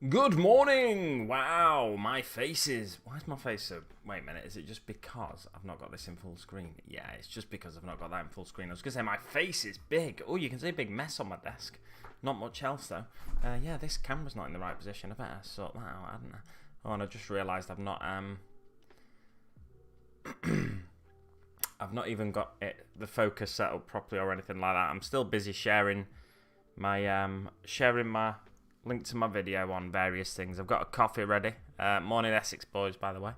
Good morning! Wow, my face is... Why is my face so... Wait a minute, is it just because I've not got this in full screen? Yeah, it's just because I've not got that in full screen. I was going to say my face is big. Oh, you can see a big mess on my desk. Not much else, though. Yeah, this camera's not in the right position. I better sort that out, hadn't I? Oh, and I just realised I've not... I've not even got the focus set up properly or anything like that. I'm still busy sharing my link to my video on various things. I've got a coffee ready. Morning Essex boys, by the way.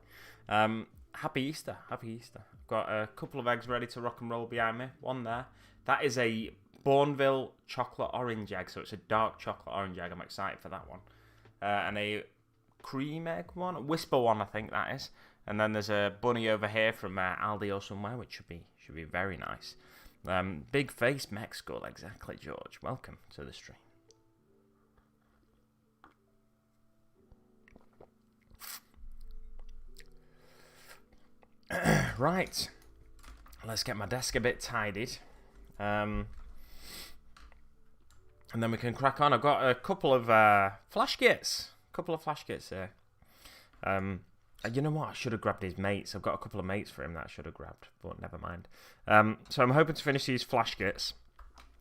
Happy Easter. Happy Easter. I've got a couple of eggs ready to rock and roll behind me. One there. That is a Bourneville chocolate orange egg. So it's a dark chocolate orange egg. I'm excited for that one. And a cream egg one. A whisper one, I think that is. And then there's a bunny over here from Aldi or somewhere, which should be very nice. Big face mech skull, exactly, George. Welcome to the stream. Right, let's get my desk a bit tidied, and then we can crack on. I've got a couple of flash kits, here. You know what? I should have grabbed his mates. I've got a couple of mates for him that I should have grabbed, but never mind. So I'm hoping to finish these flash kits,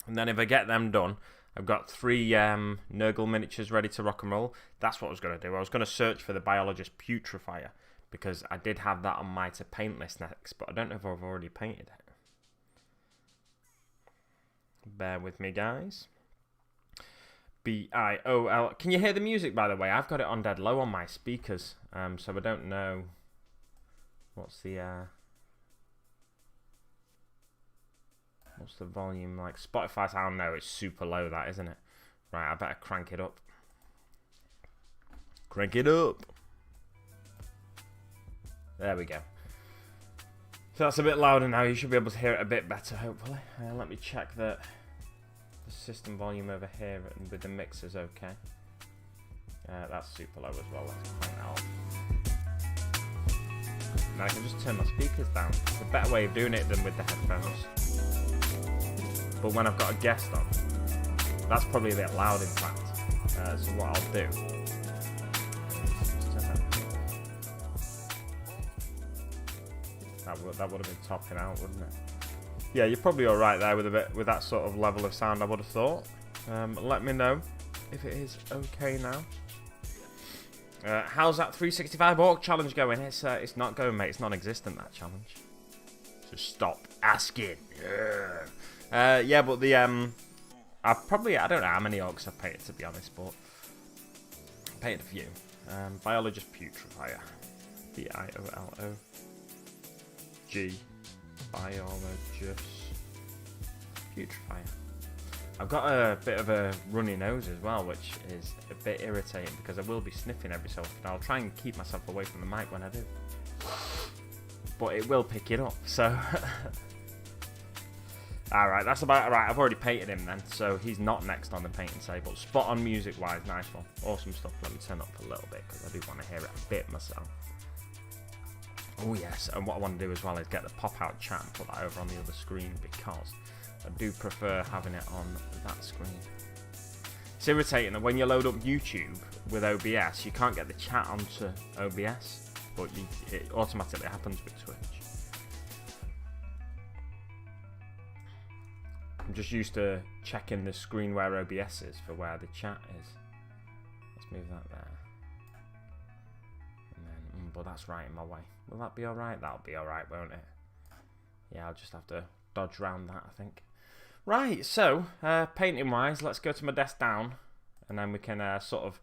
and then if I get them done, I've got 3 Nurgle miniatures ready to rock and roll. That's what I was going to do. I was going to search for the Biologist Putrefier, because I did have that on my to paint list next, but I don't know if I've already painted it. Bear with me, guys. B-I-O-L. Can you hear the music, by the way? I've got it on dead low on my speakers, so I don't know what's the volume like. Spotify sound, no, it's super low, that, isn't it? Right, I better crank it up. Crank it up. There we go. So that's a bit louder now. You should be able to hear it a bit better, hopefully. Let me check that the system volume over here with the mixer's okay. That's super low as well. Let's crank that off. And I can just turn my speakers down. It's a better way of doing it than with the headphones. But when I've got a guest on, that's probably a bit loud, in fact. So what I'll do... That would have been topping out, wouldn't it? Yeah, you're probably all right there with that sort of level of sound, I would have thought. Let me know if it is okay now. How's that 365 Orc challenge going? It's not going, mate. It's non-existent, that challenge. So stop asking. Yeah, but the I don't know how many orcs I've painted, to be honest, but I painted a few. Biologist Putrefier. B-I-O-L-O. G. Biologist Putrefier. I've got a bit of a runny nose as well, which is a bit irritating because I will be sniffing every so often. I'll try and keep myself away from the mic when I do, but it will pick it up, so... Alright, that's about right. I've already painted him then, so he's not next on the painting table. Spot on music-wise, nice one. Awesome stuff. Let me turn up a little bit because I do want to hear it a bit myself. Oh yes, and what I want to do as well is get the pop-out chat and put that over on the other screen because I do prefer having it on that screen. It's irritating that when you load up YouTube with OBS, you can't get the chat onto OBS, but it automatically happens with Twitch. I'm just used to checking the screen where OBS is for where the chat is. Let's move that there. And then, but that's right in my way. Will that be alright? That'll be alright, won't it? Yeah, I'll just have to dodge around that, I think. Right, so, painting-wise, let's go to my desk down. And then we can sort of...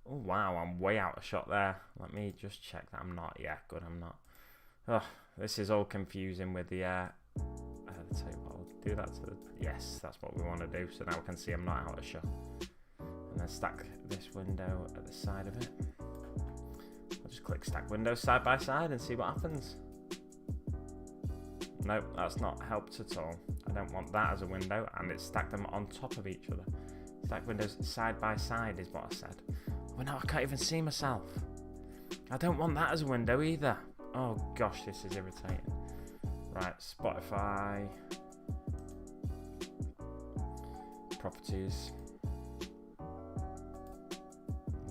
Oh, wow, I'm way out of shot there. Let me just check that I'm not. Yeah, good, I'm not. Oh, this is all confusing with the... I'll tell you what, I'll do that to the... Yes, that's what we want to do. So now we can see I'm not out of shot. And then stack this window at the side of it. I'll just click stack windows side by side and see what happens. Nope, that's not helped at all. I don't want that as a window, and it's stacked them on top of each other. Stack windows side by side is what I said. Oh no, I can't even see myself. I don't want that as a window either. Oh gosh, this is irritating. Right, Spotify. Properties.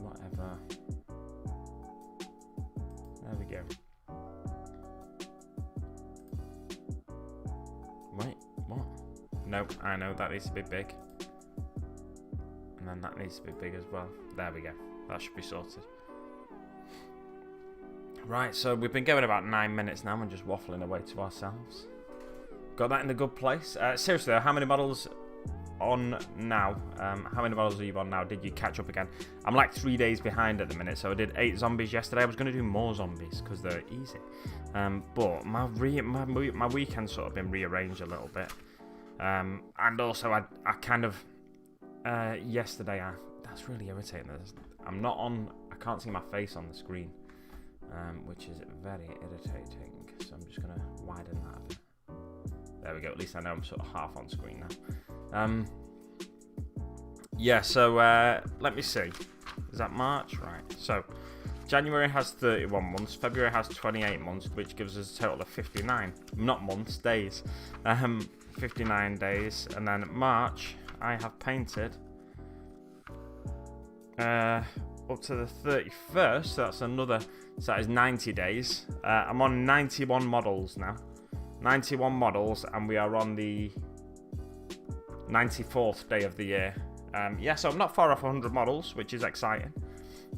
Whatever. No, I know that needs to be big. And then that needs to be big as well. There we go. That should be sorted. Right, so we've been going about 9 minutes now and just waffling away to ourselves. Got that in the good place. Seriously though, how many models on now? How many models are you on now? Did you catch up again? I'm like 3 days behind at the minute, so I did 8 zombies yesterday. I was going to do more zombies because they're easy. But my weekend's sort of been rearranged a little bit. And also I kind of yesterday that's really irritating. I'm not on. I can't see my face on the screen, which is very irritating. So I'm just gonna widen that a bit. There we go. At least I know I'm sort of half on screen now. Yeah. So let me see. Is that March? Right. So January has 31 months. February has 28 months, which gives us a total of 59. Not months, days. 59 days, and then March I have painted up to the 31st, so that's another, so that is 90 days. I'm on 91 models now. 91 models, and we are on the 94th day of the year. Yeah, so I'm not far off 100 models, which is exciting.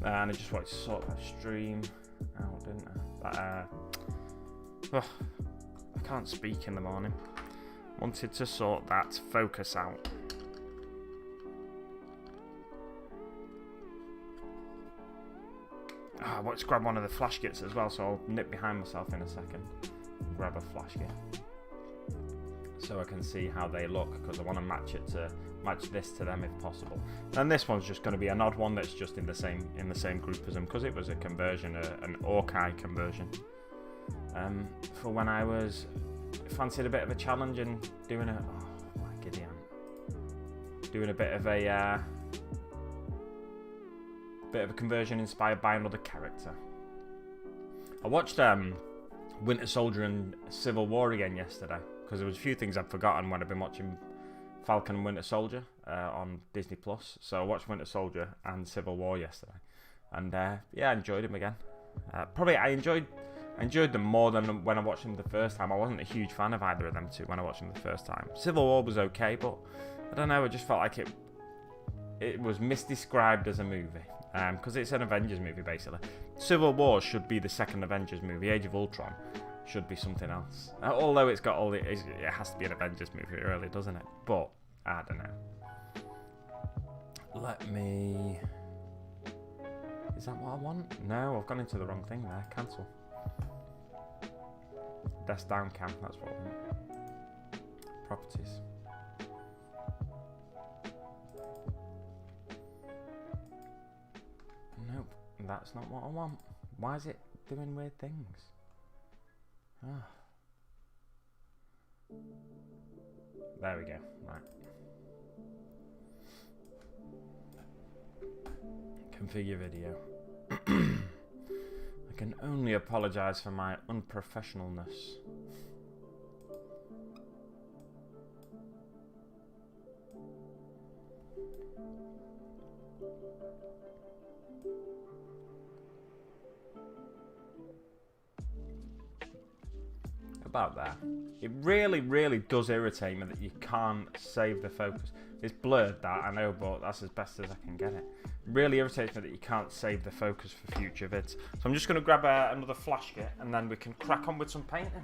And I just wanted to sort that stream out, didn't I? I can't speak in the morning. Wanted to sort that focus out. I want to grab one of the flash kits as well, so I'll nip behind myself in a second and grab a flash kit so I can see how they look, because I want to match this to them if possible. And this one's just going to be an odd one that's just in the same group as them, because it was a conversion, an Orkai conversion. For when I was fancied a bit of a challenge and doing doing a bit of a conversion inspired by another character. I watched Winter Soldier and Civil War again yesterday, because there was a few things I'd forgotten when I've been watching Falcon and Winter Soldier on Disney Plus. So I watched Winter Soldier and Civil War yesterday, and yeah, I enjoyed them again. I enjoyed them more than when I watched them the first time. I wasn't a huge fan of either of them two when I watched them the first time. Civil War was okay, but I don't know, I just felt like it was misdescribed as a movie, because it's an Avengers movie basically. Civil War should be the second Avengers movie. Age of Ultron should be something else. Although it's got all it has to be an Avengers movie, really, doesn't it? But I don't know. Let me. Is that what I want? No, I've gone into the wrong thing there. Cancel. Desk down cam. That's what I want. Properties. Nope, that's not what I want. Why is it doing weird things? Ah. There we go. Right. Configure video. I can only apologise for my unprofessionalness. About that. It really, really does irritate me that you can't save the focus. It's blurred, that, I know, but that's as best as I can get it. It really irritates me that you can't save the focus for future vids. So I'm just going to grab another flash kit, and then we can crack on with some painting.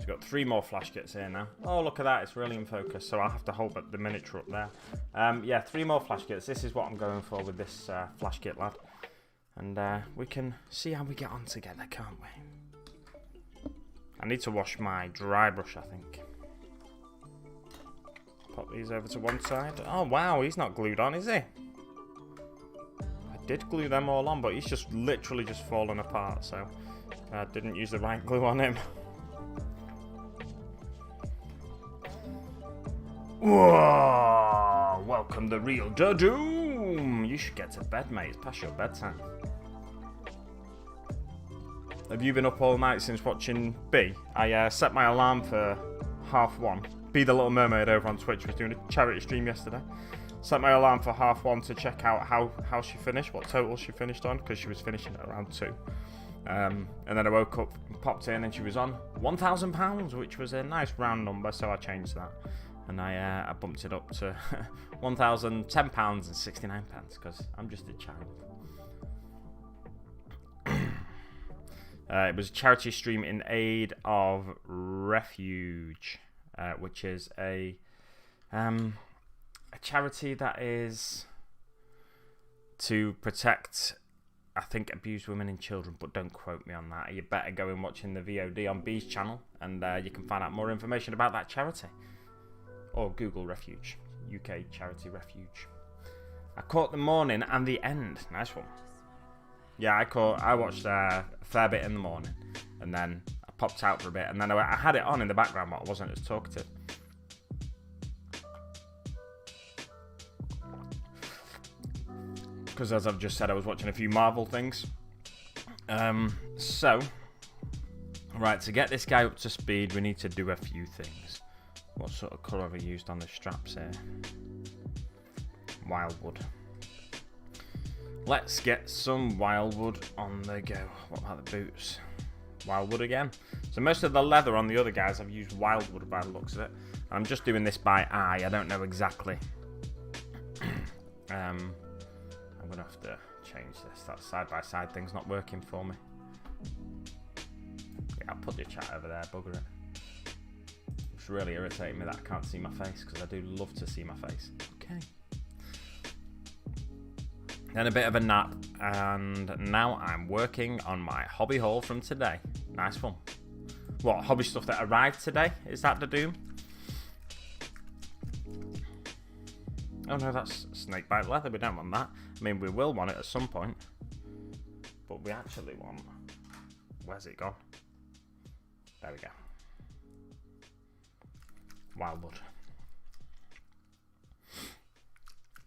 Got 3 more flash kits here now. Oh, look at that, it's really in focus, so I'll have to hold up the miniature up there. Yeah, 3 more flash kits. This is what I'm going for with this flash kit, lad. And we can see how we get on together, can't we? I need to wash my dry brush, I think. Pop these over to one side. Oh, wow, he's not glued on, is he? I did glue them all on, but he's just literally just fallen apart, so I didn't use the right glue on him. Whoa, welcome the real Doom. you should get to bed, mate. It's past your bedtime. Have you been up all night since watching B? I set my alarm for 1:30. B the Little Mermaid over on Twitch was doing a charity stream yesterday. Set my alarm for 1:30 to check out how she finished, what total she finished on, because she was finishing at around 2. And then I woke up and popped in and she was on £1,000, which was a nice round number, so I changed that. And I bumped it up to £1,010.69, because I'm just a child. It was a charity stream in aid of Refuge, which is a charity that is to protect, I think, abused women and children, but don't quote me on that. You better go and watching the VOD on B's channel, and you can find out more information about that charity. Or Google Refuge, UK charity Refuge. I caught the morning and the end. Nice one. Yeah, I watched a fair bit in the morning, and then I popped out for a bit, and then I had it on in the background, but I wasn't as talkative. Because as I've just said, I was watching a few Marvel things. So, right, to get this guy up to speed, we need to do a few things. What sort of colour have I used on the straps here? Wildwood. Let's get some Wildwood on the go. What about the boots? Wildwood again. So most of the leather on the other guys, I've used Wildwood by the looks of it. I'm just doing this by eye. I don't know exactly. I'm going to have to change this. That side-by-side thing's not working for me. Yeah, I'll put your chat over there. Bugger it. It's really irritating me that I can't see my face, because I do love to see my face. Okay. Then a bit of a nap, and now I'm working on my hobby haul from today. Nice one. What, hobby stuff that arrived today? Is that the doom? Oh no, that's snakebite leather. We don't want that. I mean, we will want it at some point, but we actually want... Where's it gone? There we go. Wildwood.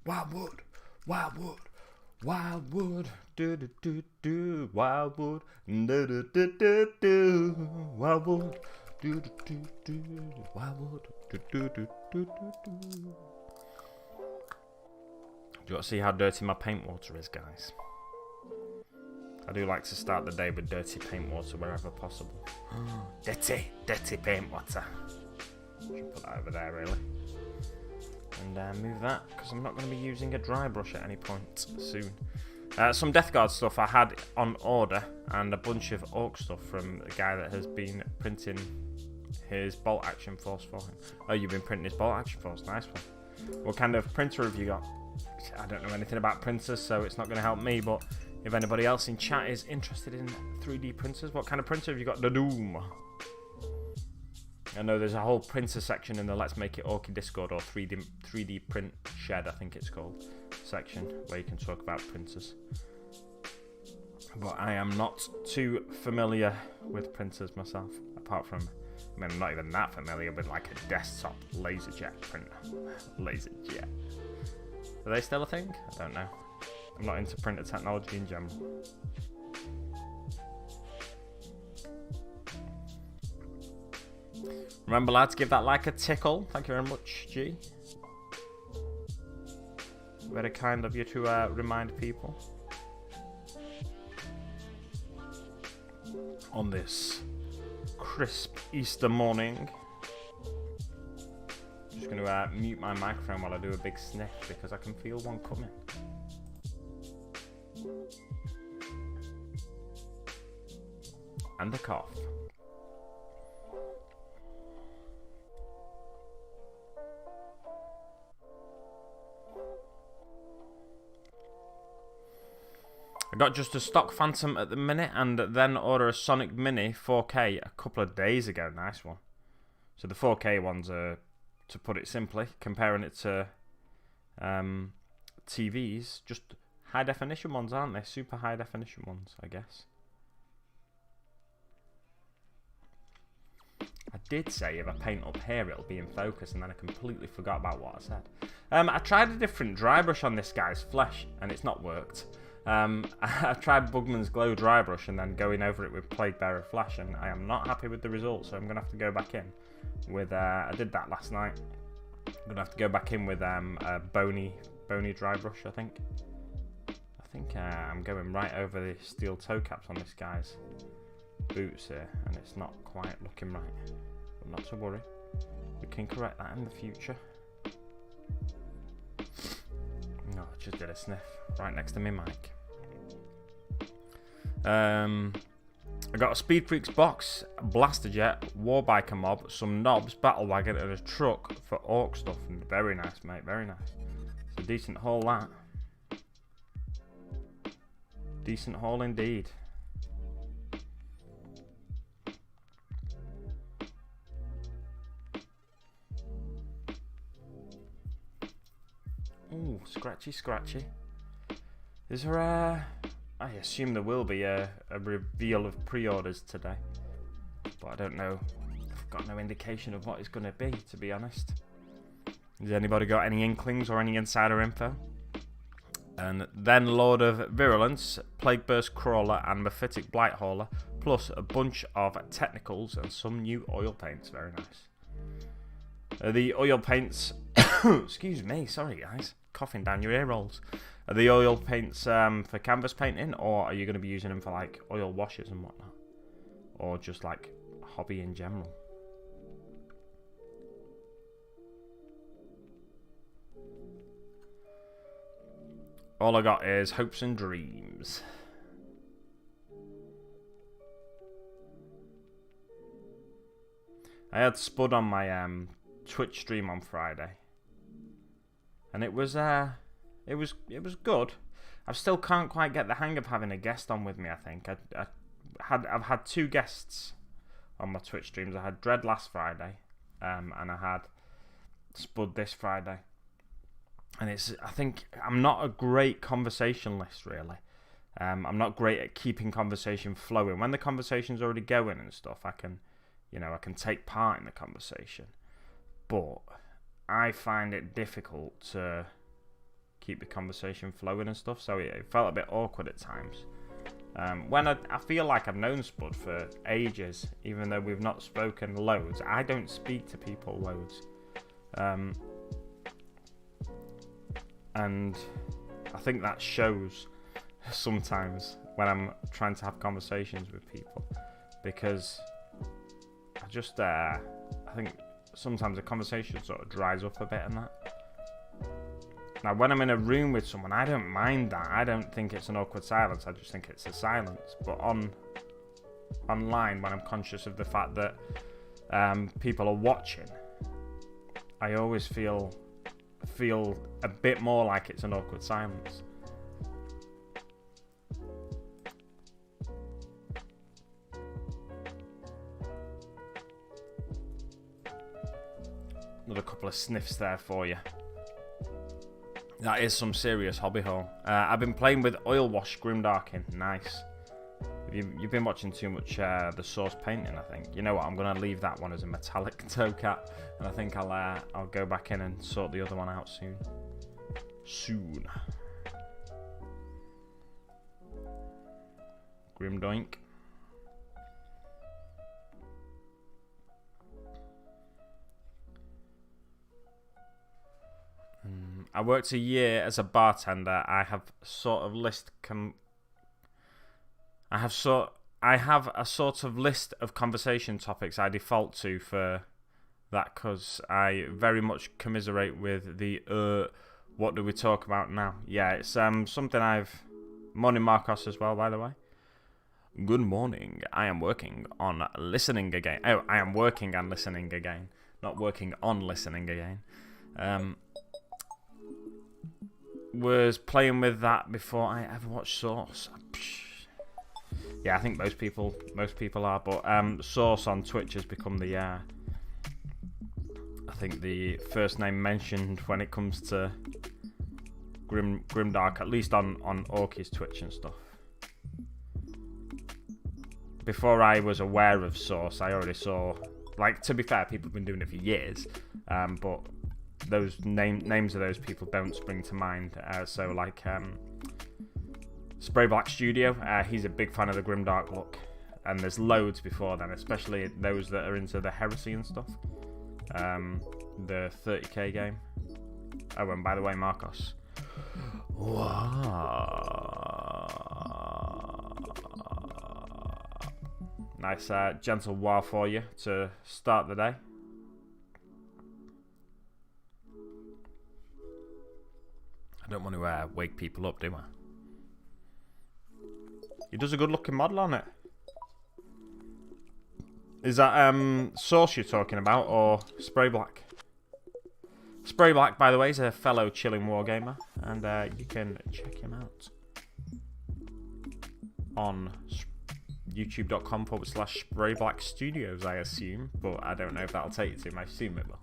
Wildwood. Wildwood. Wildwood. Do do do do. Wildwood. Do do do do do. Wildwood. Do do do do. Wildwood. Do do do do do. Do you want to see how dirty my paint water is, guys? I do like to start the day with dirty paint water wherever possible. Dirty paint water. Should put that over there, really. And move that, because I'm not going to be using a dry brush at any point soon. Some Death Guard stuff I had on order, and a bunch of Orc stuff from the guy that has been printing his Bolt Action Force for him. Oh, you've been printing his Bolt Action Force, nice one. What kind of printer have you got? I don't know anything about printers, so it's not going to help me, but if anybody else in chat is interested in 3D printers, what kind of printer have you got? The Doom. I know there's a whole printer section in the Let's Make It Orky Discord, or 3D Print Shed, I think it's called, section, where you can talk about printers. But I am not too familiar with printers myself, apart from, I mean, I'm not even that familiar with like a desktop laserjet printer. Laserjet. Are they still a thing? I don't know. I'm not into printer technology in general. Remember, lads, give that like a tickle. Thank you very much, G. Very kind of you to remind people. On this crisp Easter morning. Just going to mute my microphone while I do a big sniff, because I can feel one coming. And a cough. I got just a stock Phantom at the minute, and then order a Sonic Mini 4K a couple of days ago. Nice one. So the 4K ones are, to put it simply, comparing it to TVs, just high definition ones, aren't they? Super high definition ones, I guess. I did say if I paint up here it'll be in focus, and then I completely forgot about what I said. I tried a different dry brush on this guy's flesh, and it's not worked. I tried Bugman's Glow dry brush and then going over it with Plague Bearer Flash, and I am not happy with the results, so I'm going to have to go back in with, I did that last night. I'm going to have to go back in with a bony dry brush, I think. I'm going right over the steel toe caps on this guy's boots here, and it's not quite looking right. But not to worry, we can correct that in the future. No, I just did a sniff right next to me mic. I got a Speed Freaks box, a Blaster Jet, Warbiker Mob, some knobs, Battle Wagon, and a truck for Orc stuff. And very nice, mate, very nice. It's a decent haul, that. Decent haul indeed. Ooh, scratchy. Is there a... I assume there will be a reveal of pre-orders today. But I don't know. I've got no indication of what it's going to be, to be honest. Has anybody got any inklings or any insider info? And then Lord of Virulence, Plague Burst Crawler and Mephitic Blight Hauler, plus a bunch of technicals and some new oil paints. Very nice. The oil paints... Excuse me, sorry guys. Coughing down your ear rolls. Are the oil paints for canvas painting, or are you going to be using them for like oil washes and whatnot? Or just like hobby in general? All I got is hopes and dreams. I had Spud on my Twitch stream on Friday, and it was good. I still can't quite get the hang of having a guest on with me. I think I've had two guests on my Twitch streams. I had Dread last Friday, and I had Spud this Friday. And I think I'm not a great conversationalist, really. I'm not great at keeping conversation flowing. When the conversation's already going and stuff, I can take part in the conversation. But I find it difficult to keep the conversation flowing and stuff, so it felt a bit awkward at times. When I feel like I've known Spud for ages, even though we've not spoken loads. I don't speak to people loads. And I think that shows sometimes when I'm trying to have conversations with people, because I think sometimes the conversation sort of dries up a bit and that. Now, when I'm in a room with someone, I don't mind that. I don't think it's an awkward silence. I just think it's a silence. But online, when I'm conscious of the fact that people are watching, I always feel a bit more like it's an awkward silence. Another couple of sniffs there for you. That is some serious hobby haul. I've been playing with Oil Wash Grimdarking. Nice. You've been watching too much the Source painting, I think. You know what? I'm going to leave that one as a metallic toe cap, and I think I'll go back in and sort the other one out soon. Grimdoink. I worked a year as a bartender. I have a sort of list of conversation topics I default to for that, because I very much commiserate with the what do we talk about now? Yeah, it's something morning Marcos as well, by the way. Good morning. I am working on listening again. Oh, I am working on listening again, not working on listening again. Was playing with that before I ever watched Source. Yeah, I think most people are, but Source on Twitch has become the I think the first name mentioned when it comes to Grimdark, at least on Orky's Twitch and stuff. Before I was aware of Source, I already saw, like, to be fair, people have been doing it for years, but those names of those people don't spring to mind. So like Spray Black Studio, he's a big fan of the grimdark look, and there's loads before then, especially those that are into the heresy and stuff. The 30k game. Oh, and by the way, Marcos. Nice gentle wow for you to start the day. I don't want to wake people up, do I? He does a good looking model on it. Is that Source you're talking about, or Spray Black? Spray Black, by the way, is a fellow chilling wargamer, and you can check him out on youtube.com/Sprayblack Studios, I assume, but I don't know if that'll take you to him. I assume it will.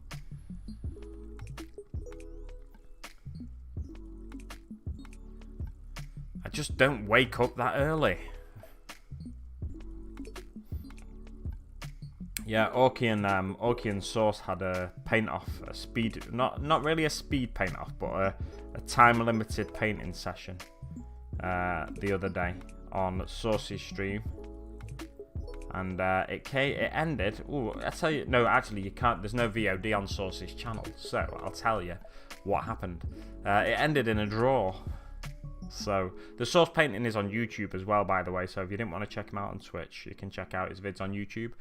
I just don't wake up that early. Yeah, Orky and Source had a paint off, a speed, not really a speed paint off, but a time limited painting session the other day on Source's stream, and it ended. Ooh, I tell you, no, actually you can't. There's no VOD on Source's channel, so I'll tell you what happened. It ended in a draw. So the Source painting is on YouTube as well, by the way. So if you didn't want to check him out on Twitch, you can check out his vids on YouTube.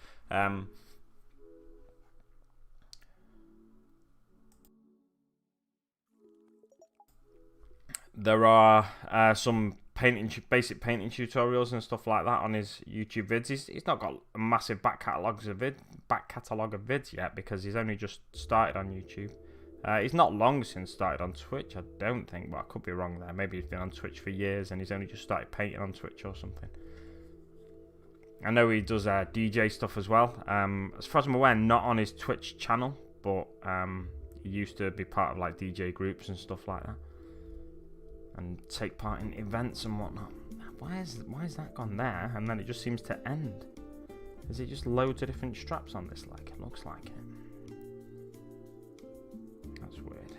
There are some basic painting tutorials and stuff like that on his YouTube vids. He's not got a massive back catalogue of vids yet, because he's only just started on YouTube. He's not long since started on Twitch, I don't think, but I could be wrong there. Maybe he's been on Twitch for years and he's only just started painting on Twitch or something. I know he does DJ stuff as well. As far as I'm aware, not on his Twitch channel, but he used to be part of like DJ groups and stuff like that, and take part in events and whatnot. Why is that gone there? And then it just seems to end. Is it just loads of different straps on this leg? It looks like it. That's weird.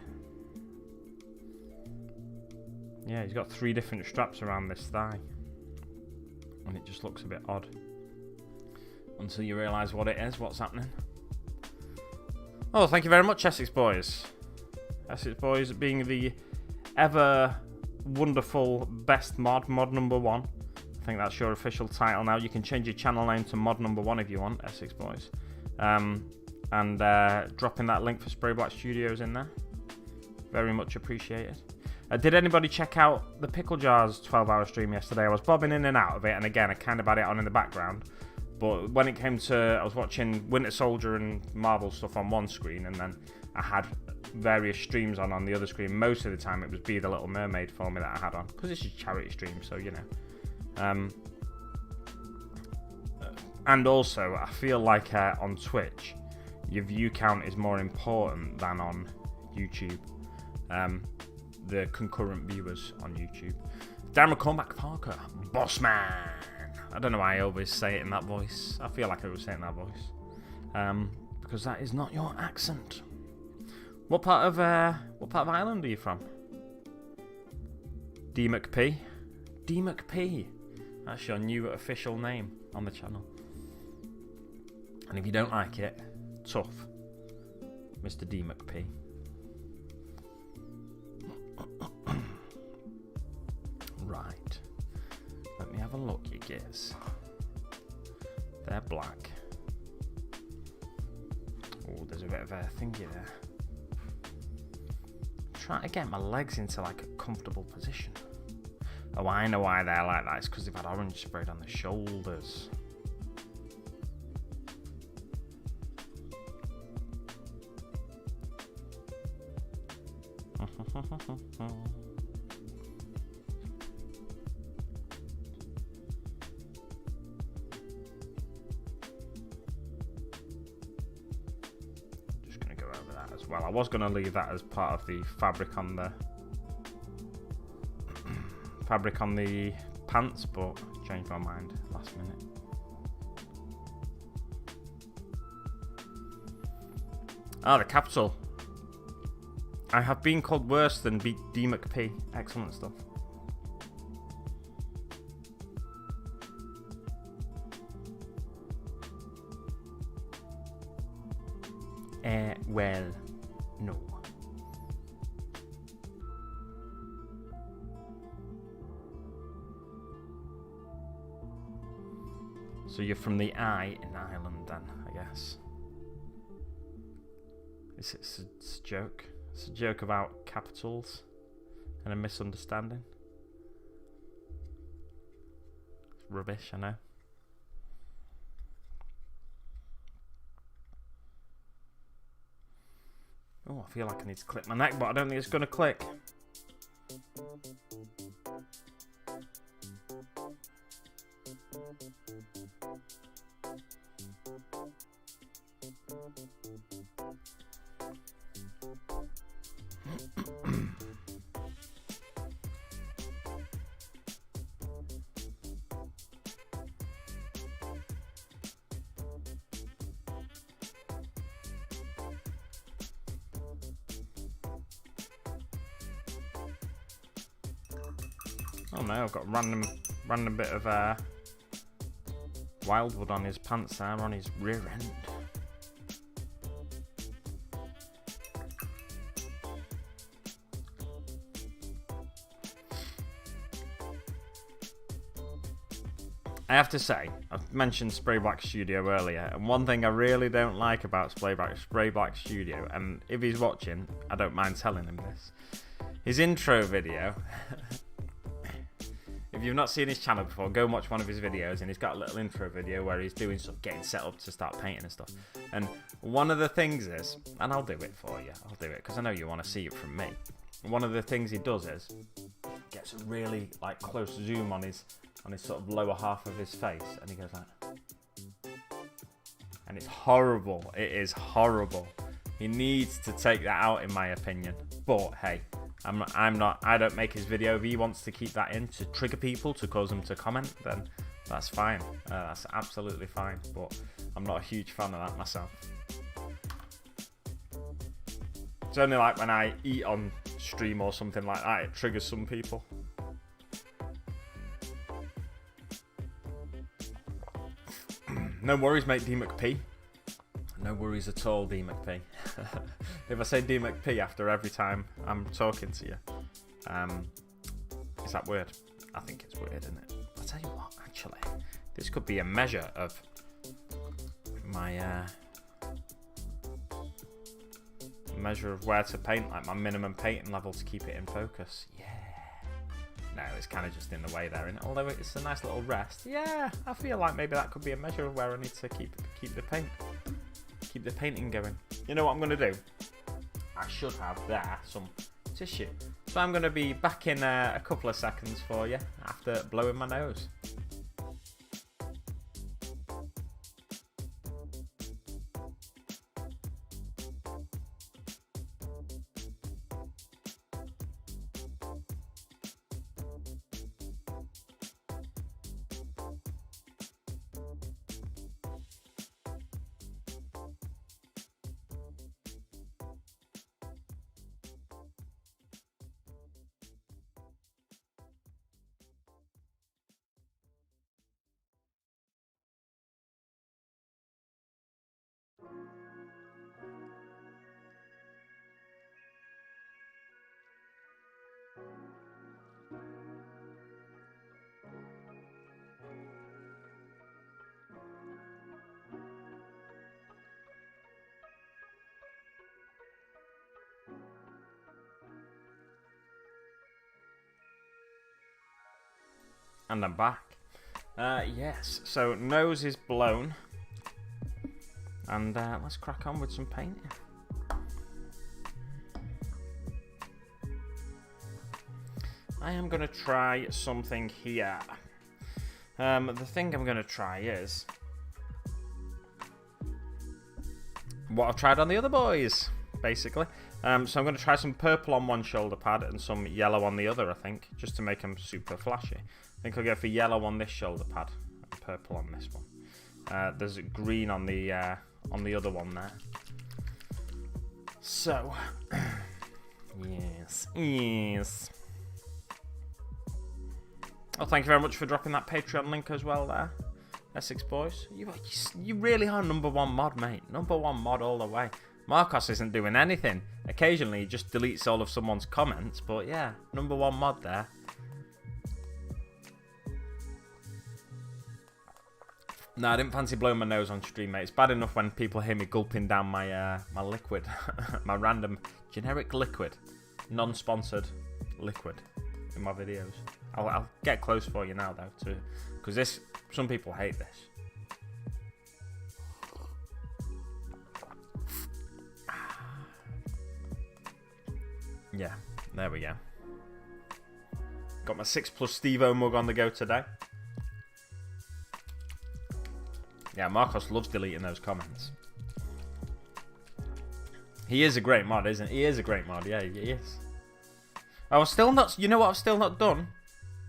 Yeah, he's got 3 different straps around this thigh, and it just looks a bit odd until you realise what it is, what's happening. Oh, thank you very much, Essex Boys. Essex Boys being the ever wonderful best mod number 1. I think that's your official title now. You can change your channel name to mod number 1 if you want, Essex Boys. And dropping that link for Spray Black Studios in there. Very much appreciated. Did anybody check out the Pickle Jars 12-hour stream yesterday? I was bobbing in and out of it, and again, I kind of had it on in the background. But when it came to, I was watching Winter Soldier and Marvel stuff on one screen, and then I had various streams on the other screen. Most of the time, it was Be the Little Mermaid for me that I had on, because it's a charity stream, so you know. And also, I feel like on Twitch, your view count is more important than on YouTube. The concurrent viewers on YouTube. Darren McCormack Parker, boss man. I don't know why I always say it in that voice. I feel like I always say it in that voice, because that is not your accent. What part of Ireland are you from? D McP. D McP. That's your new official name on the channel. And if you don't like it, tough, Mr. D McP. Right. Let me have a look, you guys. They're black. Oh, there's a bit of a thingy there. Trying to get my legs into like a comfortable position. Oh, I know why they're like that. It's because they've had orange sprayed on the shoulders. Just going to go over that as well. I was going to leave that as part of the fabric on the pants, but changed my mind last minute. Ah, the capital. I have been called worse than D McP. Excellent stuff. Well, no. So you're from the I in Ireland then, I guess. It's a joke. It's a joke about capitals and a misunderstanding. It's rubbish, I know. Oh, I feel like I need to clip my neck, but I don't think it's going to click. Oh no, I've got a random bit of wildwood on his pants there, on his rear end. I have to say, I've mentioned Spray Black Studio earlier, and one thing I really don't like about Spray Black Studio, and if he's watching, I don't mind telling him this, his intro video. If you've not seen his channel before, go and watch one of his videos, and he's got a little intro video where he's doing stuff, getting set up to start painting and stuff. And one of the things is, and I'll do it for you, I'll do it because I know you want to see it from me. One of the things he does is gets a really like close zoom on his sort of lower half of his face, and he goes like, and it's horrible. It is horrible. He needs to take that out, in my opinion. But hey, I don't make his video. If he wants to keep that in to trigger people, to cause them to comment, then that's fine. That's absolutely fine. But I'm not a huge fan of that myself. It's only like when I eat on stream or something like that, it triggers some people. No worries, mate, D McP. No worries at all, D McP. If I say D McP after every time I'm talking to you, is that weird? I think it's weird, isn't it? I'll tell you what, actually, this could be a measure of my measure of where to paint, like my minimum painting level to keep it in focus. Yeah. No, it's kind of just in the way there, and although it's a nice little rest, yeah, I feel like maybe that could be a measure of where I need to keep the painting going. You know what I'm going to do? I should have there some tissue. So I'm going to be back in a couple of seconds for you after blowing my nose. And I'm back. Yes, so nose is blown. And let's crack on with some painting. I am going to try something here. The thing I'm going to try is what I've tried on the other boys, basically. So I'm going to try some purple on one shoulder pad and some yellow on the other, I think, just to make them super flashy. I think I'll go for yellow on this shoulder pad and purple on this one. There's green on the other one there. So Yes. Yes. Oh, thank you very much for dropping that Patreon link as well there, Essex boys. You really are number one mod, mate. Number one mod all the way. Marcos isn't doing anything. Occasionally, he just deletes all of someone's comments, but yeah, number one mod there. No, I didn't fancy blowing my nose on stream, mate. It's bad enough when people hear me gulping down my my liquid, my random generic liquid, non-sponsored liquid in my videos. I'll get close for you now though, too, because some people hate this. Yeah, there we go. Got my 6+ Steve-O mug on the go today. Yeah, Marcos loves deleting those comments. He is a great mod, isn't he? He is a great mod, yeah, he is. I was still not, you know what I've still not done?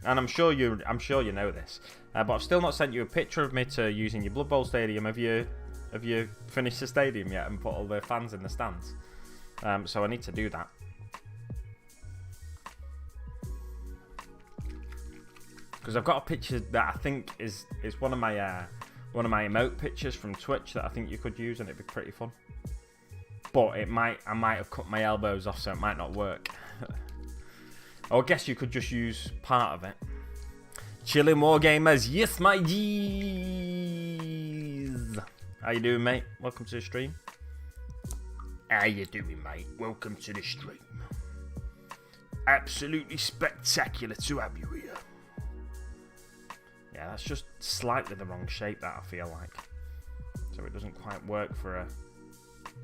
And I'm sure you know this. But I've still not sent you a picture of me to using your Blood Bowl stadium. Have you finished the stadium yet and put all the fans in the stands? So I need to do that. Because I've got a picture that I think is one of my emote pictures from Twitch that I think you could use, and it'd be pretty fun. But I might have cut my elbows off, so it might not work. I guess you could just use part of it. Chilling Wargamers, yes my G's. How you doing, mate? Welcome to the stream. How you doing, mate? Welcome to the stream. Absolutely spectacular to have you here. Yeah, that's just slightly the wrong shape, that I feel like. So it doesn't quite work for a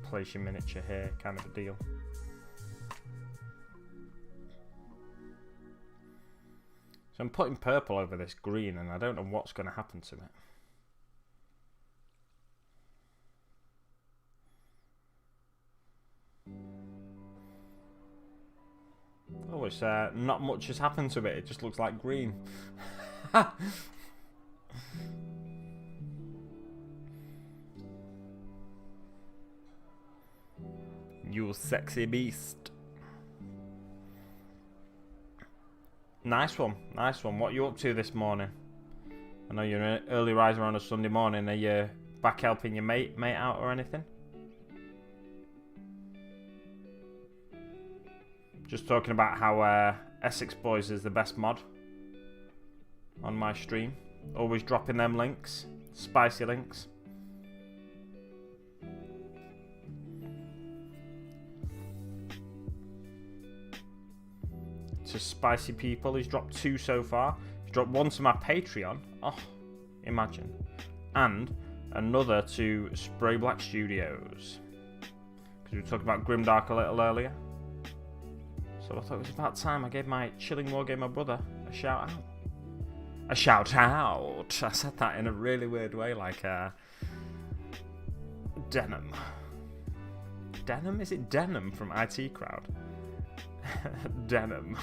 place your miniature here kind of a deal. So I'm putting purple over this green, and I don't know what's going to happen to it. Oh, it's not much has happened to it. It just looks like green. You sexy beast. Nice one, nice one. What are you up to this morning? I know you're an early riser on a Sunday morning. Are you back helping your mate out or anything? Just talking about how Essex Boys is the best mod on my stream. Always dropping them links, spicy links. To spicy people, he's dropped 2 so far. He's dropped 1 to my Patreon. Oh, imagine. And another to Spray Black Studios. Because we were talking about Grimdark a little earlier. So I thought it was about time I gave my Chilling Wargamer brother a shout out. A shout out. I said that in a really weird way, like denim. Denim? Is it denim from IT Crowd? Denim.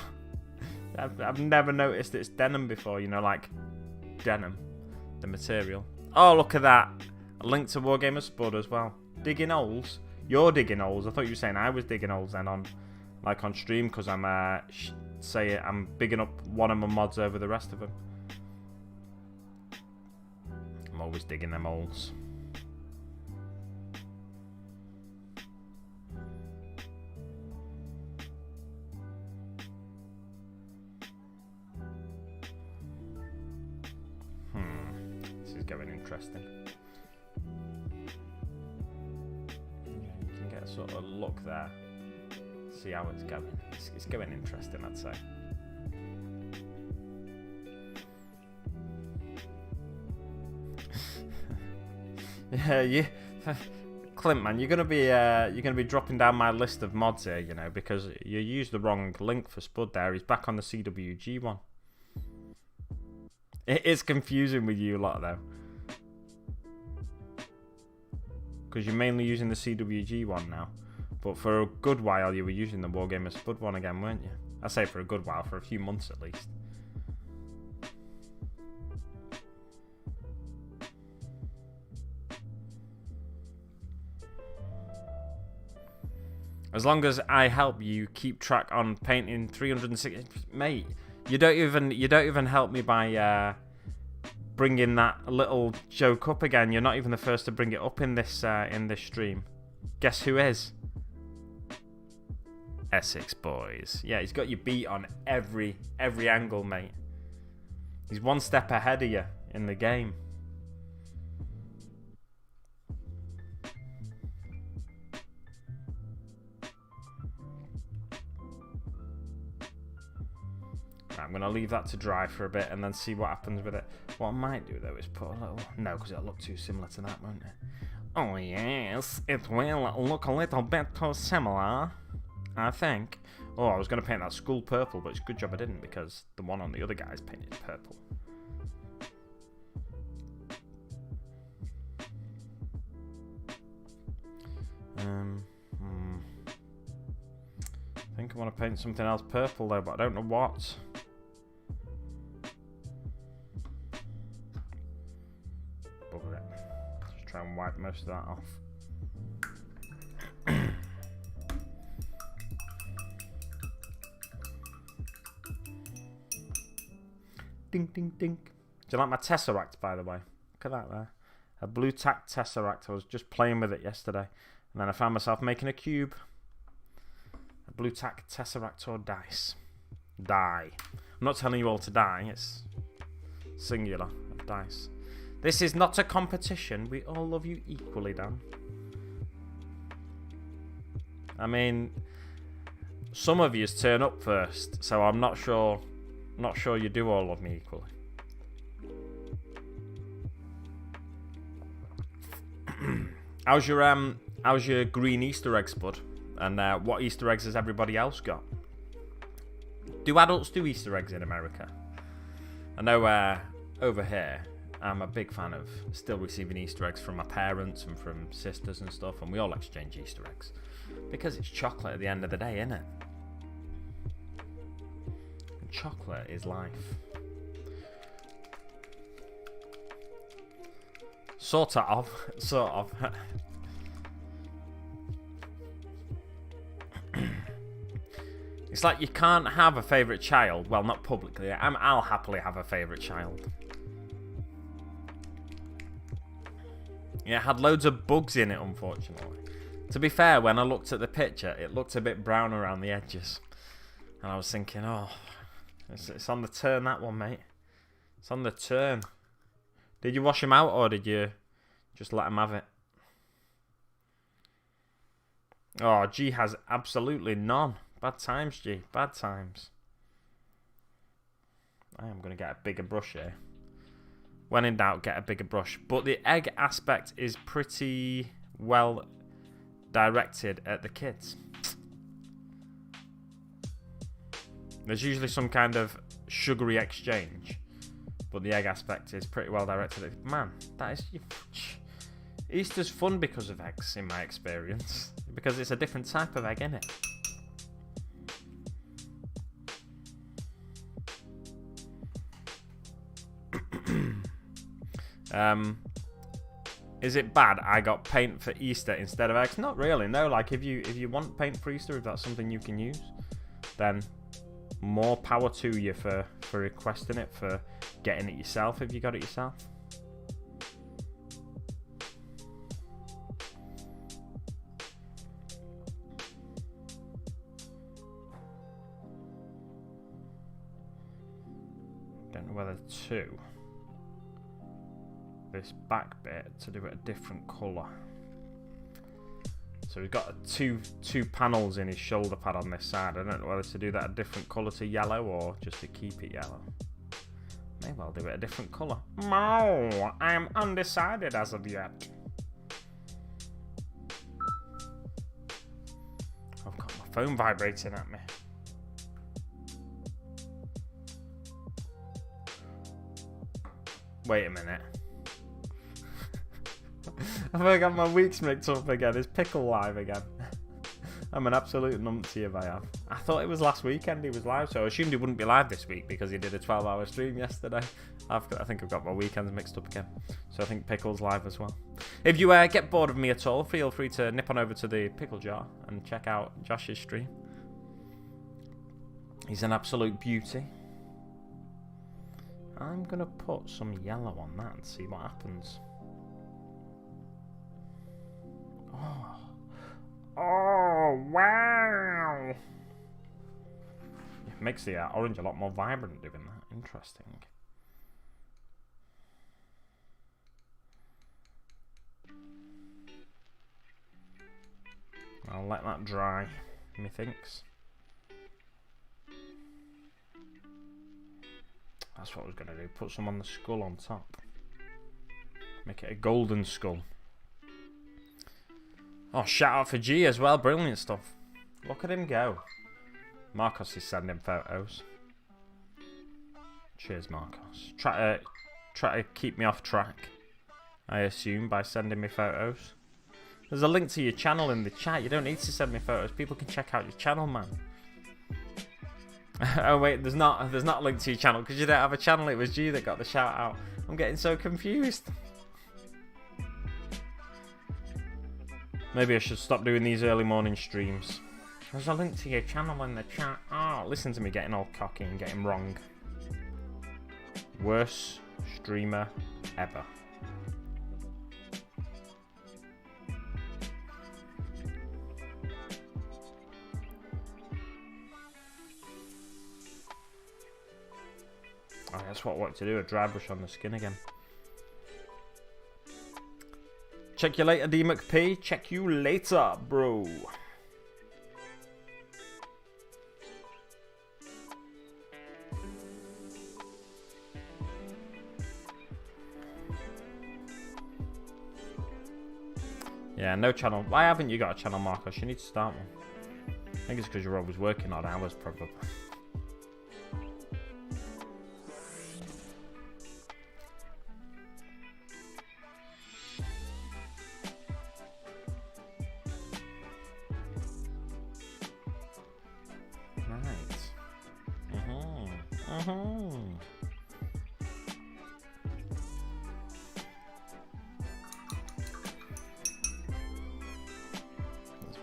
I've never noticed it's denim before, you know, like denim, the material. Oh, look at that. A link to Wargamer Spud as well. Digging holes? You're digging holes. I thought you were saying I was digging holes then on stream, because I'm I'm bigging up one of my mods over the rest of them. I'm always digging them holes. This is going interesting. Yeah, you can get a sort of look there. See how it's going. It's going interesting, I'd say. Yeah, Clint, man, you're gonna be dropping down my list of mods here, you know, because you used the wrong link for Spud there. He's back on the CWG one. It is confusing with you lot though, because you're mainly using the CWG one now. But for a good while, you were using the Wargamer Spud one again, weren't you? I say for a good while, for a few months at least. As long as I help you keep track on painting 360, mate. You don't even help me by bringing that little joke up again. You're not even the first to bring it up in this stream. Guess who is? Essex boys. Yeah, he's got you beat on every angle, mate. He's one step ahead of you in the game. I'm going to leave that to dry for a bit and then see what happens with it. What I might do, though, is put a little... No, because it'll look too similar to that, won't it? Oh, yes. It will look a little bit too similar, I think. Oh, I was going to paint that school purple, but it's a good job I didn't, because the one on the other guy's painted purple. I think I want to paint something else purple, though, but I don't know what. Bugger it. Just try and wipe most of that off. Ding, ding, ding. Do you like my Tesseract, by the way? Look at that there. A blue tack Tesseract. I was just playing with it yesterday. And then I found myself making a cube. A blue tack Tesseract or dice. Die. I'm not telling you all to die. It's singular of dice. This is not a competition. We all love you equally, Dan. I mean, some of yous turn up first, so I'm not sure you do all love me equally. How's your green Easter eggs, bud? And what Easter eggs has everybody else got? Do adults do Easter eggs in America? I know over here, I'm a big fan of still receiving Easter eggs from my parents and from sisters and stuff, and we all exchange Easter eggs. Because it's chocolate at the end of the day, isn't it? And chocolate is life. Sort of. It's like you can't have a favourite child. Well, not publicly. I'll happily have a favourite child. Yeah, it had loads of bugs in it, unfortunately. To be fair, when I looked at the picture, it looked a bit brown around the edges. And I was thinking, oh, it's on the turn, that one, mate. It's on the turn. Did you wash him out, or did you just let him have it? Oh, G has absolutely none. Bad times, G. Bad times. I am going to get a bigger brush here. When in doubt, get a bigger brush. But the egg aspect is pretty well directed at the kids. There's usually some kind of sugary exchange, but the egg aspect is pretty well directed at... Man, that is... Easter's fun because of eggs, in my experience. Because it's a different type of egg, innit? Is it bad I got paint for Easter instead of eggs? Not really, no. Like, if you want paint for Easter, if that's something you can use, then more power to you for requesting it, for getting it yourself if you got it yourself. Don't know whether to... this back bit to do it a different colour. So we've got two panels in his shoulder pad on this side. I don't know whether to do that a different colour to yellow or just to keep it yellow. May well do it a different colour. No, I am undecided as of yet. I've got my phone vibrating at me. Wait a minute. Have I got my weeks mixed up again? Is Pickle live again? I'm an absolute numpty if I have. I thought it was last weekend he was live, so I assumed he wouldn't be live this week because he did a 12-hour stream yesterday. I think I've got my weekends mixed up again. So I think Pickle's live as well. If you get bored of me at all, feel free to nip on over to the Pickle Jar and check out Josh's stream. He's an absolute beauty. I'm going to put some yellow on that and see what happens. Oh, wow! It makes the orange a lot more vibrant doing that. Interesting. I'll let that dry, methinks. That's what I was going to do. Put some on the skull on top. Make it a golden skull. Oh, shout out for G as well. Brilliant stuff. Look at him go. Marcos is sending photos. Cheers, Marcos. Try to keep me off track, I assume, by sending me photos. There's a link to your channel in the chat. You don't need to send me photos. People can check out your channel, man. Oh wait, there's not a link to your channel because you don't have a channel. It was G that got the shout out. I'm getting so confused. Maybe I should stop doing these early morning streams. There's a link to your channel in the chat. Oh, listen to me getting all cocky and getting wrong. Worst streamer ever. Oh, that's what I want to do, a dry brush on the skin again. Check you later, D McP. Check you later, bro. Yeah, no channel. Why haven't you got a channel, Marcos? You need to start one. I think it's because you're always working odd hours, probably.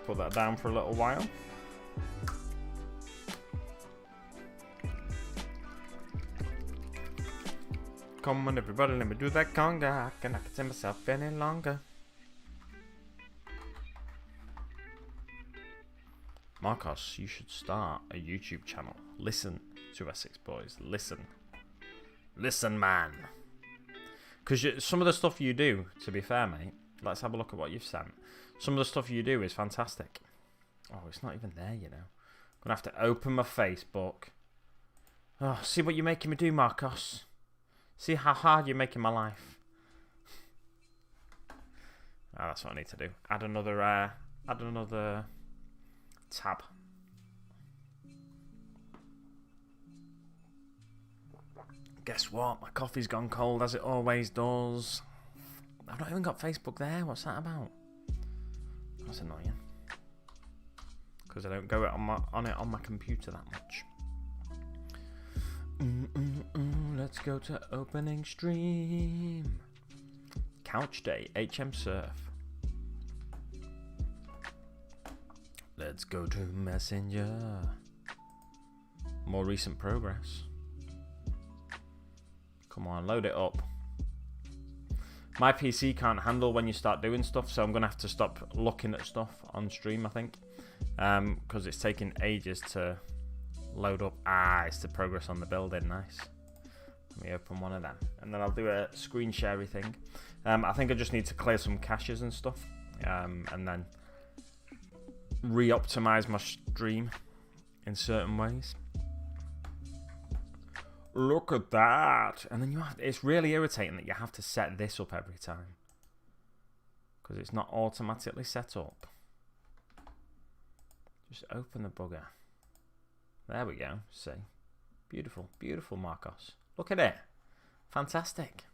Put that down for a little while. Come on, everybody, let me do that conga. I cannot contain myself any longer. Marcos, you should start a YouTube channel. Listen to Essex Boys. Listen. Listen, man. Because some of the stuff you do, to be fair, mate, let's have a look at what you've sent. Some of the stuff you do is fantastic. Oh, it's not even there, you know. I'm going to have to open my Facebook. Oh, see what you're making me do, Marcos. See how hard you're making my life. Oh, that's what I need to do. Add another tab. Guess what? My coffee's gone cold, as it always does. I've not even got Facebook there. What's that about? That's annoying. Because I don't go on it on my computer that much. Let's go to opening stream. Couch day, HM Surf. Let's go to Messenger. More recent progress. Come on, load it up. My PC can't handle when you start doing stuff, so I'm going to have to stop looking at stuff on stream, I think. Because it's taking ages to load up. Ah, it's the progress on the building. Nice. Let me open one of them. And then I'll do a screen share thing. I think I just need to clear some caches and stuff. And then re-optimize my stream in certain ways. Look at that. And then you have, it's really irritating that you have to set this up every time. Because it's not automatically set up. Just open the bugger. There we go. See. Beautiful. Beautiful, Marcos. Look at it. Fantastic.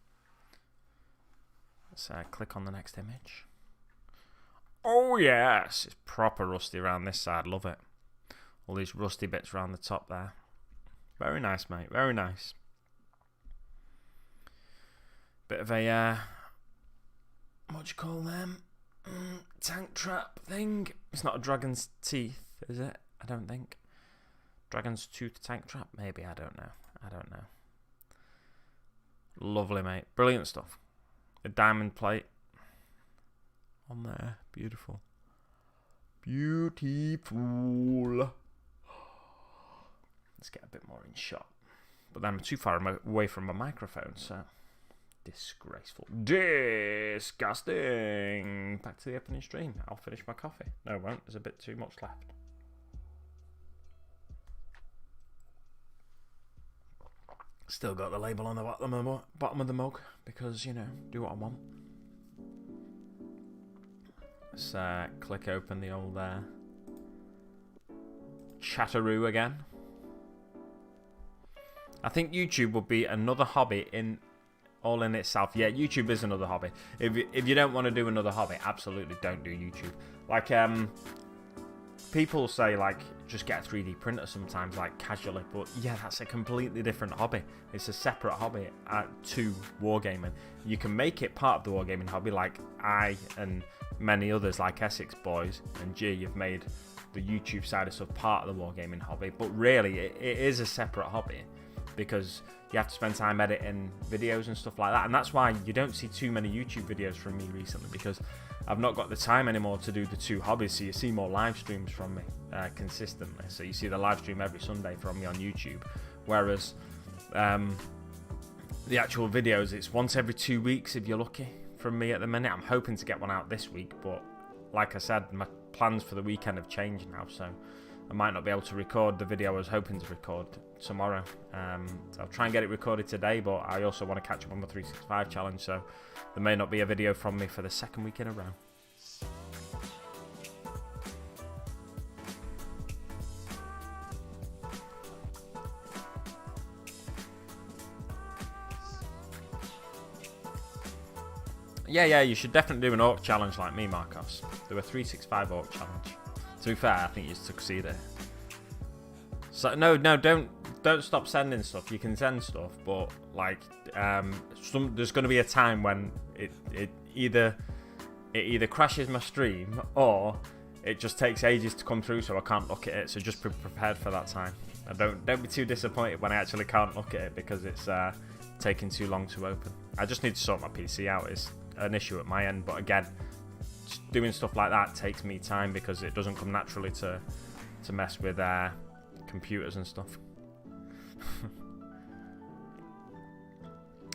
Let's click on the next image. Oh, yes. It's proper rusty around this side. Love it. All these rusty bits around the top there. Very nice, mate. Very nice. Bit of a, what do you call them? Tank trap thing. It's not a dragon's teeth, is it? I don't think. Dragon's tooth tank trap? Maybe. I don't know. Lovely, mate. Brilliant stuff. A diamond plate on there. Beautiful. Beautiful. Let's get a bit more in shot. But then I'm too far away from my microphone, so... Disgraceful. Disgusting. Back to the opening stream. I'll finish my coffee. No, I won't. There's a bit too much left. Still got the label on the bottom of the mug because, you know, do what I want. Let's click open the old Chatteroo again. I think YouTube will be another hobby all in itself. Yeah, YouTube is another hobby. If you don't want to do another hobby, absolutely don't do YouTube. Like, people say, like, just get a 3D printer sometimes, like, casually. But, yeah, that's a completely different hobby. It's a separate hobby to wargaming. You can make it part of the wargaming hobby, like I and many others, like Essex Boys and G, have made the YouTube side of stuff part of the wargaming hobby. But, really, it is a separate hobby because you have to spend time editing videos and stuff like that. And that's why you don't see too many YouTube videos from me recently, because I've not got the time anymore to do the two hobbies. So you see more live streams from me consistently. So you see the live stream every Sunday from me on YouTube. Whereas the actual videos, it's once every 2 weeks if you're lucky from me at the minute. I'm hoping to get one out this week, but like I said, my plans for the weekend have changed now. So I might not be able to record the video I was hoping to record tomorrow. So I'll try and get it recorded today, but I also want to catch up on the 365 challenge, so there may not be a video from me for the second week in a row. Yeah, you should definitely do an orc challenge like me, Marcos. Do a 365 orc challenge. To be fair, I think you succeeded. So no, don't stop sending stuff. You can send stuff, but like, there's going to be a time when it either crashes my stream or it just takes ages to come through, so I can't look at it. So just be prepared for that time. And don't be too disappointed when I actually can't look at it because it's taking too long to open. I just need to sort my PC out. It's an issue at my end, but again, doing stuff like that takes me time because it doesn't come naturally to mess with computers and stuff.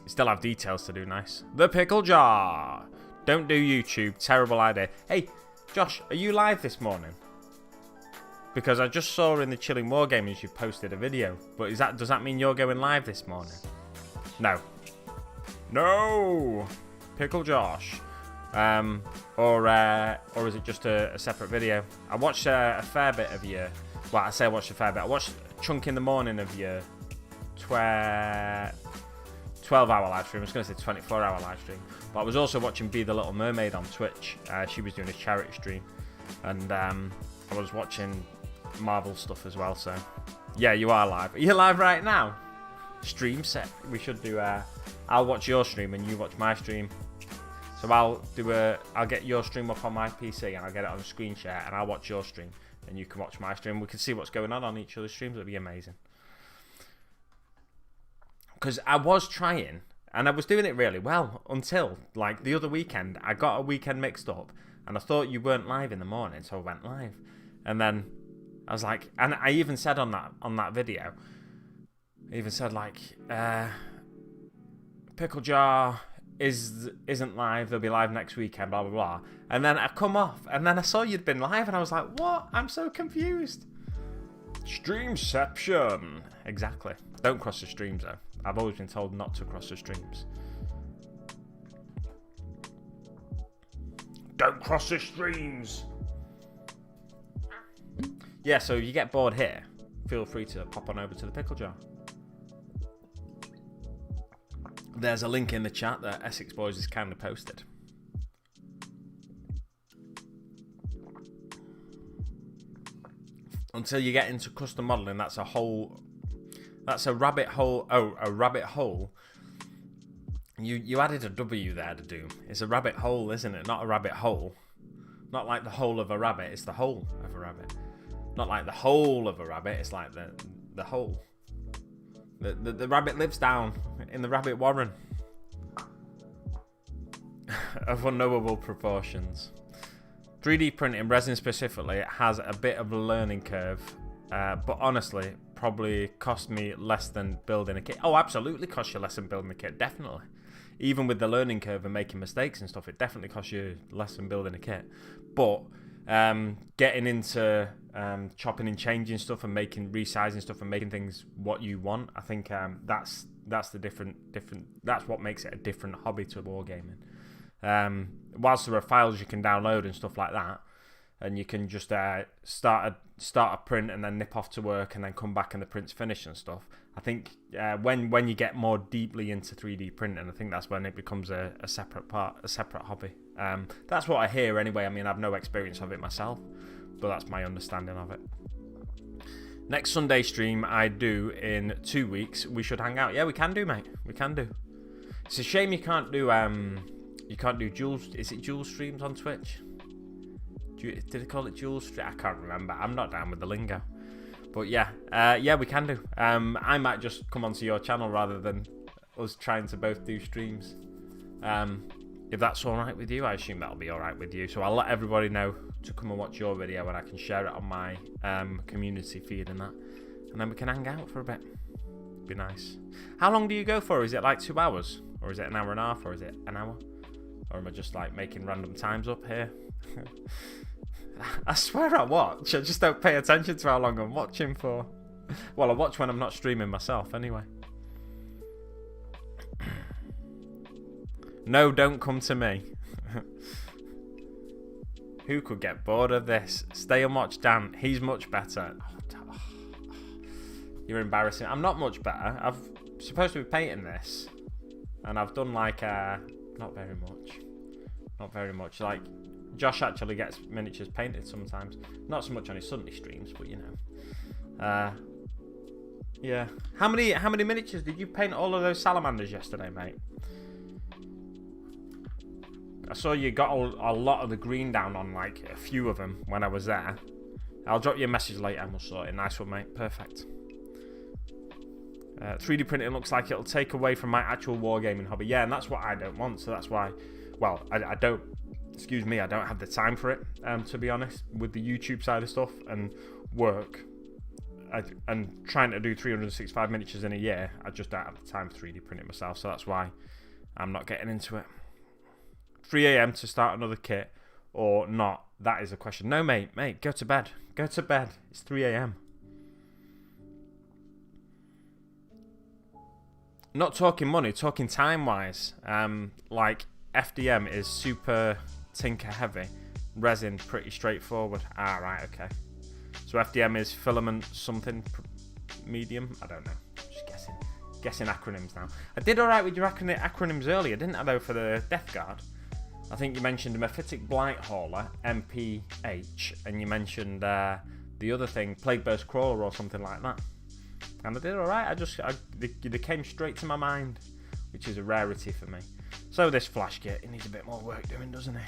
You still have details to do. Nice. The pickle jar. Don't do YouTube. Terrible idea. Hey, Josh, are you live this morning? Because I just saw in the Chilling Wargamers you posted a video. But does that mean you're going live this morning? No. No. Pickle Josh. Or is it just a separate video? I watched a fair bit of your... Well, I say I watched a fair bit. I watched a chunk in the morning of your 12-hour live stream. I was going to say 24-hour live stream. But I was also watching Be the Little Mermaid on Twitch. She was doing a charity stream. And I was watching Marvel stuff as well. So, yeah, you are live. Are you live right now? Stream set. We should do... I'll watch your stream and you watch my stream. So I'll get your stream up on my PC and I'll get it on a screen share and I'll watch your stream and you can watch my stream. We can see what's going on each other's streams. It'll be amazing. Because I was trying and I was doing it really well until like the other weekend. I got a weekend mixed up and I thought you weren't live in the morning, so I went live. And then I was like, and I even said on that video, I even said like, Pickle Jar isn't live, they'll be live next weekend, blah blah blah. And then I come off and then I saw you'd been live and I was like, what? I'm so confused. Streamception. Exactly. Don't cross the streams though. I've always been told not to cross the streams. Don't cross the streams. Yeah, so if you get bored here, feel free to pop on over to the Pickle Jar. There's a link in the chat that Essex Boys has kindly posted. until you get into custom modeling, that's a rabbit hole. Oh, a rabbit hole. You added a W there to Doom. It's a rabbit hole, isn't it? Not a rabbit hole. Not like the hole of a rabbit. It's the hole of a rabbit. Not like the hole of a rabbit. It's like the hole. The rabbit lives down in the rabbit warren of unknowable proportions. 3D printing, resin specifically, it has a bit of a learning curve, but honestly, probably cost me less than building a kit. Oh, absolutely cost you less than building a kit, definitely. Even with the learning curve and making mistakes and stuff, it definitely costs you less than building a kit. But getting into chopping and changing stuff and resizing stuff and making things what you want, I think that's the different. That's what makes it a different hobby to wargaming. Whilst there are files you can download and stuff like that, and you can just start a print and then nip off to work and then come back and the print's finished and stuff. I think when you get more deeply into 3D printing, I think that's when it becomes a separate hobby. That's what I hear anyway. I mean, I've no experience of it myself, but that's my understanding of it. Next Sunday stream I do in 2 weeks. We should hang out. Yeah, we can do, mate. We can do. It's a shame you can't do dual. Is it dual streams on Twitch? Did they call it dual stream? I can't remember. I'm not down with the lingo. But yeah, we can do. I might just come onto your channel rather than us trying to both do streams. If that's all right with you, I assume that'll be all right with you. So I'll let everybody know to come and watch your video, and I can share it on my community feed and that, and then we can hang out for a bit. Be nice. How long do you go for? Is it like 2 hours, or is it an hour and a half, or is it an hour, or am I just like making random times up here? I swear I watch. I just don't pay attention to how long I'm watching for. Well, I watch when I'm not streaming myself anyway. No, don't come to me. Who could get bored of this? Stay and watch Dan. He's much better. You're embarrassing. I'm not much better. I'm supposed to be painting this, and I've done like not very much. Not very much. Like, Josh actually gets miniatures painted sometimes. Not so much on his Sunday streams, but you know. Yeah. How many miniatures did you paint? All of those salamanders yesterday, mate? I saw you got a lot of the green down on like a few of them when I was there. I'll drop you a message later and we'll sort it. Nice one, mate. Perfect. 3D printing looks like it'll take away from my actual wargaming hobby. Yeah, and that's what I don't want. So that's why, well, I don't, excuse me, I don't have the time for it, to be honest, with the YouTube side of stuff and work. And trying to do 365 miniatures in a year, I just don't have the time for 3D printing myself. So that's why I'm not getting into it. 3 a.m. to start another kit or not? That is a question. No, mate, go to bed. Go to bed. It's 3 a.m. Not talking money, talking time-wise. Like, FDM is super tinker heavy. Resin, pretty straightforward. Ah, right, okay. So FDM is filament something medium? I don't know. Just guessing acronyms now. I did alright with your acronyms earlier, didn't I, though, for the Death Guard? I think you mentioned Mephitic Blight Hauler, MPH, and you mentioned the other thing, Plague Burst Crawler or something like that. And I did alright, they came straight to my mind, which is a rarity for me. So this flash kit, it needs a bit more work doing, doesn't it?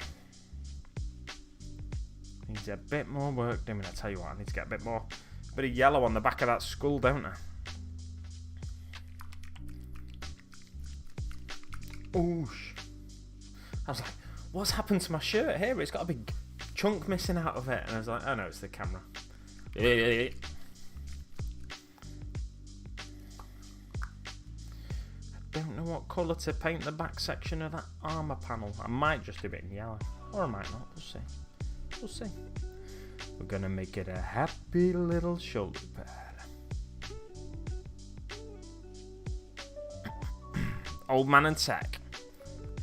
Needs a bit more work doing. I tell you what, I need to get a bit of yellow on the back of that skull, don't I? Oosh. I was like, what's happened to my shirt here? It's got a big chunk missing out of it. And I was like, oh no, it's the camera. I don't know what colour to paint the back section of that armour panel. I might just do it in yellow. Or I might not. We'll see. We'll see. We're going to make it a happy little shoulder pad. Old man and tech.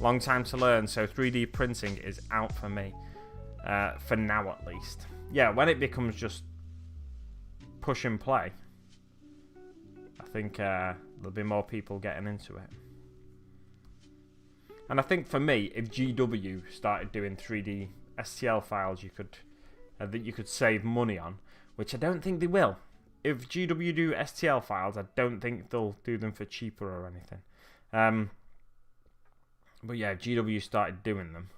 Long time to learn, so 3D printing is out for me. For now, at least. Yeah, when it becomes just push and play, I think there'll be more people getting into it. And I think for me, if GW started doing 3D STL files that you could save money on, which I don't think they will. If GW do STL files, I don't think they'll do them for cheaper or anything. But yeah, if GW started doing them,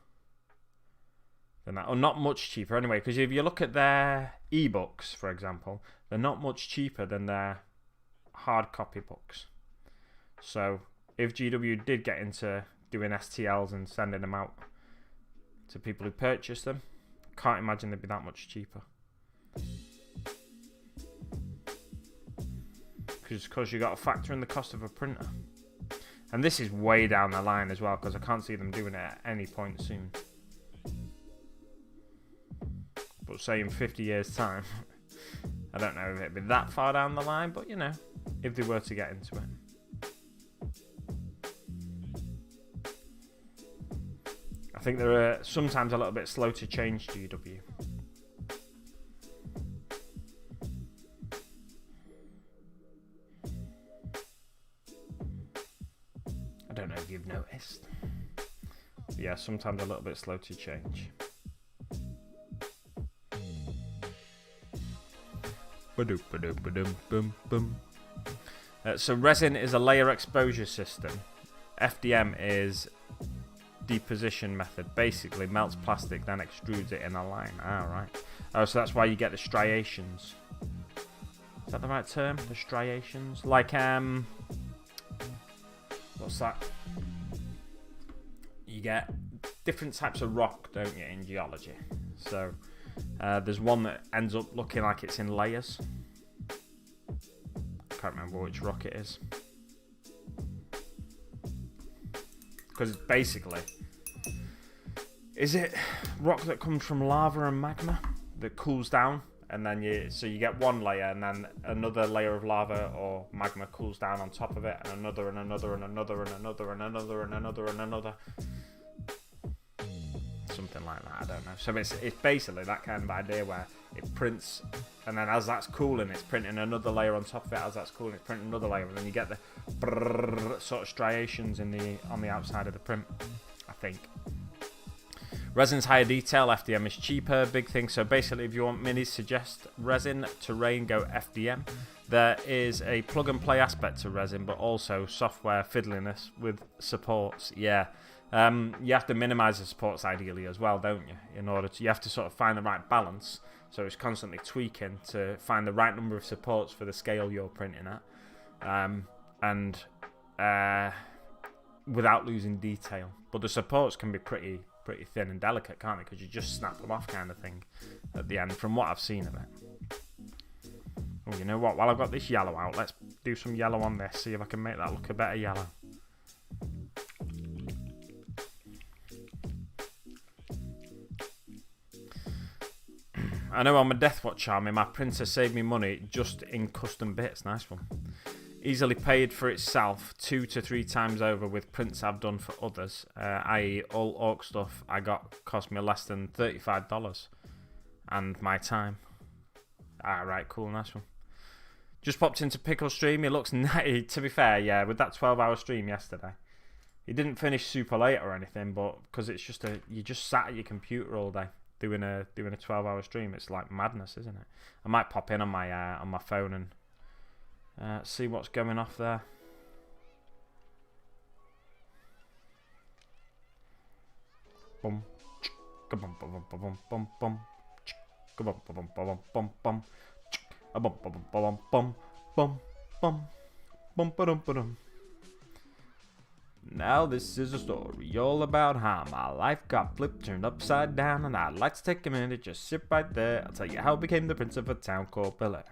then that, or not much cheaper anyway, because if you look at their ebooks, for example, they're not much cheaper than their hard copy books. So if GW did get into doing STLs and sending them out to people who purchase them, can't imagine they'd be that much cheaper. Because you got to factor in the cost of a printer. And this is way down the line as well, because I can't see them doing it at any point soon. But say in 50 years' time, I don't know if it'd be that far down the line, but you know, if they were to get into it. I think they're sometimes a little bit slow to change GW. I don't know if you've noticed. But yeah, sometimes a little bit slow to change. So resin is a layer exposure system. FDM is deposition method. Basically melts plastic, then extrudes it in a line. Right. Oh, so that's why you get the striations. Is that the right term? The striations? Like, what's that? You get different types of rock, don't you, in geology? So there's one that ends up looking like it's in layers. Can't remember which rock it is. Because basically, is it rock that comes from lava and magma that cools down, and then you get one layer, and then another layer of lava or magma cools down on top of it, and another and another and another and another and another and another and another. Something like that, I don't know. So it's basically that kind of idea where it prints, and then as that's cooling, it's printing another layer on top of it. As that's cooling, it's printing another layer, and then you get the sort of striations on the outside of the print, I think. Resin's higher detail, FDM is cheaper, big thing. So basically, if you want minis, suggest resin. Terrain, go FDM. There is a plug and play aspect to resin, but also software fiddliness with supports. Yeah. You have to minimize the supports ideally as well, don't you? You have to sort of find the right balance. So it's constantly tweaking to find the right number of supports for the scale you're printing at, and without losing detail. But the supports can be pretty thin and delicate, can't they? Because you just snap them off, kind of thing, at the end. From what I've seen of it. Oh, you know what? While I've got this yellow out, let's do some yellow on this. See if I can make that look a better yellow. I know on my Deathwatch army, my printer saved me money just in custom bits. Nice one. Easily paid for itself 2 to 3 times over with prints I've done for others. I.e. all orc stuff I got cost me less than $35. And my time. Right, cool, nice one. Just popped into Pickle stream. He looks nutty, to be fair, yeah, with that 12-hour stream yesterday. He didn't finish super late or anything, but because it's just you just sat at your computer all day. Doing a 12-hour stream, it's like madness, isn't it? I might pop in on my phone and see what's going off there. Bum, bum, bum, bum, bum, bum, bum, bum, bum, bum, bum, bum, bum, bum, bum, bum, bum, bum. Now this is a story all about how my life got flipped, turned upside down, and I'd like to take a minute, just sit right there. I'll tell you how I became the prince of a town called Bel Air.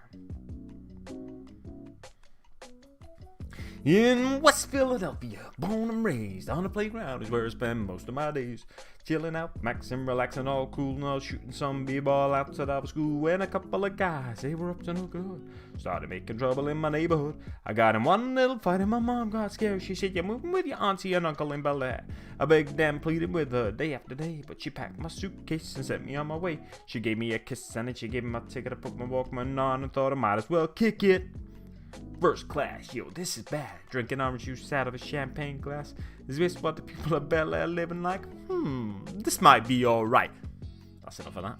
In West Philadelphia, born and raised on a playground is where I spend most of my days. Chilling out, maxing, relaxing, all cool and all, shooting some b-ball outside of school. When a couple of guys, they were up to no good, started making trouble in my neighborhood. I got in one little fight and my mom got scared. She said, "You're moving with your auntie and uncle in Bel Air." I begged and pleaded with her day after day, but she packed my suitcase and sent me on my way. She gave me a kiss and then she gave me my ticket. I put my Walkman on and thought I might as well kick it. First class, yo, this is bad. Drinking orange juice out of a champagne glass. Is this what the people of Bel Air living like? This might be alright. That's enough of that.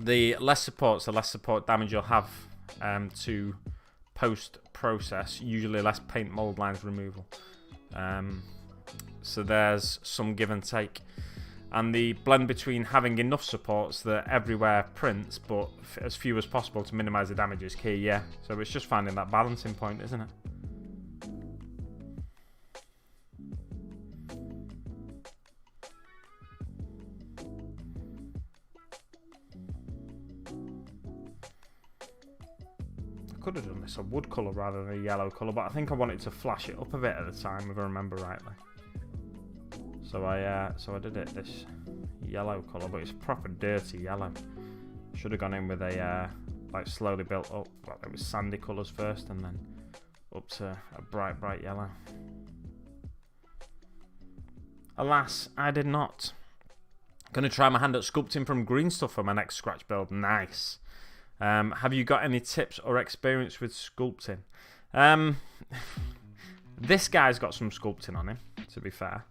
The less support, so less support damage you'll have to post-process, usually less paint mold lines removal. So there's some give and take. And the blend between having enough supports that everywhere prints, but as few as possible to minimise the damage is key, yeah. So it's just finding that balancing point, isn't it? I could have done this a wood colour rather than a yellow colour, but I think I wanted to flash it up a bit at the time, if I remember rightly. So I did it this yellow colour, but it's proper dirty yellow. Should have gone in with a like slowly built up. Well, it was sandy colours first, and then up to a bright yellow. Alas, I did not. Going to try my hand at sculpting from green stuff for my next scratch build. Nice. Have you got any tips or experience with sculpting? This guy's got some sculpting on him, to be fair.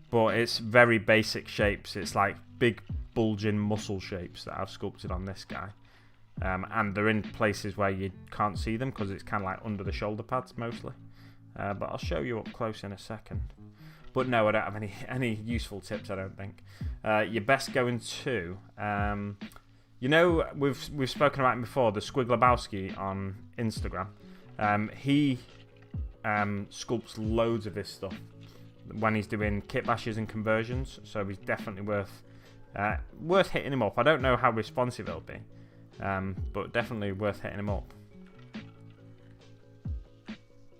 But it's very basic shapes. It's like big bulging muscle shapes that I've sculpted on this guy. And they're in places where you can't see them because it's kind of like under the shoulder pads mostly. But I'll show you up close in a second. But no, I don't have any useful tips, I don't think. You're best going to... you know, we've spoken about him before, the Squiglabowski on Instagram. He sculpts loads of this stuff when he's doing kit bashes and conversions, so he's definitely worth hitting him up. I don't know how responsive he'll be, but definitely worth hitting him up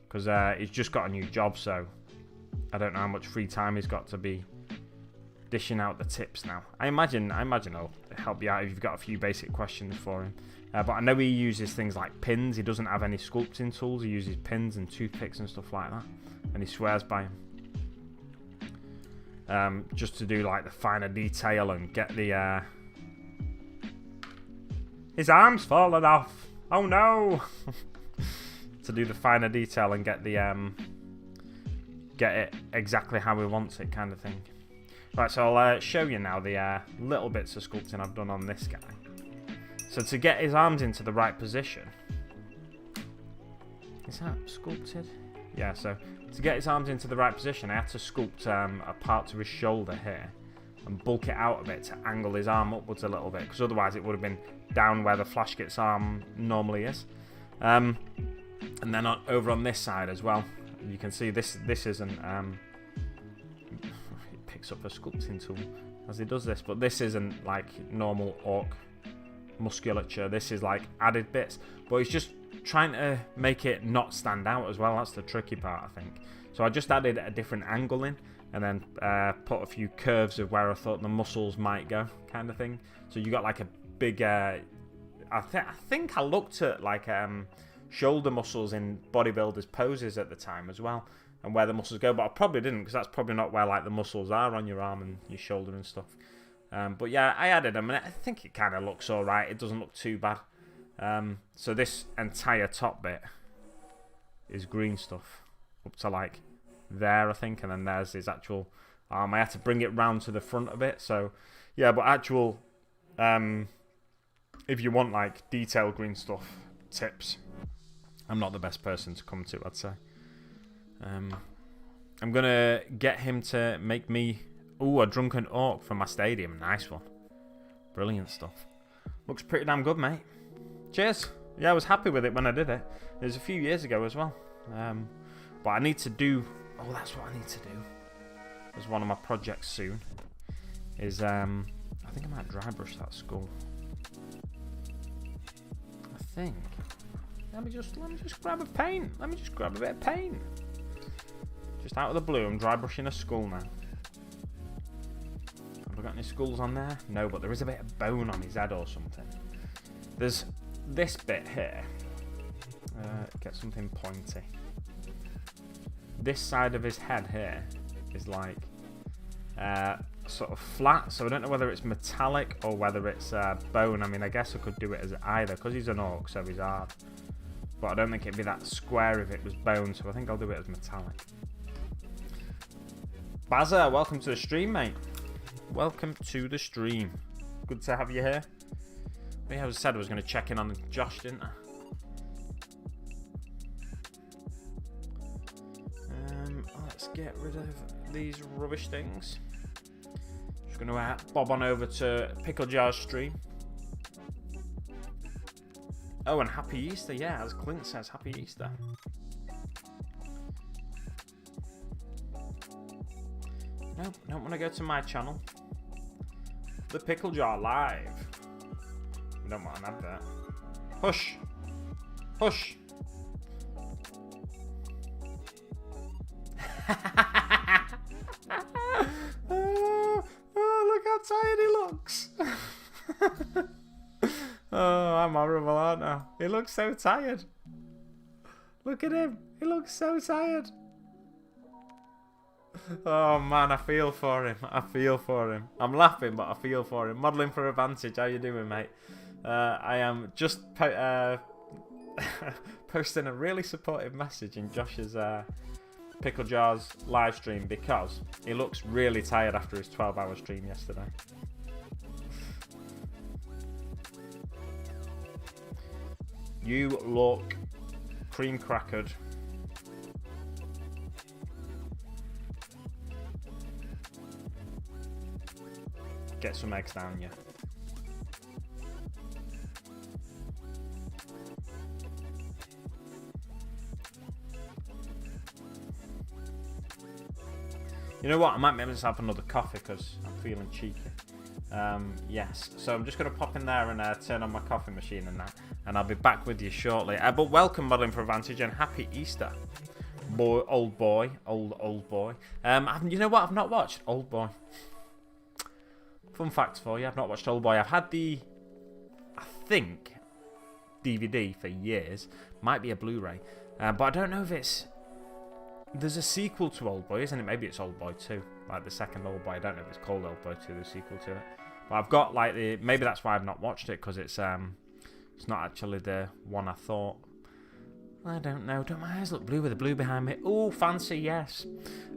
because he's just got a new job, so I don't know how much free time he's got to be dishing out the tips now. I imagine he'll help you out if you've got a few basic questions for him. But I know he uses things like pins. He doesn't have any sculpting tools. He uses pins and toothpicks and stuff like that, and he swears by them. Just to do like the finer detail and get the his arm's fallen off. Oh no! To do the finer detail and get the get it exactly how he wants it, kind of thing. Right, so I'll show you now the little bits of sculpting I've done on this guy. So to get his arms into the right position, is that sculpted? Yeah, so to get his arms into the right position, I had to sculpt a part to his shoulder here and bulk it out a bit to angle his arm upwards a little bit, because otherwise it would have been down where the Flashkit's arm normally is. And then over on this side as well, you can see this isn't... it picks up a sculpting tool as he does this, but this isn't like normal orc musculature. This is like added bits, but he's just trying to make it not stand out as well. That's the tricky part, I think. So I just added a different angle in, and then put a few curves of where I thought the muscles might go, kind of thing. So you got like a big I think I looked at like shoulder muscles in bodybuilders poses at the time as well, and where the muscles go, but I probably didn't, because that's probably not where like the muscles are on your arm and your shoulder and stuff. But yeah, I added them, and I think it kind of looks all right. It doesn't look too bad. So this entire top bit is green stuff up to like there, I think, and then there's his actual arm. I had to bring it round to the front a bit. So yeah, but actual if you want like detailed green stuff tips, I'm not the best person to come to, I'd say. I'm gonna get him to make me a drunken orc for my stadium. Nice one. Brilliant stuff. Looks pretty damn good, mate. Cheers. Yeah, I was happy with it when I did it. It was a few years ago as well. But I need to do... Oh, that's what I need to do. As one of my projects soon. Is, I think I might dry brush that skull. I think. Let me just grab a paint. Let me just grab a bit of paint. Just out of the blue, I'm dry brushing a skull now. Have I got any skulls on there? No, but there is a bit of bone on his head or something. There's this bit here. Get something pointy. This side of his head here is like sort of flat, so I don't know whether it's metallic or whether it's bone. I mean, I guess I could do it as either, because he's an orc, so he's hard. But I don't think it'd be that square if it was bone, so I think I'll do it as metallic. Bazza, welcome to the stream, mate. Welcome to the stream. Good to have you here. Yeah, I said I was going to check in on Josh, didn't I? Let's get rid of these rubbish things. Just going to bob on over to Pickle Jar's stream. Oh, and Happy Easter, yeah, as Clint says, Happy Easter. Nope, don't want to go to my channel. The Pickle Jar Live. We don't want an advert. Hush! Hush! Oh, look how tired he looks. Oh, I'm horrible, aren't I? He looks so tired. Look at him. He looks so tired. Oh man, I feel for him. I feel for him. I'm laughing, but I feel for him. Modelling for Advantage. How you doing, mate? I am just posting a really supportive message in Josh's Pickle Jar's live stream because he looks really tired after his 12-hour stream yesterday. You look cream crackered. Get some eggs down you. You know what? I might make myself another coffee because I'm feeling cheeky. Yes, so I'm just going to pop in there and turn on my coffee machine and that, and I'll be back with you shortly. But welcome, Modelling for Advantage, and happy Easter, old boy. You know what? I've not watched Old Boy. Fun fact for you, I've not watched Old Boy. I've had the, I think, DVD for years. Might be a Blu-ray, but I don't know if it's. There's a sequel to Old Boy, isn't it? Maybe it's Old Boy 2, like the second Old Boy. I don't know if it's called Old Boy 2, the sequel to it. But I've got like the. Maybe that's why I've not watched it, because it's not actually the one I thought. I don't know. Don't my eyes look blue with the blue behind me? Oh, fancy, yes.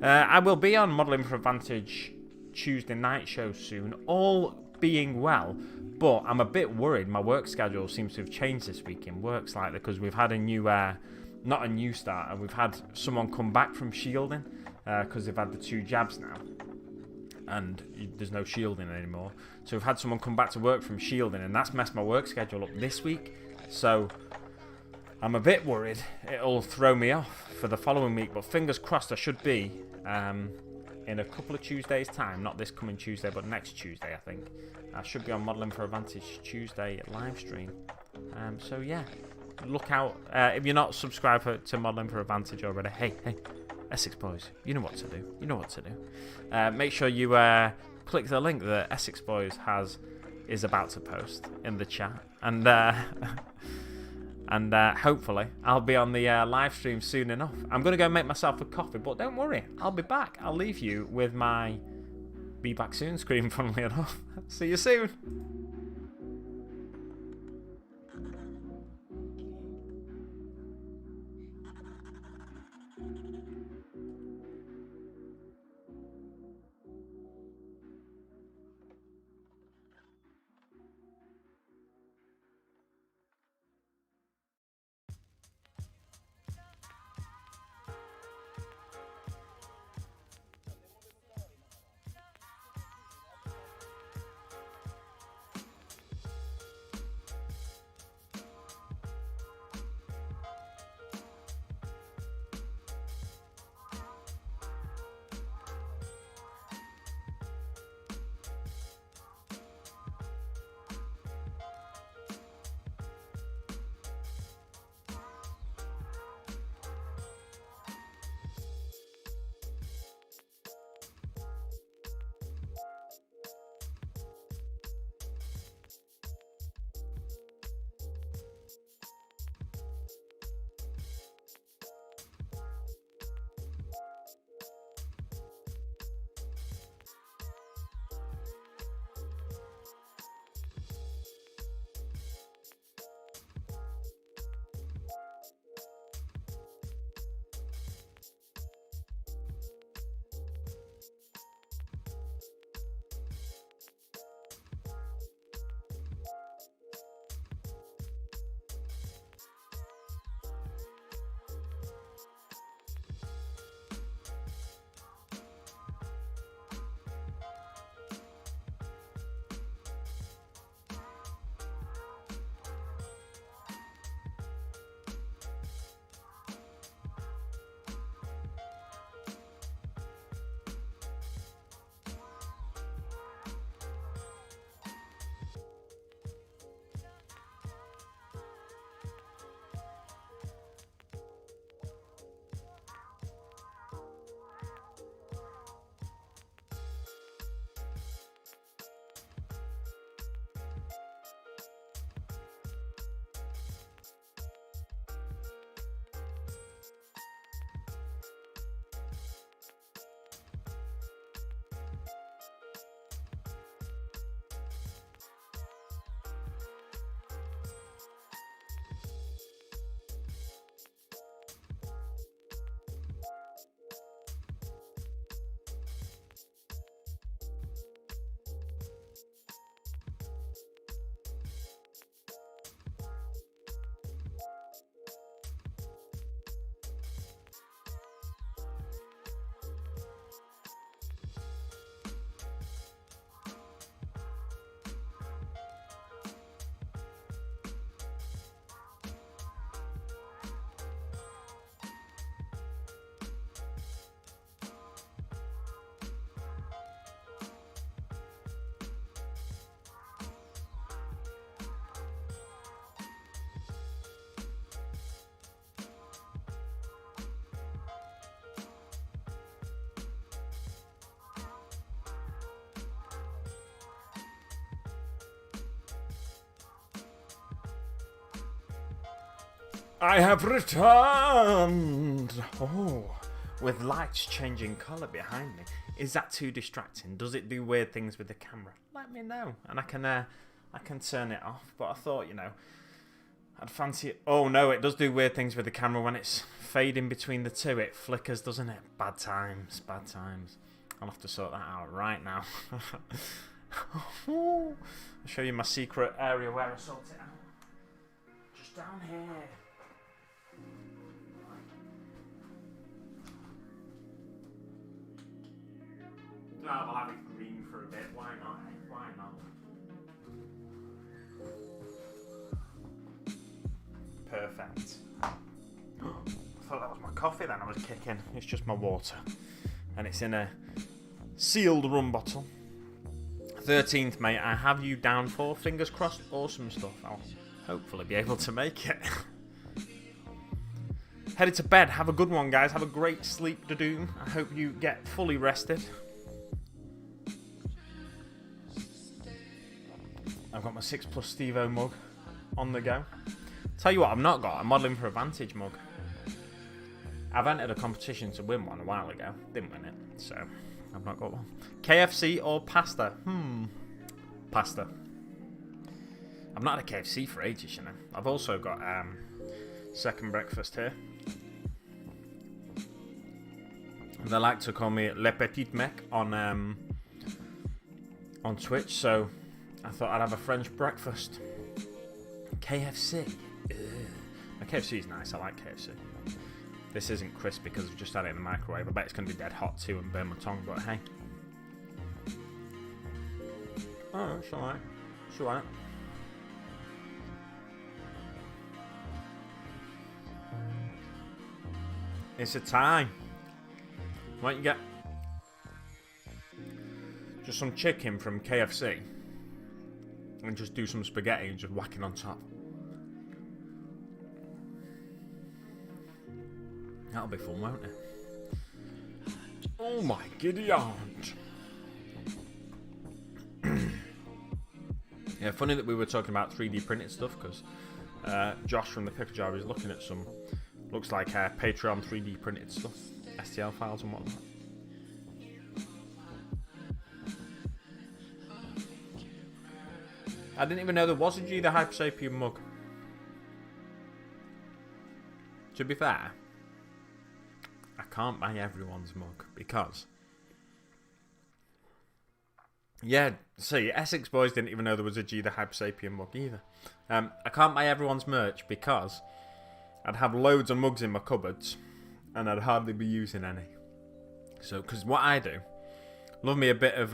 I will be on Modelling for Advantage Tuesday night show soon, all being well, but I'm a bit worried. My work schedule seems to have changed this week in work slightly because we've had a new, not a new starter, we've had someone come back from shielding because they've had the 2 jabs now and there's no shielding anymore. So we've had someone come back to work from shielding and that's messed my work schedule up this week. So I'm a bit worried it'll throw me off for the following week, but fingers crossed I should be in a couple of Tuesdays time, not this coming Tuesday but next Tuesday. I think I should be on Modelling for Advantage Tuesday live stream. So yeah, look out. If you're not subscribed to Modelling for Advantage already, hey Essex boys, you know what to do. Make sure you click the link that Essex boys is about to post in the chat, and hopefully I'll be on the live stream soon enough. I'm going to go make myself a coffee, but don't worry, I'll be back. I'll leave you with my be back soon screen, funnily enough. See you soon. I have returned! Oh, with lights changing colour behind me. Is that too distracting? Does it do weird things with the camera? Let me know, and I can turn it off. But I thought, you know, I'd fancy it. Oh no, it does do weird things with the camera when it's fading between the two. It flickers, doesn't it? Bad times, bad times. I'll have to sort that out right now. I'll show you my secret area where I sort it out. Just down here. No, we'll have it green for a bit. Why not? Why not? Perfect. I thought that was my coffee then I was kicking. It's just my water. And it's in a sealed rum bottle. 13th, mate. I have you down for. Fingers crossed. Awesome stuff. I'll hopefully be able to make it. Headed to bed. Have a good one, guys. Have a great sleep to do. I hope you get fully rested. I've got my 6+ Stevo mug on the go. Tell you what, I've not got a Modelling for Advantage mug. I've entered a competition to win one a while ago. Didn't win it, so I've not got one. KFC or pasta? Pasta. I've not had a KFC for ages, you know. I've also got second breakfast here. They like to call me Le Petit Mec on Twitch, so I thought I'd have a French breakfast. KFC. Ugh. Now, KFC is nice. I like KFC. This isn't crisp because I've just had it in the microwave. I bet it's going to be dead hot too and burn my tongue, but hey. Oh, it's alright. It's alright. It's a time. Why don't you get just some chicken from KFC and just do some spaghetti and just whack it on top. That'll be fun, won't it? Oh my giddy aunt. Yeah, funny that we were talking about 3D printed stuff because Josh from the Pickle Jar is looking at some, looks like Patreon 3D printed stuff, STL files and whatnot. I didn't even know there was a G the Hypersapien mug. To be fair, I can't buy everyone's mug because... Yeah, see, Essex boys didn't even know there was a G the Hypersapien mug either. I can't buy everyone's merch because I'd have loads of mugs in my cupboards and I'd hardly be using any. So, because what I do, love me a bit of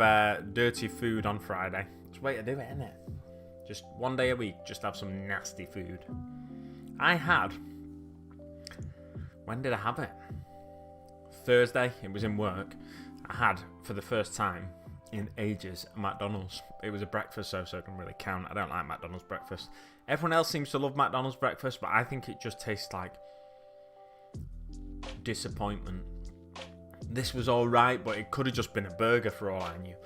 dirty food on Friday. It's the way to do it, isn't it? Just one day a week, just have some nasty food. I had... When did I have it? Thursday, it was in work. I had, for the first time in ages, McDonald's. It was a breakfast, so it doesn't really count. I don't like McDonald's breakfast. Everyone else seems to love McDonald's breakfast, but I think it just tastes like disappointment. This was alright, but it could have just been a burger for all I knew.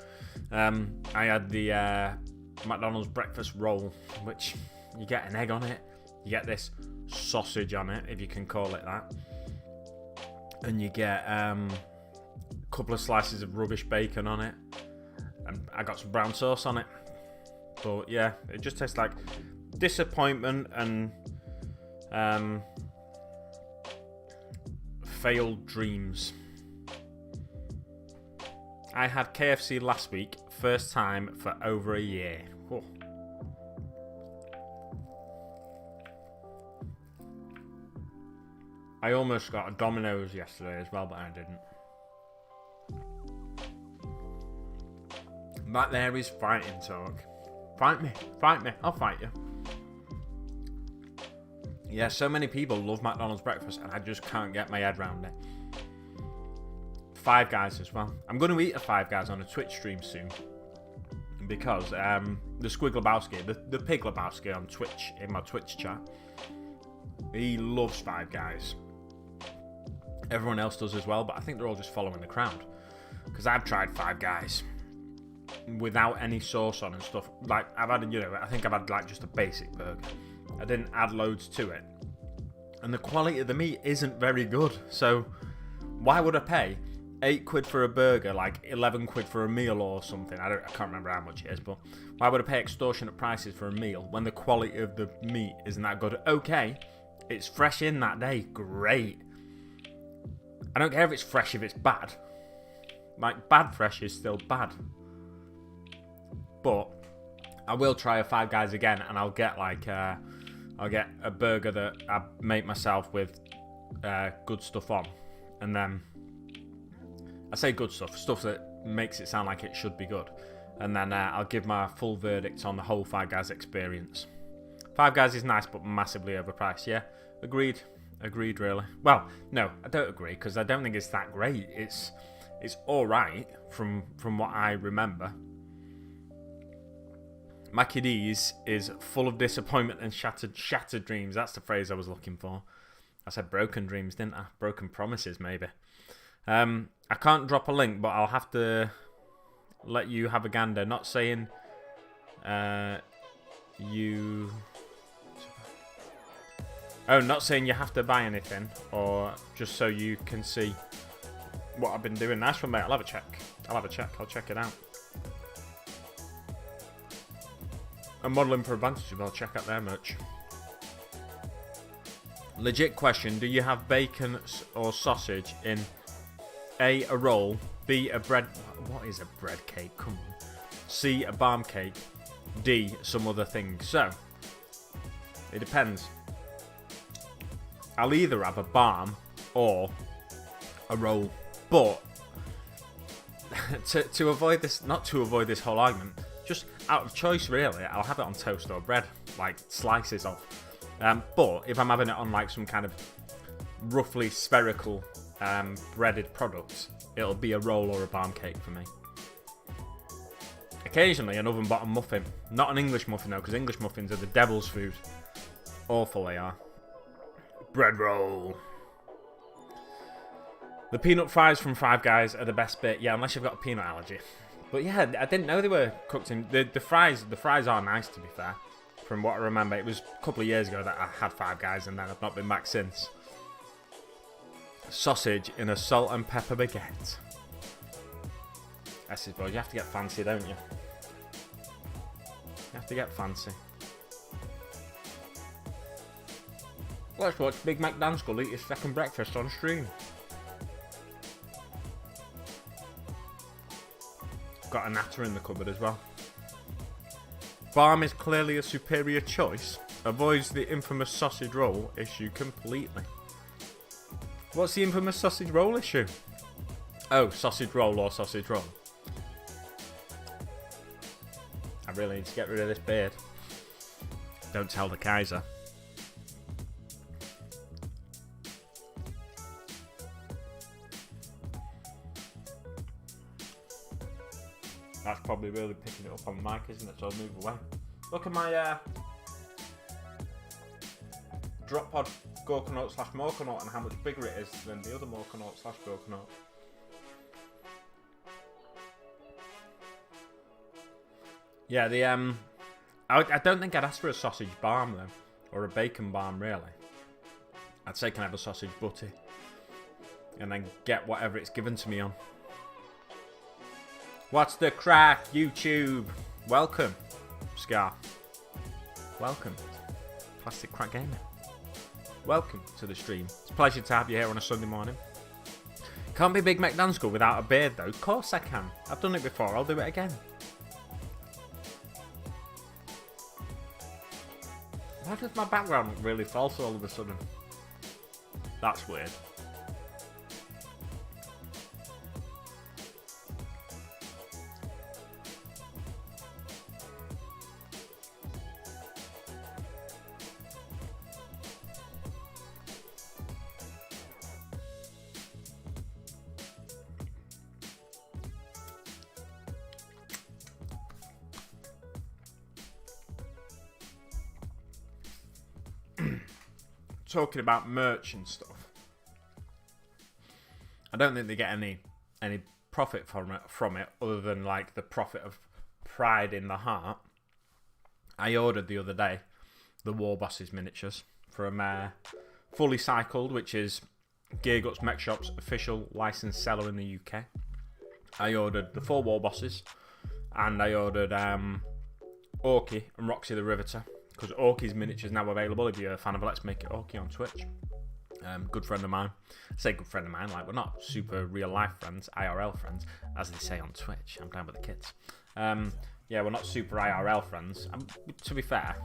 I had the McDonald's breakfast roll, which you get an egg on it. You get this sausage on it, if you can call it that. And you get a couple of slices of rubbish bacon on it. And I got some brown sauce on it. But yeah, it just tastes like disappointment and failed dreams. I had KFC last week, first time for over a year. Whoa. I almost got a Domino's yesterday as well, but I didn't. That there is fighting talk. Fight me, I'll fight you. Yeah, so many people love McDonald's breakfast and I just can't get my head around it. Five Guys as well. I'm going to eat a Five Guys on a Twitch stream soon. Because the Squig Lebowski, the Pig Lebowski on Twitch, in my Twitch chat, he loves Five Guys. Everyone else does as well, but I think they're all just following the crowd. Because I've tried Five Guys without any sauce on and stuff. Like, I've had, you know, I think I've had like just a basic burger. I didn't add loads to it. and the quality of the meat isn't very good. So why would I pay £8 for a burger, like 11 quid for a meal or something? I can't remember how much it is, but why would I pay extortionate prices for a meal when the quality of the meat isn't that good? Okay, it's fresh in that day, great. I don't care if it's fresh if it's bad. Like, bad fresh is still bad. But I will try a Five Guys again, and I'll get I'll get a burger that I make myself with good stuff on, and then I say good stuff that makes it sound like it should be good, and then I'll give my full verdict on the whole Five Guys experience. Five Guys is nice, but massively overpriced. Yeah, agreed, really. Well, no, I don't agree, because I don't think it's that great. It's all right from what I remember. Mackie D's is full of disappointment and shattered dreams. That's the phrase I was looking for. I said broken dreams, didn't I? Broken promises, maybe. I can't drop a link, but I'll have to let you have a gander. Not saying you... Oh, not saying you have to buy anything, or just so you can see what I've been doing. Nice one, mate. I'll have a check. I'll check it out. And Modelling for Advantage, I'll check out their merch. Legit question, do you have bacon or sausage in A, a roll, B, a bread... What is a bread cake? Come on. C, a barm cake, D, some other thing. So, it depends. I'll either have a barm or a roll. But, to avoid this... Not to avoid this whole argument... Just out of choice, really, I'll have it on toast or bread, like slices of. But if I'm having it on like some kind of roughly spherical breaded product, it'll be a roll or a barm cake for me. Occasionally an oven bottom muffin. Not an English muffin though, because English muffins are the devil's food. Awful they are. Bread roll. The peanut fries from Five Guys are the best bit. Yeah, unless you've got a peanut allergy. But yeah, I didn't know they were cooked in... The fries are nice, to be fair. From what I remember, it was a couple of years ago that I had Five Guys, and then I've not been back since. Sausage in a salt and pepper baguette. That's it, boys. You have to get fancy, don't you? You have to get fancy. Let's watch Big Mac Dan Skull eat his second breakfast on stream. Got a natter in the cupboard as well. Barm is clearly a superior choice. Avoids the infamous sausage roll issue completely. What's the infamous sausage roll issue? Oh, sausage roll or sausage roll. I really need to get rid of this beard. Don't tell the Kaiser. That's probably really picking it up on the mic, isn't it? So I'll move away. Look at my drop pod Gorkanaut / Morkanaut and how much bigger it is than the other Morkanaut / Gorkanaut. Yeah, the I don't think I'd ask for a sausage barm though, or a bacon barm really. I'd say can I have a sausage butty, and then get whatever it's given to me on. What's the crack, YouTube? Welcome, Scar. Welcome, Plastic Crack Gamer. Welcome to the stream. It's a pleasure to have you here on a Sunday morning. Can't be Big Mac Dan Skull without a beard though. Of course I can. I've done it before. I'll do it again. Why does my background look really false all of a sudden? That's weird. Talking about merch and stuff, I don't think they get any profit from it other than like the profit of pride in the heart. I ordered the other day the War Bosses miniatures from Fully Cycled, which is Gear Guts Mech Shop's official licensed seller in the UK. I ordered the 4 War Bosses, and I ordered Orky and Roxy the Riveter, because Orky's miniature is now available if you're a fan of Let's Make It Orky on Twitch. Good friend of mine. I say good friend of mine, like we're not super real life friends, IRL friends, as they say on Twitch. I'm down with the kids. Yeah, we're not super IRL friends. To be fair,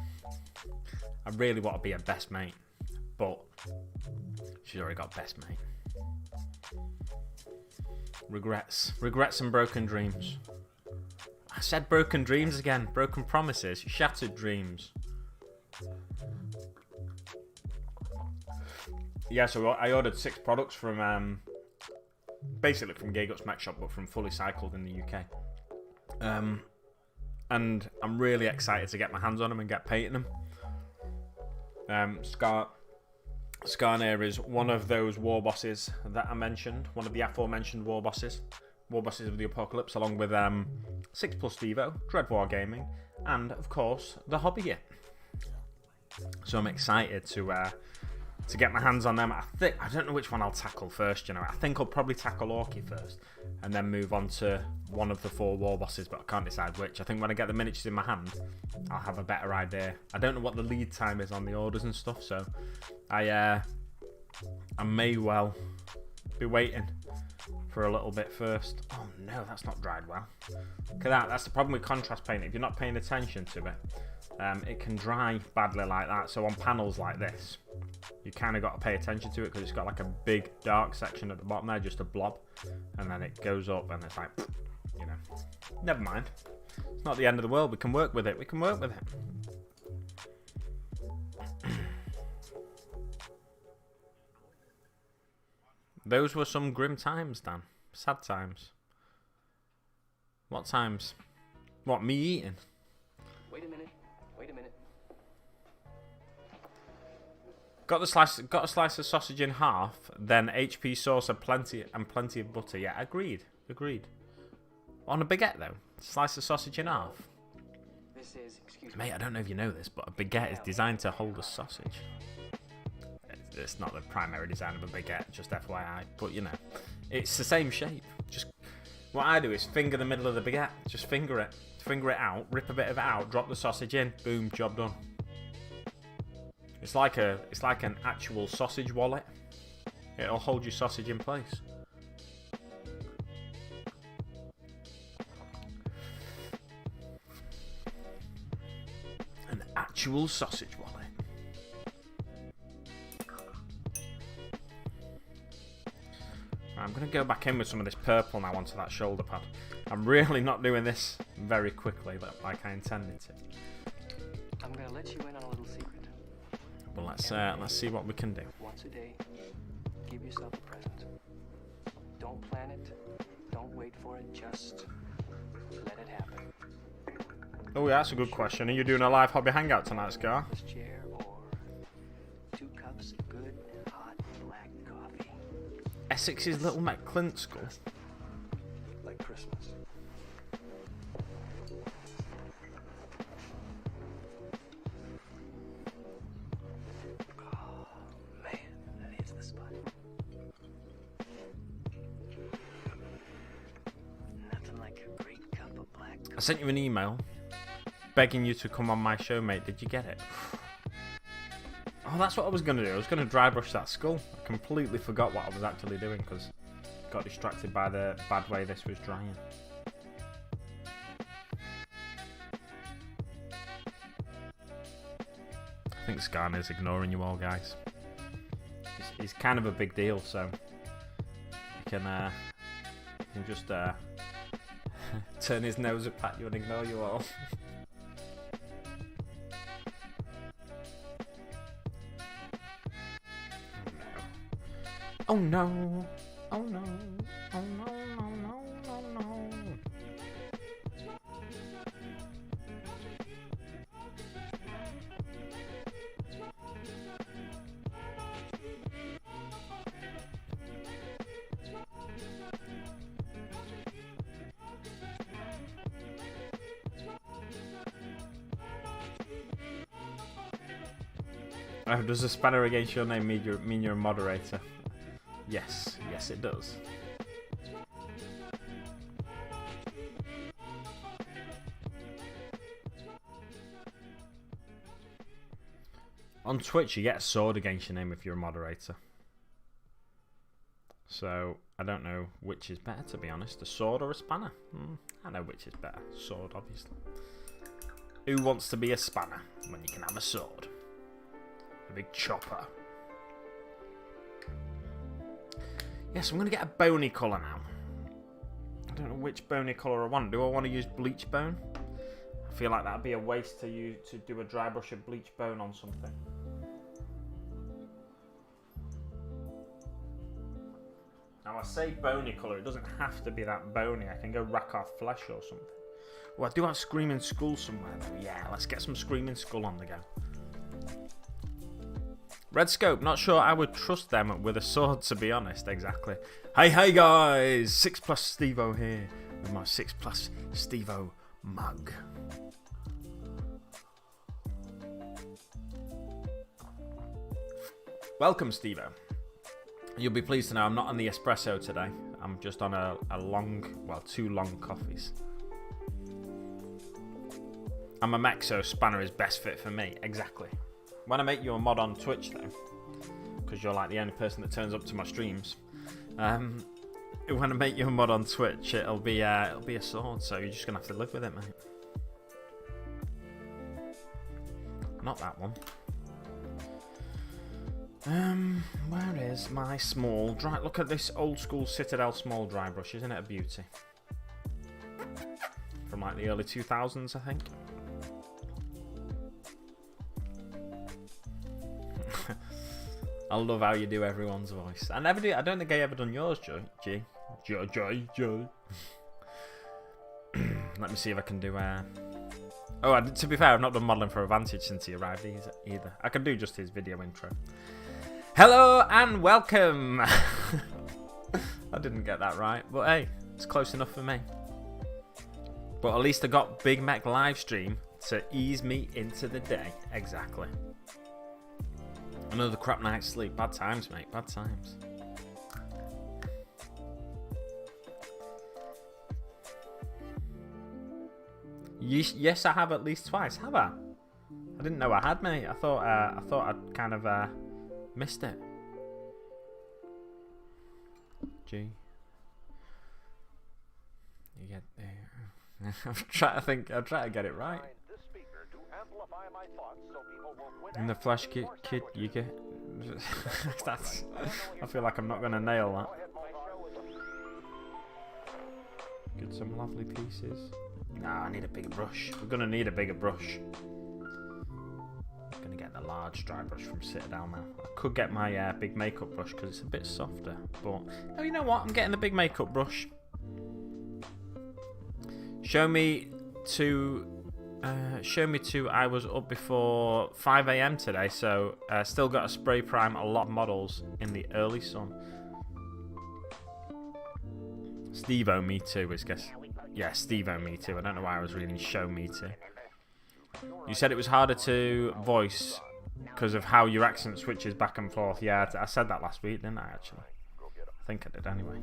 I really want to be a best mate, but she's already got best mate. Regrets and broken dreams. I said broken dreams again. Broken promises, shattered dreams. Yeah, so I ordered 6 products from, basically from Gear Guts Mech Shop, but from Fully Cycled in the UK. And I'm really excited to get my hands on them and get painting them. Skarner is one of those war bosses that I mentioned, one of the aforementioned war bosses of the Apocalypse, along with 6 Plus Devo, Dread Wargaming, and of course the Hobby Gear. So I'm excited to get my hands on them. I don't know which one I'll tackle first, you know. I think I'll probably tackle Orky first and then move on to one of the 4 war bosses, but I can't decide which. I think when I get the miniatures in my hand, I'll have a better idea. I don't know what the lead time is on the orders and stuff, so I may well be waiting for a little bit first. Oh no, that's not dried well. Look at that. That's the problem with contrast paint. If you're not paying attention to it, it can dry badly like that. So on panels like this, you kind of got to pay attention to it because it's got like a big dark section at the bottom there, just a blob, and then it goes up and it's like, you know, never mind. It's not the end of the world. We can work with it. Those were some grim times, Dan. Sad times. What times? What, me eating? Wait a minute. Got a slice of sausage in half, then HP sauce and plenty of butter. Yeah, agreed. On a baguette though, slice of sausage in half. Mate, I don't know if you know this, but a baguette is designed to hold a sausage. It's not the primary design of a baguette, just FYI. But you know, it's the same shape. Just what I do is finger the middle of the baguette. Just finger it out, rip a bit of it out, drop the sausage in, boom, job done. It's like an actual sausage wallet. It'll hold your sausage in place. An actual sausage wallet. I'm going to go back in with some of this purple now onto that shoulder pad. I'm really not doing this very quickly like I intended to. I'm going to let you in on a little secret. Well, let's see what we can do. Once a day, give yourself a present. Don't plan it. Don't wait for it. Just let it happen. Oh yeah, that's a good question. Are you doing a live hobby hangout tonight, Scar? This chair or 2 cups of good hot black coffee. Essex's Little McClint skull. Like Christmas. Oh man, that is the spot. Nothing like a great cup of black coffee. I sent you an email begging you to come on my show, mate. Did you get it? Oh, that's what I was going to do. I was going to dry brush that skull. I completely forgot what I was actually doing because I got distracted by the bad way this was drying. I think Skarner's ignoring you all, guys. He's kind of a big deal, so he can just turn his nose up at you and ignore you all. Oh no! Oh no! Oh no! Oh no! Oh no! Does a spanner against your name mean you're a moderator? Yes. Yes, it does. On Twitch, you get a sword against your name if you're a moderator. So, I don't know which is better, to be honest. A sword or a spanner? I know which is better. Sword, obviously. Who wants to be a spanner when you can have a sword? A big chopper. Yes, I'm going to get a bony colour now. I don't know which bony colour I want. Do I want to use bleach bone? I feel like that'd be a waste to do a dry brush of bleach bone on something. Now I say bony colour, it doesn't have to be that bony. I can go rack off flesh or something. Well, I do have Screaming Skull somewhere though. Yeah, let's get some Screaming Skull on the go. Red Scope, not sure I would trust them with a sword, to be honest. Exactly. Hey guys, 6+ Stevo here with my 6+ Stevo mug. Welcome, Stevo. You'll be pleased to know I'm not on the espresso today. I'm just on a two long coffees. I'm a mech, so spanner is best fit for me. Exactly. When I make you a mod on Twitch, though, because you're like the only person that turns up to my streams, when I make you a mod on Twitch, it'll be a sword. So you're just gonna have to live with it, mate. Not that one. Where is my small dry... Look at this old school Citadel small dry brush. Isn't it a beauty? From like the early 2000s, I think. I love how you do everyone's voice. I never do. I don't think I ever done yours, Joy. Joy. Let me see if I can do... Oh, to be fair, I've not done modelling for Advantage since he arrived either. I can do just his video intro. Hello and welcome. I didn't get that right, but hey, it's close enough for me. But at least I got Big Mac live stream to ease me into the day. Exactly. Another crap night's sleep. Bad times, mate. Bad times. Yes, I have at least twice. Have I? I didn't know I had, mate. I thought I'd kind of missed it. G. You get there. I'm trying to get it right. In the flash kit, you get. That's. I feel like I'm not gonna nail that. Get some lovely pieces. Nah, I need a bigger brush. We're gonna need a bigger brush. I'm gonna get the large dry brush from Citadel now. I could get my big makeup brush because it's a bit softer, but oh, you know what? I'm getting the big makeup brush. Show me to. I was up before 5 AM today, so still got to spray prime a lot of models in the early sun. Stevo, me too, is guess. Yeah, Stevo, me too. I don't know why I was reading show me too. You said it was harder to voice because of how your accent switches back and forth. Yeah, I said that last week, didn't I, actually? I think I did anyway.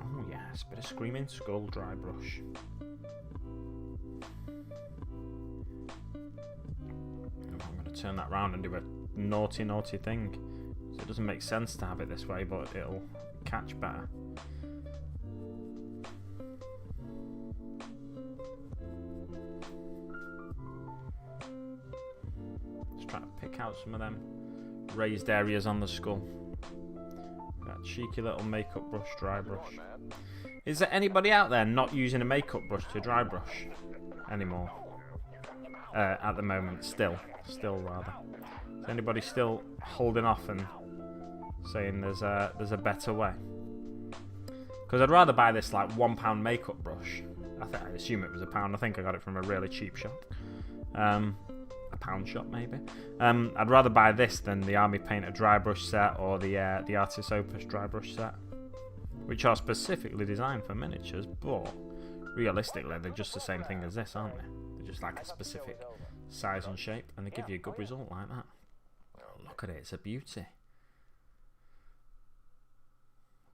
Oh yes, bit of Screaming Skull dry brush. I'm going to turn that round and do a naughty thing. So it doesn't make sense to have it this way, but it'll catch better. Just try to pick out some of them raised areas on the skull. That cheeky little makeup brush, dry brush. Is there anybody out there not using a makeup brush to dry brush anymore? At the moment, still rather. Is anybody still holding off and saying there's a better way? Because I'd rather buy this like £1 makeup brush. I assume it was £1. I think I got it from a really cheap shop. A pound shop maybe. I'd rather buy this than the Army Painter dry brush set or the Artis Opus dry brush set, which are specifically designed for miniatures, but realistically they're just the same thing as this, aren't they? They're just like a specific size and shape, and they give you a good result like that. Oh, look at it, it's a beauty.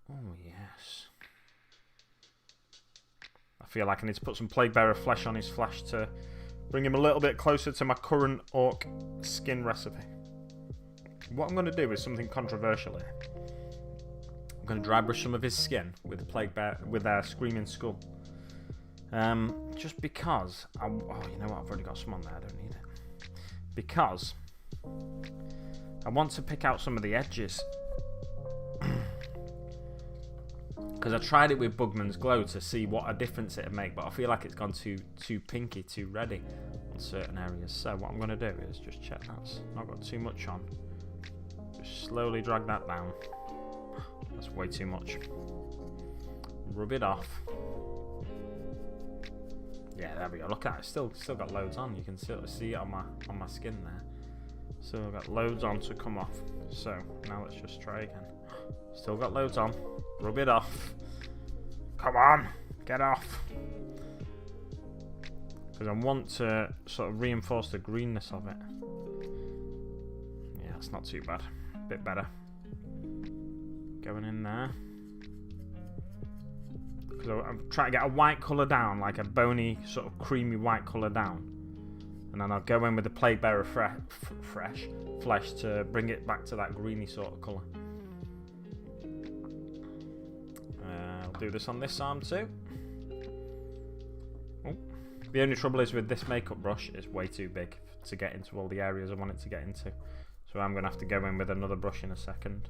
Oh yes. I feel like I need to put some Plague Bearer flesh on his flesh to bring him a little bit closer to my current orc skin recipe. What I'm going to do is something controversial here. I'm going to dry brush some of his skin with the Plague Bear, with a Screaming Skull. Just because you know what, I've already got some on there, I don't need it. Because I want to pick out some of the edges. Because I tried it with Bugman's Glow to see what a difference it would make, but I feel like it's gone too pinky, too reddy on certain areas. So what I'm going to do is just check that's not got too much on. Just slowly drag that down. That's way too much. Rub it off. Yeah, there we go. Look at it. Still got loads on. You can still see it on my skin there. So I've got loads on to come off. So now let's just try again. Still got loads on. Rub it off. Come on, get off. Because I want to sort of reinforce the greenness of it. Yeah, it's not too bad. A bit better. Going in there. Because I'm trying to get a white colour down, like a bony, sort of creamy white colour down. And then I'll go in with the Plague Bearer flesh to bring it back to that greeny sort of colour. I'll do this on this arm too. Oh. The only trouble is with this makeup brush, it's way too big to get into all the areas I want it to get into. So I'm going to have to go in with another brush in a second.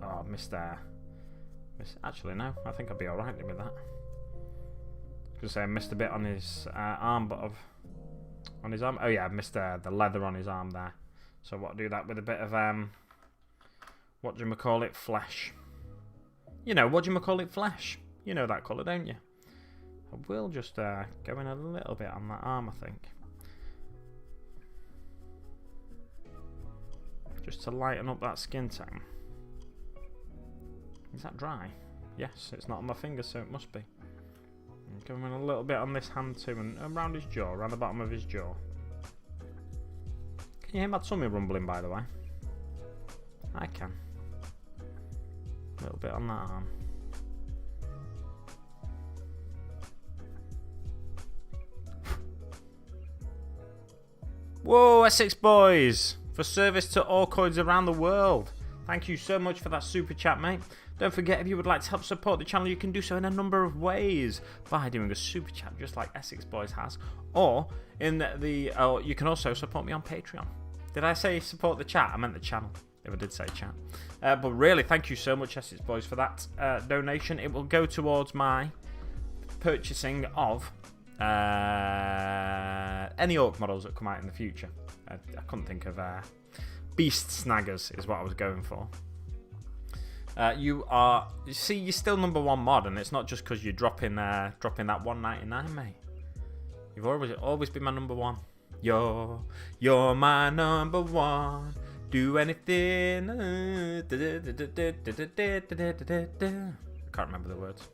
Oh, missed there. Actually, no. I think I'll be alright with that. I was going to say I missed a bit on his arm, but on his arm. Oh yeah, I missed the leather on his arm there. So what? I'll do that with a bit of what do you call it? Flesh. You know, what do you call it? Flesh. You know that colour, don't you? I will just go in a little bit on that arm, I think. Just to lighten up that skin tone. Is that dry? Yes, it's not on my fingers, so it must be. I'm going a little bit on this hand too, and around his jaw, around the bottom of his jaw. Can you hear my tummy rumbling, by the way? I can. A little bit on that arm. Whoa, Essex boys! For service to Orcoids around the world. Thank you so much for that super chat, mate. Don't forget, if you would like to help support the channel, you can do so in a number of ways. By doing a super chat, just like Essex Boys has. Or you can also support me on Patreon. Did I say support the chat? I meant the channel, if I did say chat. But really, thank you so much, Essex Boys, for that donation. It will go towards my purchasing of any Orc models that come out in the future. I couldn't think of Beast Snaggers is what I was going for. You see, you're still #1 mod, and it's not just because you're dropping that $1.99, mate. You've always been my #1. You're my #1. Do anything. I can't remember the words.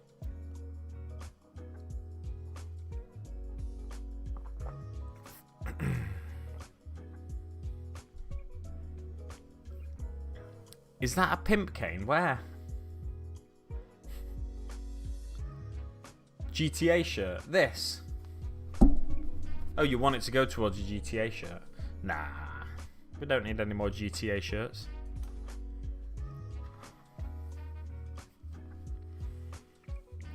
Is that a pimp cane? Where? GTA shirt. This. Oh, you want it to go towards a GTA shirt? Nah. We don't need any more GTA shirts.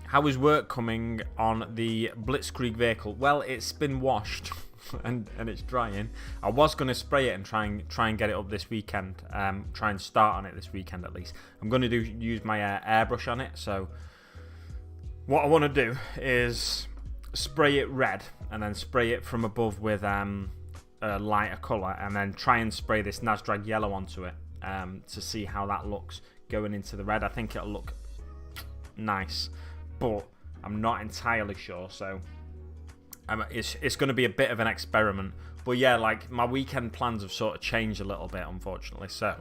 How is work coming on the Blitzkrieg vehicle? Well, it's been washed. And it's drying. I was going to spray it and try and get it up this weekend. Try and start on it this weekend at least. I'm going to use my airbrush on it. So what I want to do is spray it red and then spray it from above with a lighter colour, and then try and spray this Nazdrag yellow onto it to see how that looks going into the red. I think it'll look nice, but I'm not entirely sure. So it's going to be a bit of an experiment. But yeah, like, my weekend plans have sort of changed a little bit, unfortunately. So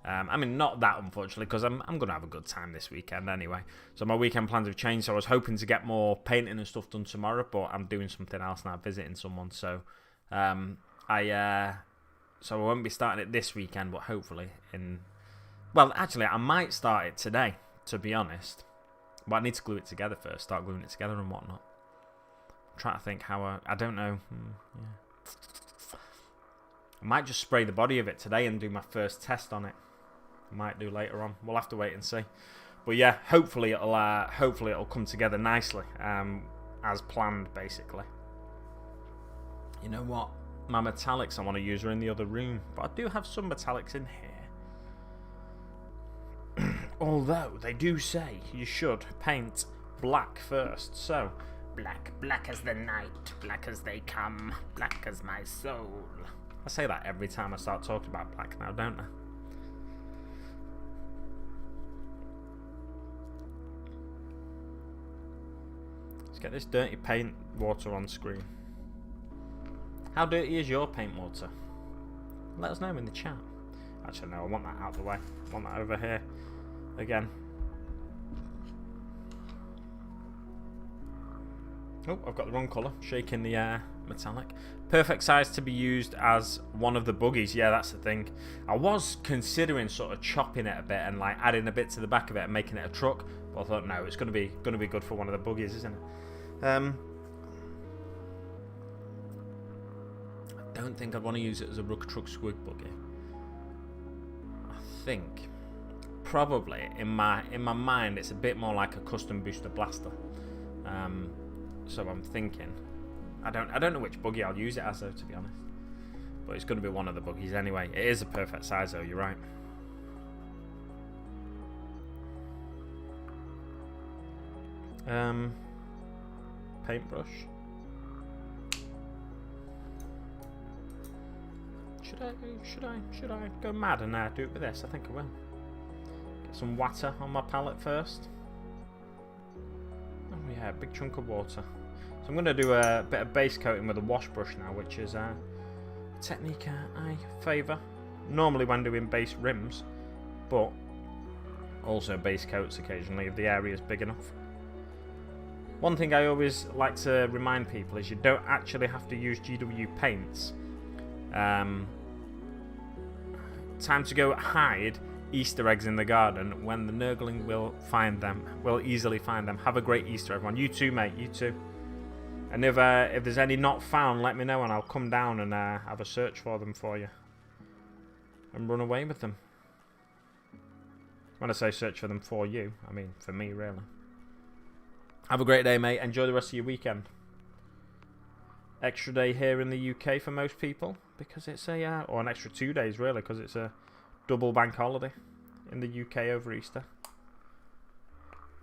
I mean, not that, unfortunately, because I'm going to have a good time this weekend anyway. So my weekend plans have changed. So I was hoping to get more painting and stuff done tomorrow, but I'm doing something else now, visiting someone. So I won't be starting it this weekend, but hopefully Well, actually, I might start it today, to be honest. But I need to glue it together first, start gluing it together and whatnot. I'm trying to think how I don't know. Yeah. I might just spray the body of it today and do my first test on it. I might do later on. We'll have to wait and see. But yeah, hopefully it'll come together nicely, as planned, basically. You know what? My metallics I want to use are in the other room, but I do have some metallics in here. Although they do say you should paint black first. So black as the night, black as they come, black as my soul. I say that every time I start talking about black now, don't I? Let's get this dirty paint water on screen. How dirty is your paint water? Let us know in the chat. Actually, no, I want that out of the way. I want that over here again. Oh, I've got the wrong colour. Shaking the metallic. Perfect size to be used as one of the buggies. Yeah, that's the thing. I was considering sort of chopping it a bit and like adding a bit to the back of it and making it a truck. But I thought, no, it's going to be good for one of the buggies, isn't it? I don't think I'd want to use it as a Ruck Truck Squig buggy. I think probably in my mind it's a bit more like a custom booster blaster. So I'm thinking, I don't know which buggy I'll use it as though, to be honest. But it's going to be one of the buggies anyway. It is a perfect size though, you're right. Paintbrush. Should I go mad and do it with this? I think I will. Get some water on my palette first. Oh yeah, big chunk of water. So I'm going to do a bit of base coating with a wash brush now, which is a technique I favour. Normally when doing base rims, but also base coats occasionally if the area is big enough. One thing I always like to remind people is you don't actually have to use GW paints. Time to go hide Easter eggs in the garden when the Nurgling will easily find them. Have a great Easter, everyone. You too, mate. You too. And if there's any not found, let me know and I'll come down and have a search for them for you. And run away with them. When I say search for them for you, I mean for me, really. Have a great day, mate. Enjoy the rest of your weekend. Extra day here in the UK for most people because it's or an extra 2 days really because it's a double bank holiday in the UK over Easter.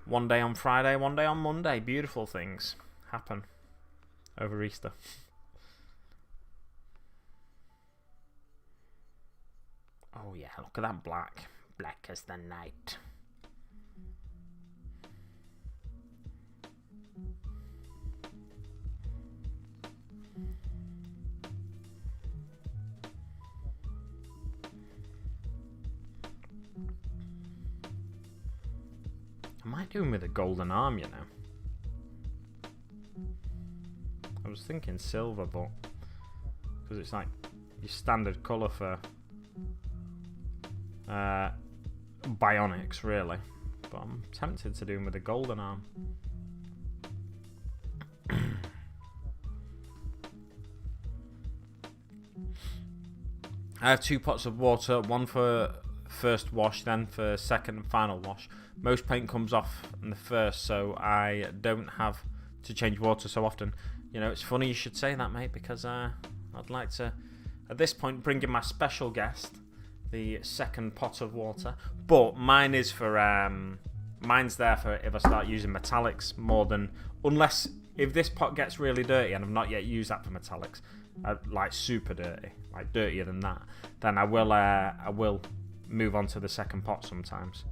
1 day on Friday, 1 day on Monday. Beautiful things happen over Easter. Oh yeah, look at that black. Black as the night. I might do him with a golden arm, you know. I was thinking silver, but because it's like your standard colour for bionics, really. But I'm tempted to do him with a golden arm. I have 2 pots of water, one for first wash, then for second and final wash. Most paint comes off in the first, so I don't have to change water so often. You know, it's funny you should say that, mate, because I'd like to, at this point, bring in my special guest, the second pot of water. But mine is for, mine's there for if I start using metallics more than, unless, if this pot gets really dirty and I've not yet used that for metallics, like super dirty, like dirtier than that, then I will move on to the second pot sometimes.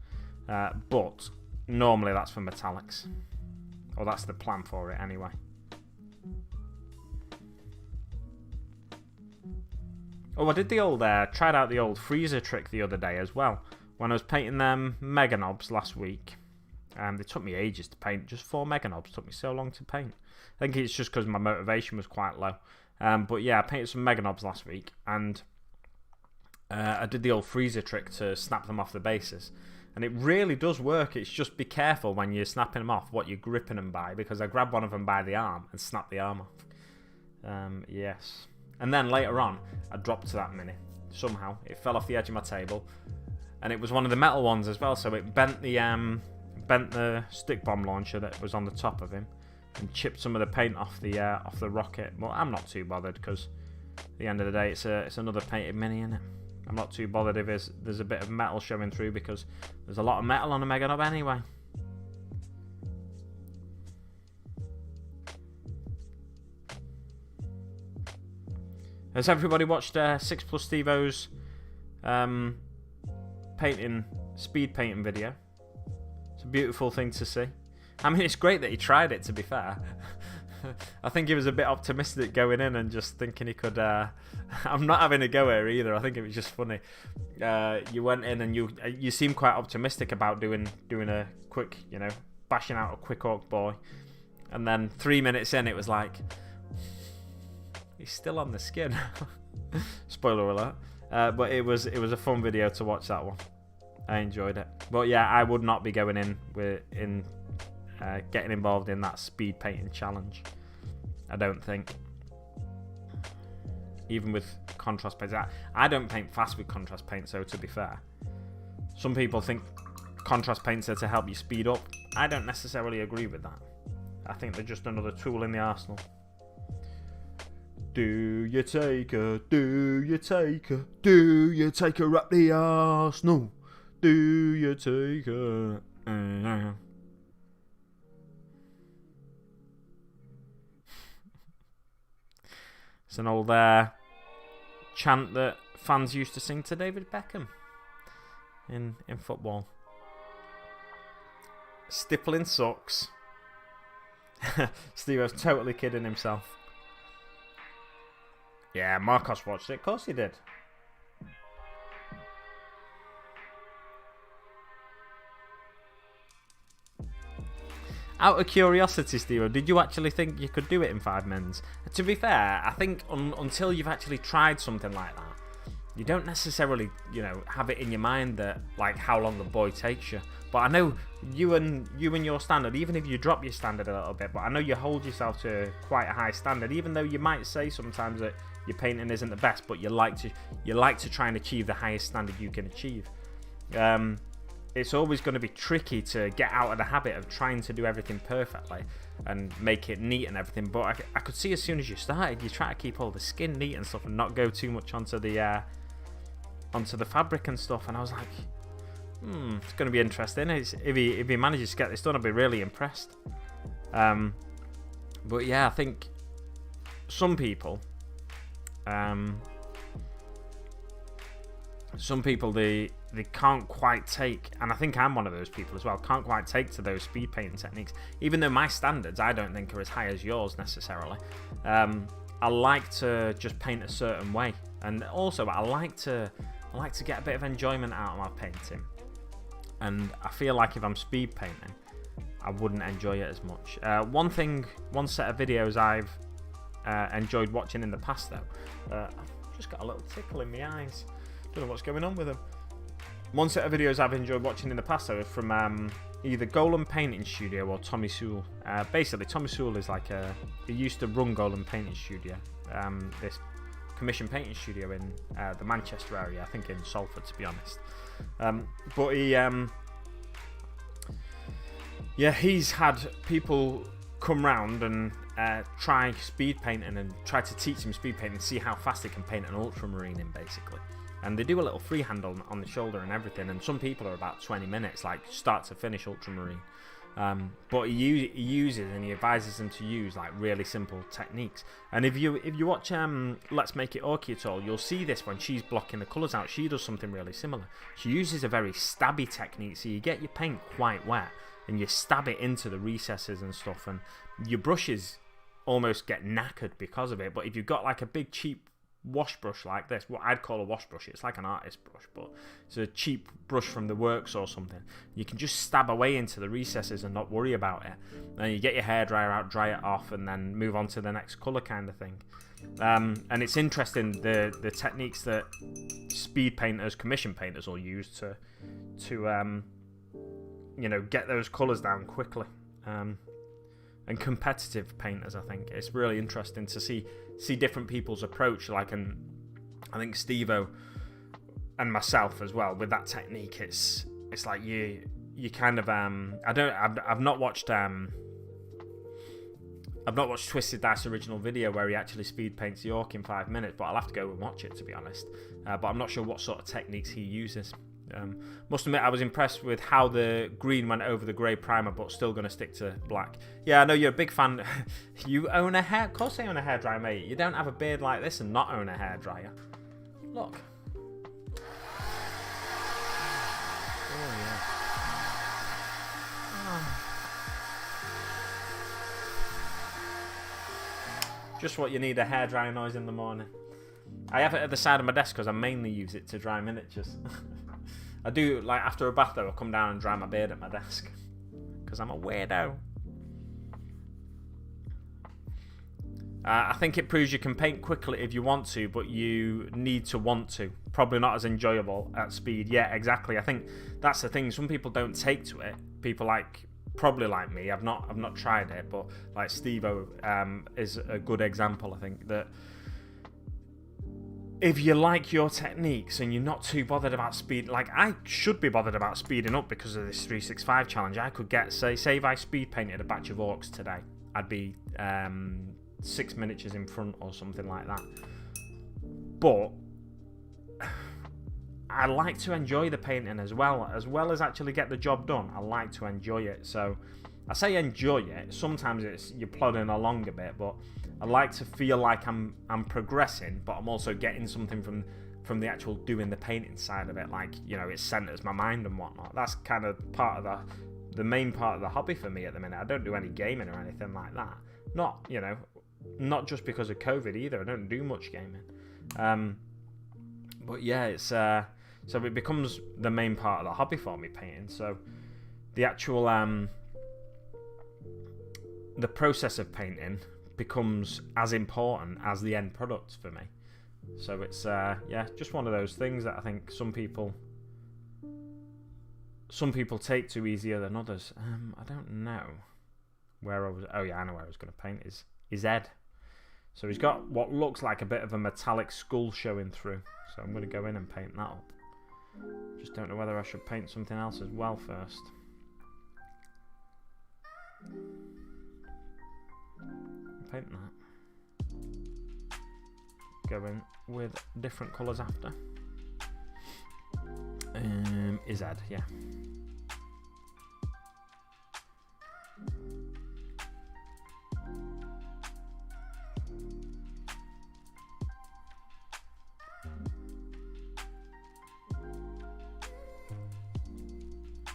But normally that's for metallics. Or that's the plan for it anyway. Oh, I did the old, tried out the old freezer trick the other day as well. When I was painting them Mega Knobs last week. They took me ages to paint. Just 4 Mega Knobs took me so long to paint. I think it's just because my motivation was quite low. But yeah, I painted some Mega Knobs last week. And I did the old freezer trick to snap them off the bases. And it really does work. It's just be careful when you're snapping them off what you're gripping them by. Because I grabbed one of them by the arm and snapped the arm off. Yes. And then later on, I dropped to that Mini. Somehow. It fell off the edge of my table. And it was one of the metal ones as well. So it bent the stick bomb launcher that was on the top of him. And chipped some of the paint off the rocket. Well, I'm not too bothered because at the end of the day, it's another painted Mini, innit? I'm not too bothered if there's a bit of metal showing through because there's a lot of metal on a Mega Knob anyway. Has everybody watched 6 Plus Steve-O's speed painting video? It's a beautiful thing to see. I mean, it's great that he tried it, to be fair. I think he was a bit optimistic going in and just thinking he could... I'm not having a go here either. I think it was just funny. You went in and you seemed quite optimistic about doing a quick, bashing out a quick orc boy. And then 3 minutes in, it was like... He's still on the skin. Spoiler alert. But it was a fun video to watch, that one. I enjoyed it. But yeah, I would not be going in getting involved in that speed painting challenge. I don't think. Even with contrast paints. I don't paint fast with contrast paint, so to be fair. Some people think contrast paints are to help you speed up. I don't necessarily agree with that. I think they're just another tool in the arsenal. Do you take her? Do you take her? Do you take her up the arsenal? Do you take her? It's an old chant that fans used to sing to David Beckham in football. Stippling sucks. Steve was totally kidding himself. Yeah, Marcos watched it. Of course he did. Out of curiosity, Steve, did you actually think you could do it in 5 mins? To be fair, I think until you've actually tried something like that, you don't necessarily, have it in your mind that like how long a boy takes you. But I know you and your standard, even if you drop your standard a little bit, but I know you hold yourself to quite a high standard, even though you might say sometimes that your painting isn't the best, but you like to try and achieve the highest standard you can achieve. It's always going to be tricky to get out of the habit of trying to do everything perfectly and make it neat and everything. But I could see as soon as you started, you try to keep all the skin neat and stuff and not go too much onto the fabric and stuff. And I was like, it's going to be interesting. If he manages to get this done, I'll be really impressed. But yeah, I think some people they can't quite take, and I think I'm one of those people as well, can't quite take to those speed painting techniques, even though my standards I don't think are as high as yours necessarily. I like to just paint a certain way, and also I like to get a bit of enjoyment out of my painting, and I feel like if I'm speed painting I wouldn't enjoy it as much. One set of videos I've enjoyed watching in the past though, I've just got a little tickle in my eyes, don't know what's going on with them. One set of videos I've enjoyed watching in the past though is from either Golem Painting Studio or Tommy Sewell. Basically, Tommy Sewell is like he used to run Golem Painting Studio, this commission painting studio in the Manchester area, I think in Salford to be honest. But he's had people come round and try speed painting and try to teach him speed painting and see how fast they can paint an ultramarine in basically. And they do a little freehand on the shoulder and everything, and some people are about 20 minutes, like start to finish ultramarine. But he uses and he advises them to use like really simple techniques. And if you watch Let's Make It Orky at all, you'll see this when she's blocking the colours out. She does something really similar. She uses a very stabby technique, so you get your paint quite wet and you stab it into the recesses and stuff, and your brushes almost get knackered because of it. But if you've got like a big cheap wash brush like this, what I'd call a wash brush, it's like an artist brush, but it's a cheap brush from the works or something. You can just stab away into the recesses and not worry about it. Then you get your hairdryer out, dry it off, and then move on to the next colour kind of thing. And it's interesting the techniques that speed painters, commission painters will use to get those colours down quickly. And competitive painters, I think it's really interesting to see different people's approach. Like, and I think Steve-O and myself as well with that technique. It's like you kind of I've not watched Twisted Dice original video where he actually speed paints the orc in 5 minutes, but I'll have to go and watch it, to be honest. But I'm not sure what sort of techniques he uses. Must admit, I was impressed with how the green went over the grey primer, but still going to stick to black. Yeah, I know you're a big fan. You own a hair... Of course I own a hairdryer, mate. You don't have a beard like this and not own a hairdryer. Look. Oh, yeah. Oh. Just what you need, a hairdryer noise in the morning. I have it at the side of my desk because I mainly use it to dry miniatures. I do, like, after a bath though, I'll come down and dry my beard at my desk. Because I'm a weirdo. I think it proves you can paint quickly if you want to, but you need to want to. Probably not as enjoyable at speed. Yeah, exactly. I think that's the thing. Some people don't take to it. People probably like me. I've not tried it, but like Steve-O is a good example. I think that if you like your techniques and you're not too bothered about speed, like I should be bothered about speeding up because of this 365 challenge. I could get, say if I speed painted a batch of orcs today, I'd be 6 miniatures in front or something like that. But I like to enjoy the painting as well as actually get the job done. I like to enjoy it. So I say enjoy it. Sometimes you're plodding along a bit, but I like to feel like I'm progressing, but I'm also getting something from the actual doing the painting side of it. Like, it centers my mind and whatnot. That's kind of part of the main part of the hobby for me at the minute. I don't do any gaming or anything like that. Not just because of COVID either. I don't do much gaming. But yeah, it's so it becomes the main part of the hobby for me, painting. So the actual the process of painting becomes as important as the end product for me. So it's just one of those things that I think some people take to easier than others. I don't know where I was. Oh yeah, I know where I was going to paint is Ed. So he's got what looks like a bit of a metallic skull showing through. So I'm going to go in and paint that up. Just don't know whether I should paint something else as well first. Paint that. Go in with different colours after. Is Ed, yeah.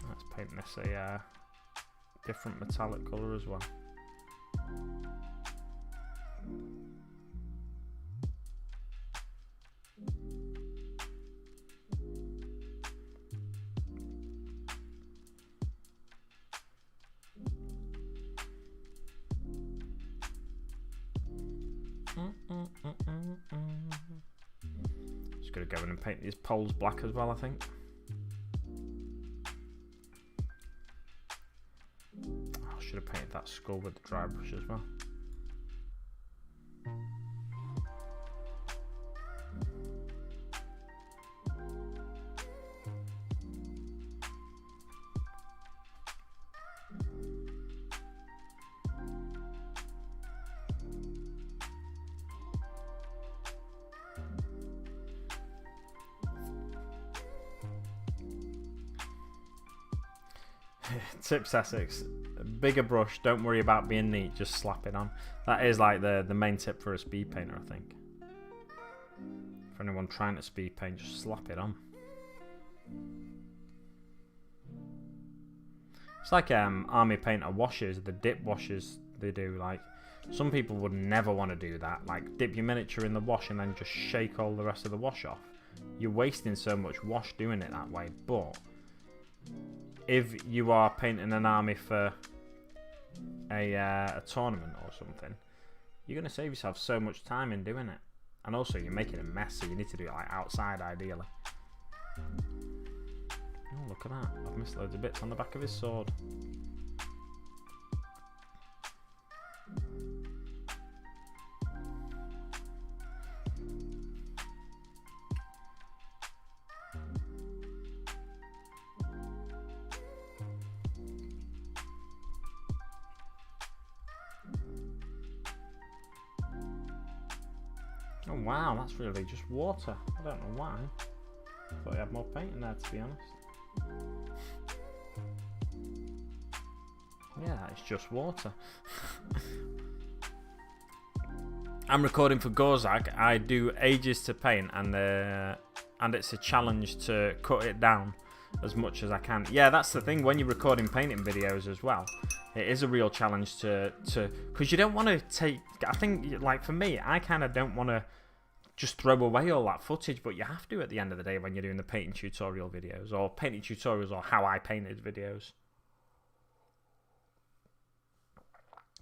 Let's paint this a different metallic colour as well. Just gonna go in and paint these poles black as well, I think. I should have painted that skull with the dry brush as well. Tips Essex, bigger brush, don't worry about being neat, just slap it on. That is like the main tip for a speed painter, I think. For anyone trying to speed paint, just slap it on. It's like army painter washes, the dip washes they do. Like Some people would never want to do that, like dip your miniature in the wash and then just shake all the rest of the wash off. You're wasting so much wash doing it that way. But if you are painting an army for a tournament or something, you're going to save yourself so much time in doing it. And also you're making a mess, so you need to do it like outside ideally. Oh, look at that. I've missed loads of bits on the back of his sword. Oh wow, that's really just water. I don't know why. I thought you had more paint in there, to be honest. Yeah, it's just water. I'm recording for Gorzag. I do ages to paint, and it's a challenge to cut it down as much as I can. Yeah, that's the thing when you're recording painting videos as well. It is a real challenge to because you don't want to take. I think, like for me, I kind of don't want to just throw away all that footage, but you have to at the end of the day when you're doing the painting tutorial videos or painting tutorials or how I painted videos.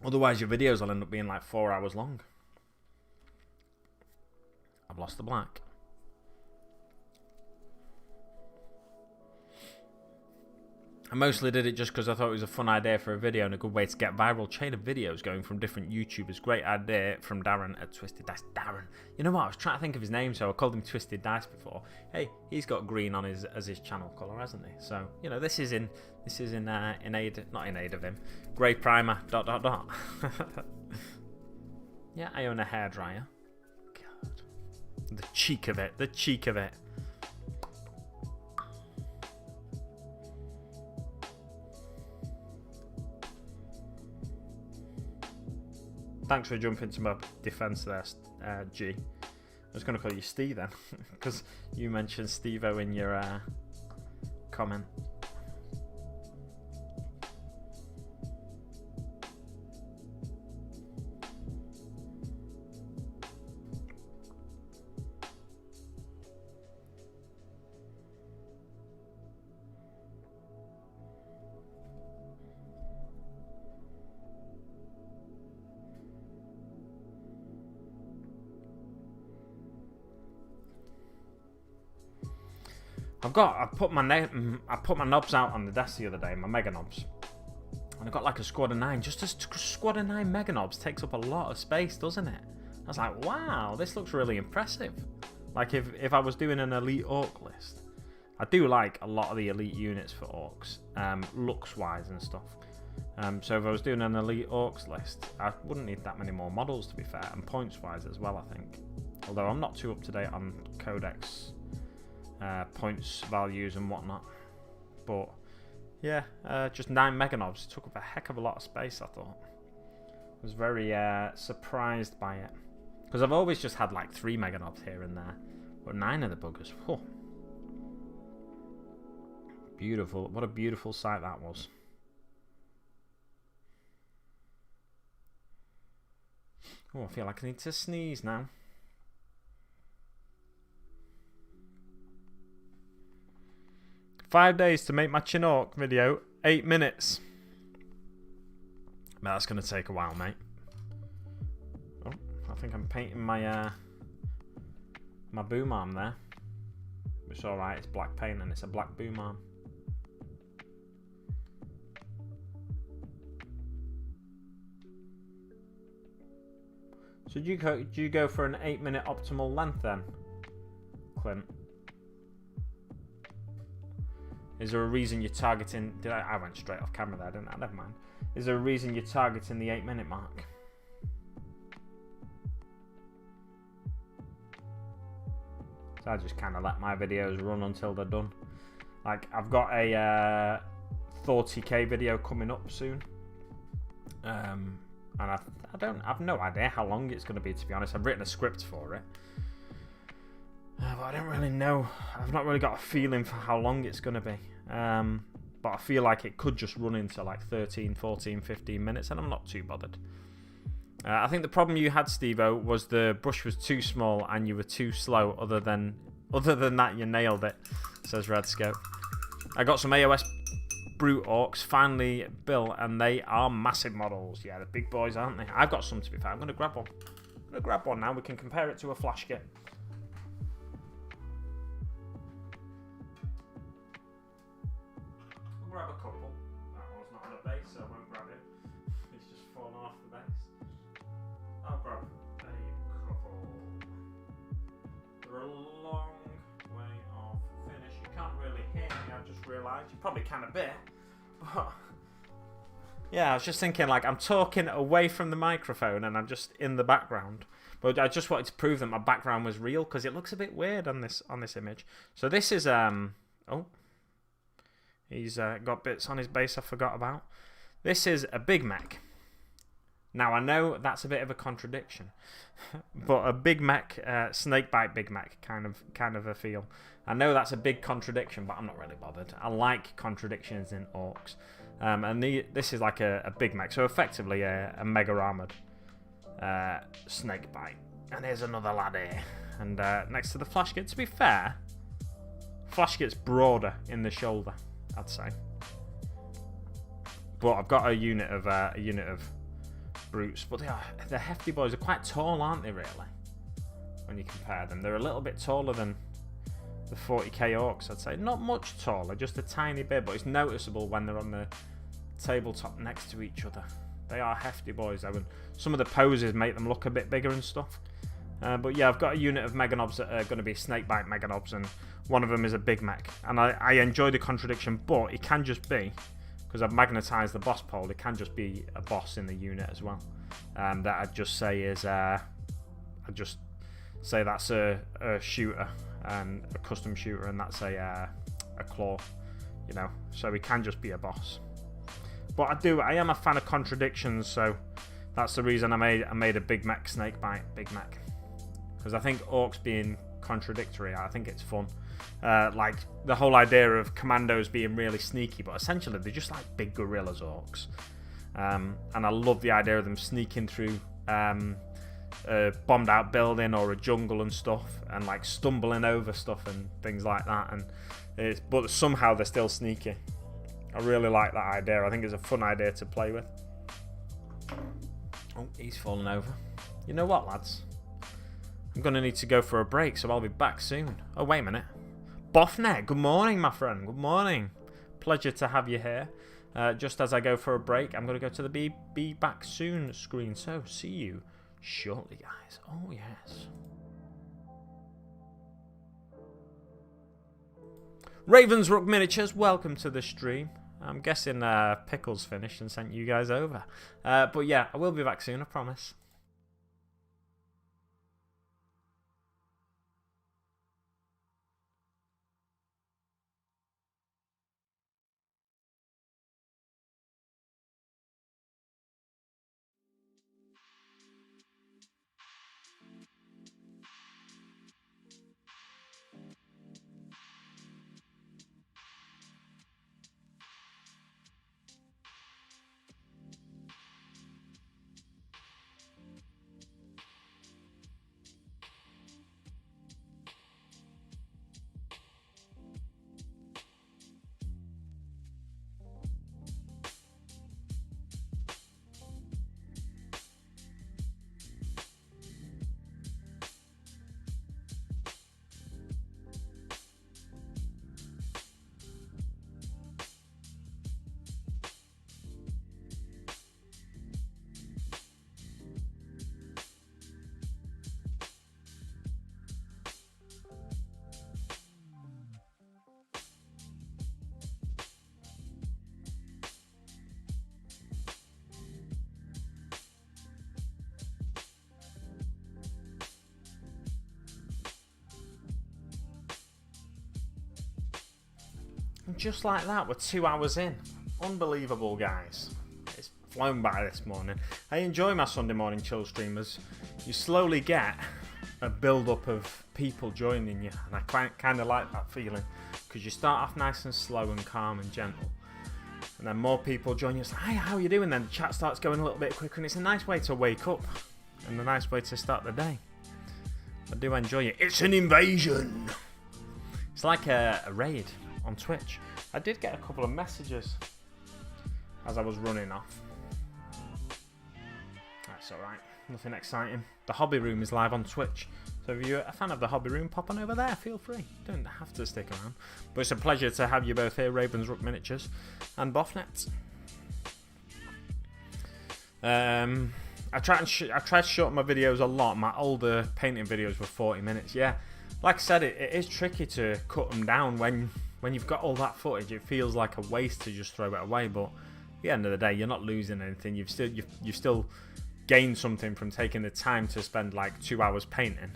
Otherwise, your videos will end up being like 4 hours long. I've lost the black. I mostly did it just because I thought it was a fun idea for a video and a good way to get viral chain of videos going from different YouTubers. Great idea from Darren at Twisted Dice. Darren, you know what? I was trying to think of his name, so I called him Twisted Dice before. Hey, he's got green on his as his channel colour, hasn't he? So you know, this is in aid, not in aid of him. Grey primer. ... Yeah, I own a hairdryer. God, the cheek of it. The cheek of it. Thanks for jumping to my defence there, G. I was going to call you Steve then, because you mentioned Steve-O in your comment. I put my knobs out on the desk the other day, my mega knobs, and I got like a squad of 9. Just a squad of 9 mega knobs takes up a lot of space, doesn't it? I was like, wow, this looks really impressive. Like if I was doing an elite orc list, I do like a lot of the elite units for orcs, looks wise and stuff. So if I was doing an elite orcs list, I wouldn't need that many more models, to be fair, and points wise as well, I think. Although I'm not too up to date on codex points values and whatnot, but yeah, just 9 mega knobs took up a heck of a lot of space. I thought I was very surprised by it, because I've always just had like 3 mega knobs here and there, but 9 of the buggers. Whew. Beautiful, what a beautiful sight that was. Oh, I feel like I need to sneeze now. "5 days to make my Chinook video, 8 minutes. But that's going to take a while, mate. Oh, I think I'm painting my my boom arm there. It's alright, it's black paint and it's a black boom arm. So do you go for an 8-minute optimal length then, Clint? Is there a reason you're targeting... I went straight off camera there, didn't I? Never mind. Is there a reason you're targeting the 8-minute mark? So I just kind of let my videos run until they're done. Like, I've got a 40k video coming up soon. And I've no idea how long it's going to be, to be honest. I've written a script for it. But I don't really know. I've not really got a feeling for how long it's going to be. But I feel like it could just run into like 13, 14, 15 minutes, and I'm not too bothered. I think the problem you had, Steve-O, was the brush was too small and you were too slow. Other than that, you nailed it, says Redscope. I got some AOS Brute Orcs finally built, and they are massive models. Yeah, the big boys, aren't they? I've got some, to be fair. I'm going to grab one. I'm going to grab one now. We can compare it to a flash kit. We'll grab a couple. That one's not on a base, so I won't grab it. It's just fallen off the base. I'll grab a couple. They're a long way off finish. You can't really hear me, I've just realised. You probably can a bit. But yeah, I was just thinking, like, I'm talking away from the microphone and I'm just in the background. But I just wanted to prove that my background was real because it looks a bit weird on this image. So this is oh, he's got bits on his base I forgot about. This is a Big Mech. Now I know that's a bit of a contradiction, but a Big Mech, snakebite Big Mech kind of a feel. I know that's a big contradiction, but I'm not really bothered. I like contradictions in orcs. And this is like a Big Mech, so effectively a mega armored snakebite. And here's another lad here. And next to the flash kit, to be fair, flash kit's broader in the shoulder, I'd say. But I've got a unit of brutes, but they're hefty boys. They're quite tall, aren't they? Really, when you compare them, they're a little bit taller than the 40k orcs, I'd say. Not much taller, just a tiny bit, but it's noticeable when they're on the tabletop next to each other. They are hefty boys though, and some of the poses make them look a bit bigger and stuff. But yeah, I've got a unit of Meganobs that are going to be snakebite Meganobs, and one of them is a Big Mech. And I enjoy the contradiction, but it can just be, because I've magnetised the boss pole, it can just be a boss in the unit as well. That I'd just say is, I'd just say that's a shooter, and a custom shooter, and that's a claw, you know, so it can just be a boss. But I am a fan of contradictions, so that's the reason I made a Big Mech snakebite Big Mech, because I think orcs being contradictory, I think it's fun. Like the whole idea of commandos being really sneaky, but essentially they're just like big gorillas orcs, and I love the idea of them sneaking through a bombed out building or a jungle and stuff, and like stumbling over stuff and things like that, and but somehow they're still sneaky. I really like that idea. I think it's a fun idea to play with. Oh, he's fallen over. You know what, lads? I'm going to need to go for a break, so I'll be back soon. Oh, wait a minute. Boffnet, good morning, my friend. Good morning. Pleasure to have you here. Just as I go for a break, I'm going to go to the be back soon screen. So, see you shortly, guys. Oh, yes. Ravensrook Miniatures, welcome to the stream. I'm guessing Pickles finished and sent you guys over. But yeah, I will be back soon, I promise. And just like that, we're 2 hours in. Unbelievable, guys. It's flown by this morning. I enjoy my Sunday morning chill streamers. You slowly get a build-up of people joining you, and I kind of like that feeling, because you start off nice and slow and calm and gentle, And then more people join you. It's like, hi, how are you doing? Then the chat starts going a little bit quicker, and it's a nice way to wake up and a nice way to start the day. I do enjoy it. It's an invasion. It's like a raid on Twitch. I did get a couple of messages as I was running off. That's alright. Nothing exciting. The Hobby Room is live on Twitch. So if you're a fan of the Hobby Room, pop on over there. Feel free. Don't have to stick around. But it's a pleasure to have you both here, Ravensrook Miniatures and Boffnet. I try to shorten my videos a lot. My older painting videos were 40 minutes. Yeah, like I said, it is tricky to cut them down when you've got all that footage. It feels like a waste to just throw it away. But at the end of the day, you're not losing anything. You've still gained something from taking the time to spend like 2 hours painting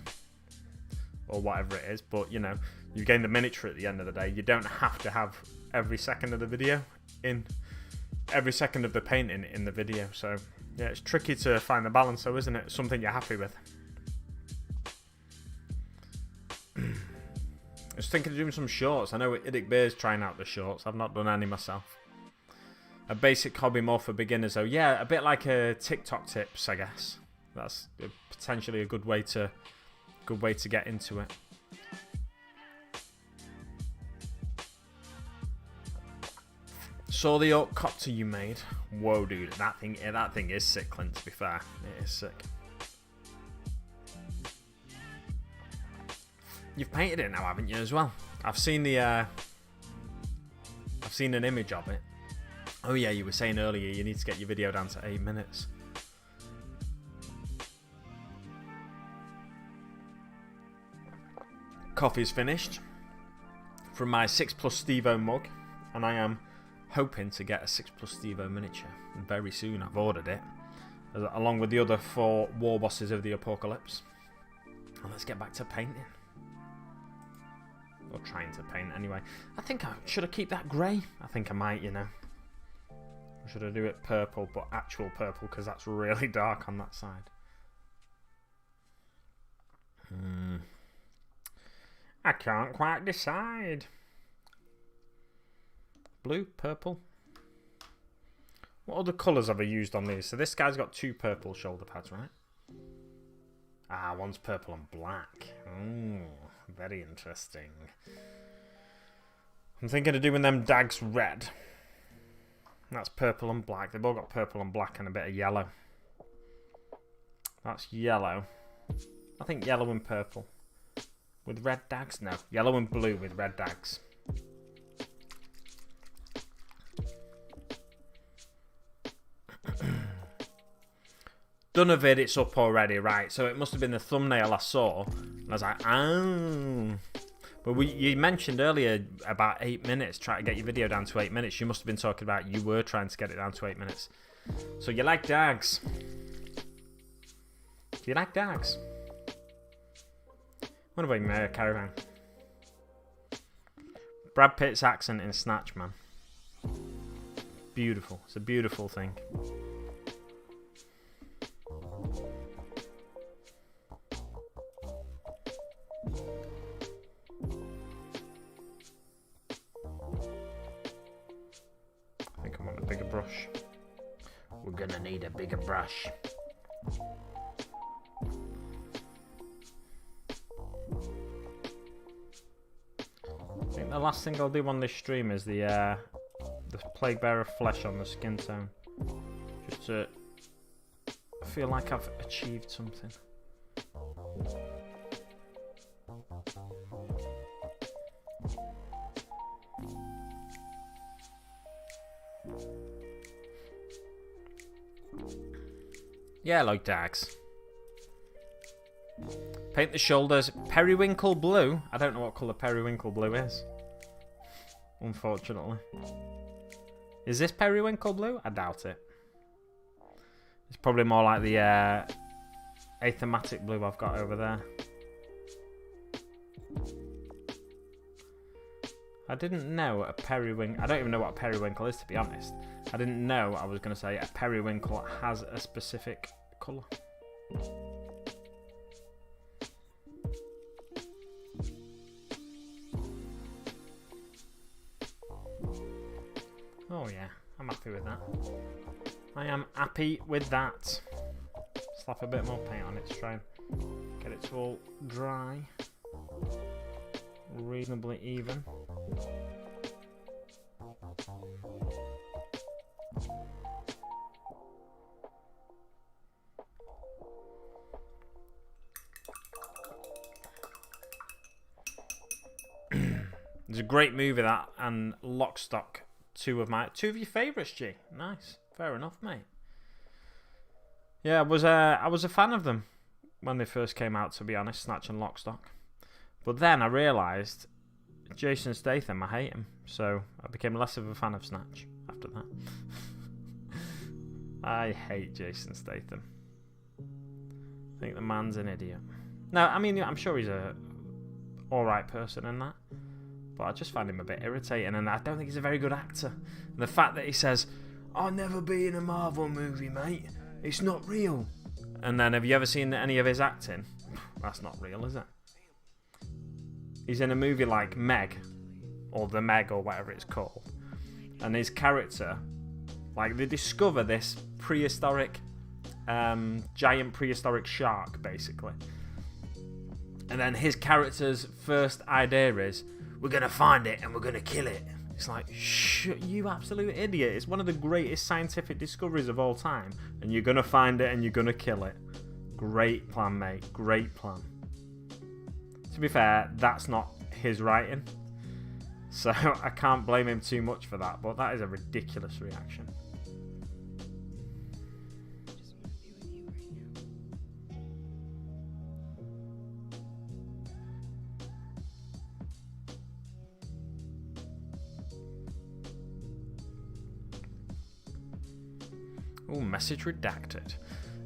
or whatever it is. But you know, you gain the miniature at the end of the day. You don't have to have every second of the video in every second of the painting in the video. So yeah, it's tricky to find the balance though, isn't it? Something you're happy with. I was thinking of doing some shorts. I know Idic Bear's trying out the shorts. I've not done any myself. A basic hobby more for beginners though. Yeah, a bit like a TikTok tips, I guess. That's potentially a good way to get into it. Saw the Orc Copter you made. Whoa, dude, that thing is sick, Clint. To be fair, it is sick. You've painted it now, haven't you, as well? I've seen an image of it. Oh yeah, you were saying earlier you need to get your video down to 8 minutes. Coffee's finished from my 6+ Stevo mug, and I am hoping to get a 6+ Stevo miniature very soon. I've ordered it, along with the other 4 War Bosses of the Apocalypse. And let's get back to painting. Or trying to paint anyway. I think should I keep that grey? I think I might, you know. Or should I do it purple, but actual purple, because that's really dark on that side. I can't quite decide. Blue, purple. What other colours have I used on these? So this guy's got 2 purple shoulder pads, right? Ah, one's purple and black. Ooh, very interesting. I'm thinking of doing them dags red. That's purple and black. They've all got purple and black and a bit of yellow. That's yellow. I think yellow and purple. With red dags? No. Yellow and blue with red dags. Done a vid, it's up already, right? So it must have been the thumbnail I saw. And I was like, oh. But you mentioned earlier about 8 minutes, try to get your video down to 8 minutes. You must have been talking about you were trying to get it down to 8 minutes. So you like dags. Do you like dags? What about Caravan? Brad Pitt's accent in Snatch, man. Beautiful. It's a beautiful thing. I think I want a bigger brush. We're gonna need a bigger brush. I think the last thing I'll do on this stream is the Plague Bearer flesh on the skin tone. Just to feel like I've achieved something. Yeah, I like dags. Paint the shoulders periwinkle blue. I don't know what colour periwinkle blue is. Unfortunately. Is this periwinkle blue? I doubt it. It's probably more like the athematic blue I've got over there. I didn't know a periwinkle... I don't even know what a periwinkle is, to be honest. I didn't know, I was going to say, a periwinkle has a specific colour. Oh yeah, I'm happy with that. I am happy with that. Slap a bit more paint on it to try and get it to all dry. Reasonably even. It's a great movie, that, and Lock, Stock, two of your favourites, G. Nice, fair enough, mate. Yeah, I was a fan of them when they first came out, to be honest, Snatch and Lock, Stock. But then I realised Jason Statham, I hate him, so I became less of a fan of Snatch after that. I hate Jason Statham. I think the man's an idiot. No, I mean, I'm sure he's a alright person in that. But I just find him a bit irritating, and I don't think he's a very good actor. And the fact that he says, "I'll never be in a Marvel movie, mate. It's not real." And then, have you ever seen any of his acting? That's not real, is it? He's in a movie like Meg, or The Meg, or whatever it's called. And his character, like, they discover this prehistoric, giant prehistoric shark, basically. And then his character's first idea is, "We're going to find it and we're going to kill it." It's like, you absolute idiot. It's one of the greatest scientific discoveries of all time. And you're going to find it and you're going to kill it. Great plan, mate. Great plan. To be fair, that's not his writing. So I can't blame him too much for that. But that is a ridiculous reaction. Oh, message redacted.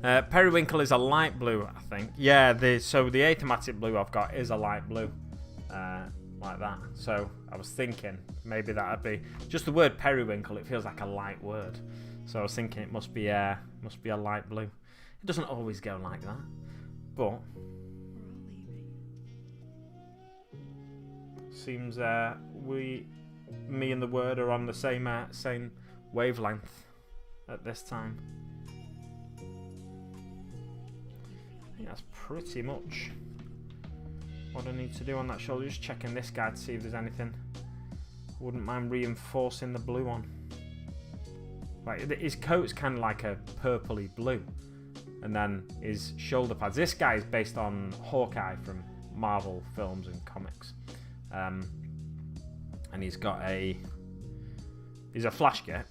Periwinkle is a light blue, I think. Yeah, so the achromatic blue I've got is a light blue. Like that. So I was thinking maybe that would be... Just the word periwinkle, it feels like a light word. So I was thinking it must be a light blue. It doesn't always go like that. But... Seems me and the word are on the same wavelength at this time. I think that's pretty much what I need to do on that shoulder. Just checking this guy to see if there's anything. Wouldn't mind reinforcing the blue on. Like, his coat's kind of like a purpley blue, and then his shoulder pads. This guy is based on Hawkeye from Marvel films and comics, and he's a Flash Git.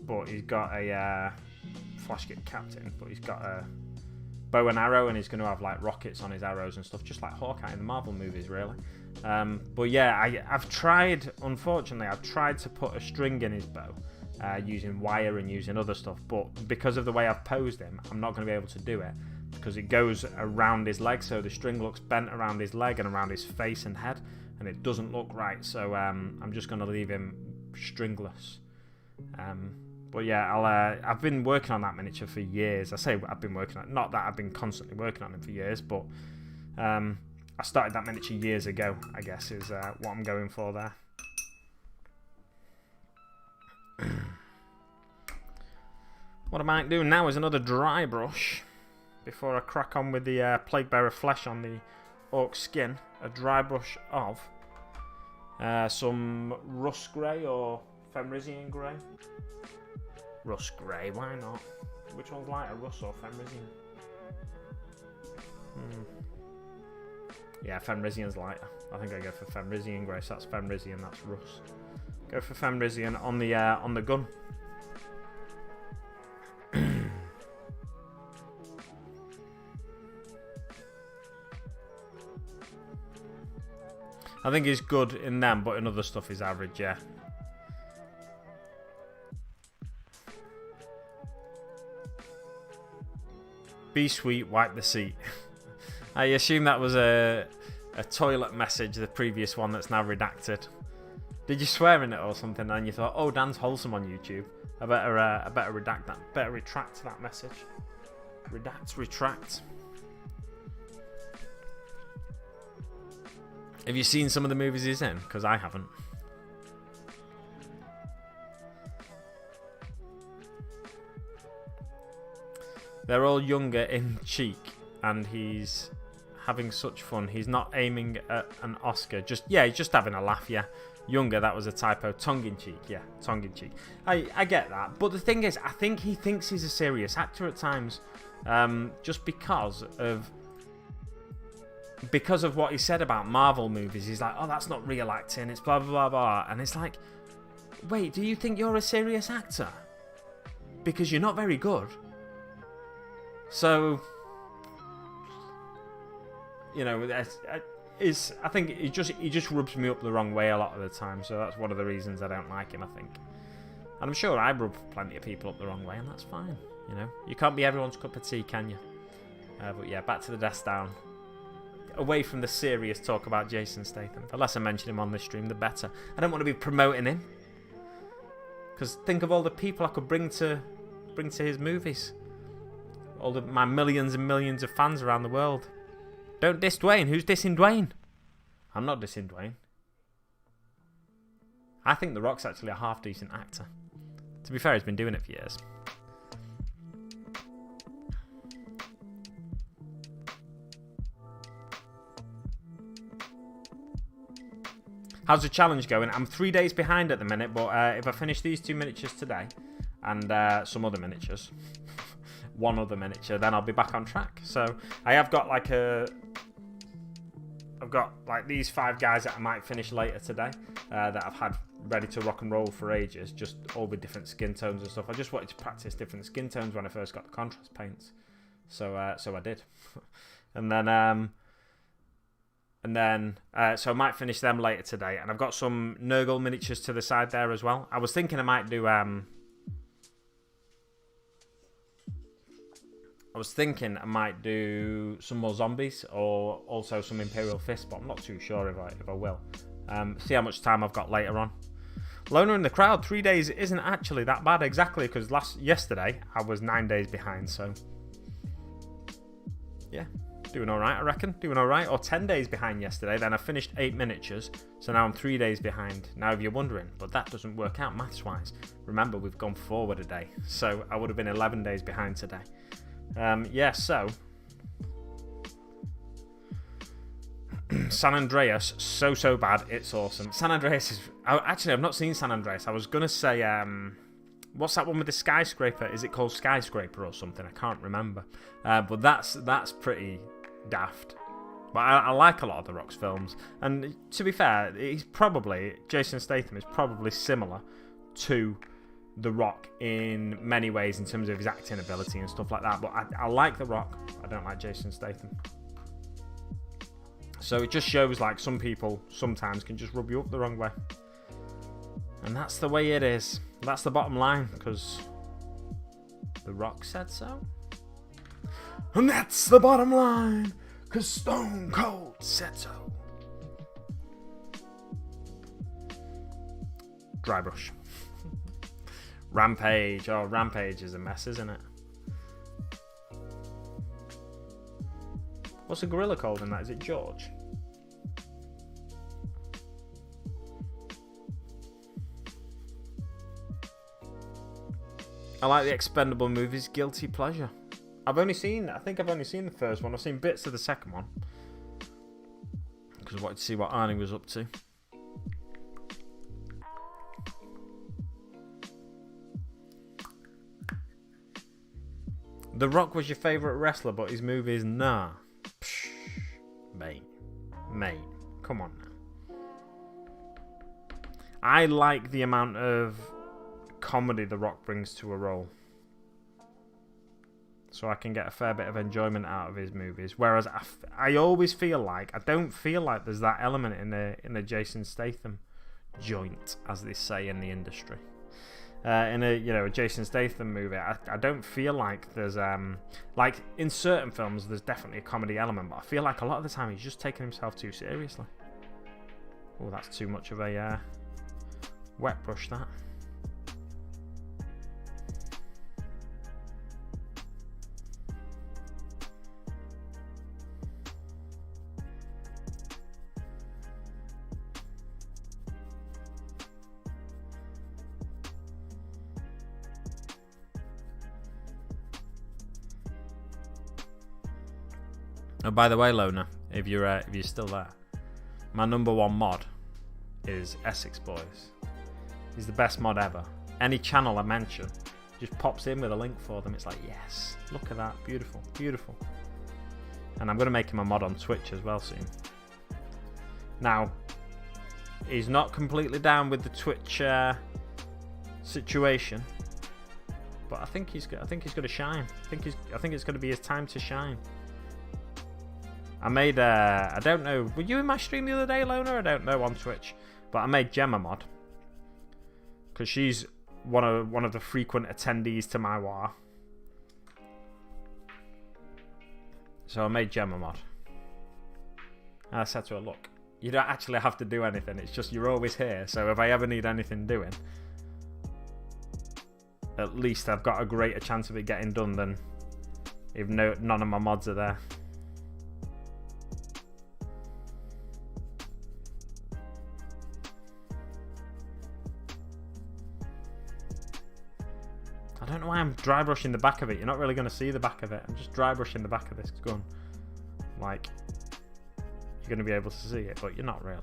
But he's got a Flash Git captain, but he's got a bow and arrow, and he's going to have like rockets on his arrows and stuff, just like Hawkeye in the Marvel movies, really. But yeah, I've tried to put a string in his bow using wire and using other stuff, but because of the way I've posed him, I'm not going to be able to do it because it goes around his leg, so the string looks bent around his leg and around his face and head, and it doesn't look right. So I'm just going to leave him stringless. But yeah, I've been working on that miniature for years. I say I've been working on it, not that I've been constantly working on him for years, but I started that miniature years ago, I guess, is what I'm going for there. What I might do now is another dry brush before I crack on with the Plague Bearer flesh on the orc skin. A dry brush of some rust grey or Fenrisian grey. Rust grey, why not? Which one's lighter, rust or Fenrisian? Yeah, Fenrisian's lighter. I think I go for Fenrisian grey, so that's Fenrisian, that's rust. Go for Fenrisian on the gun. I think he's good in them, but in other stuff he's average, yeah. Be sweet, wipe the seat. I assume that was a toilet message, the previous one that's now redacted. Did you swear in it or something and you thought, oh, Dan's wholesome on YouTube, I better redact that, better retract that message. Redact, retract. Have you seen some of the movies he's in? Because I haven't. They're all younger in cheek, and he's having such fun. He's not aiming at an Oscar. He's just having a laugh, yeah. Younger, that was a typo. Tongue-in-cheek, yeah. Tongue-in-cheek. I get that. But the thing is, I think he thinks he's a serious actor at times. Just because of what he said about Marvel movies. He's like, oh, that's not real acting. It's blah, blah, blah, blah. And it's like, wait, do you think you're a serious actor? Because you're not very good. So, you know, I think he just rubs me up the wrong way a lot of the time. So that's one of the reasons I don't like him, I think. And I'm sure I rub plenty of people up the wrong way, and that's fine. You know, you can't be everyone's cup of tea, can you? But yeah, back to the desk down. Away from the serious talk about Jason Statham. The less I mention him on this stream, the better. I don't want to be promoting him, because think of all the people I could bring to his movies. All my millions and millions of fans around the world. Don't diss Dwayne. Who's dissing Dwayne? I'm not dissing Dwayne. I think The Rock's actually a half decent actor. To be fair, he's been doing it for years. How's the challenge going? I'm 3 days behind at the minute, but if I finish these 2 miniatures today and some other miniatures, one other miniature, then I'll be back on track. So I have got I've got these 5 guys that I might finish later today that I've had ready to rock and roll for ages, just all with different skin tones and stuff. I just wanted to practice different skin tones when I first got the contrast paints, so I did. So I might finish them later today, and I've got some Nurgle miniatures to the side there as well. I was thinking I might do some more zombies, or also some Imperial Fists, but I'm not too sure if I will. See how much time I've got later on. Loner in the crowd, 3 days isn't actually that bad, exactly, because yesterday I was 9 days behind, so yeah. Doing alright, I reckon. Doing alright. Or 10 days behind yesterday. Then I finished 8 miniatures. So now I'm 3 days behind. Now, if you're wondering, but that doesn't work out maths-wise. Remember, we've gone forward a day. So I would have been 11 days behind today. So. San Andreas, so bad. It's awesome. San Andreas is... Actually, I've not seen San Andreas. I was going to say... what's that one with the skyscraper? Is it called Skyscraper or something? I can't remember. But that's pretty daft. But I like a lot of The Rock's films. And to be fair, Jason Statham is probably similar to The Rock in many ways in terms of his acting ability and stuff like that. But I like The Rock. I don't like Jason Statham. So it just shows like some people sometimes can just rub you up the wrong way. And that's the way it is. That's the bottom line, because The Rock said so. And that's the bottom line, because Stone Cold said so. Dry brush. Rampage. Oh, Rampage is a mess, isn't it? What's a gorilla called in that? Is it George? I like the Expendable movies. Guilty pleasure. I think I've only seen the first one. I've seen bits of the second one, because I wanted to see what Arnie was up to. The Rock was your favourite wrestler, but his movies, nah. Psh, mate, come on now. I like the amount of comedy The Rock brings to a role, so I can get a fair bit of enjoyment out of his movies. Whereas I always feel like I don't feel like there's that element in the Jason Statham joint, as they say in the industry. In a Jason Statham movie, I don't feel like there's like in certain films there's definitely a comedy element, but I feel like a lot of the time he's just taking himself too seriously. Oh, that's too much of a wet brush, that. Oh, by the way, Loner, if you're still there, my number one mod is Essex Boys. He's the best mod ever. Any channel I mention just pops in with a link for them. It's like, yes, look at that, beautiful, beautiful. And I'm going to make him a mod on Twitch as well soon. Now, he's not completely down with the Twitch situation, but I think he's going to shine. I think it's going to be his time to shine. I made I don't know, were you in my stream the other day, Loner? I don't know, on Twitch, but I made Gemma mod because she's one of the frequent attendees to my war. So I made Gemma mod. And I said to her, look, you don't actually have to do anything. It's just you're always here. So if I ever need anything doing, at least I've got a greater chance of it getting done than if none of my mods are there. I don't know why I'm dry brushing the back of it. You're not really going to see the back of it. I'm just dry brushing the back of this gun. Like, you're going to be able to see it, but you're not really.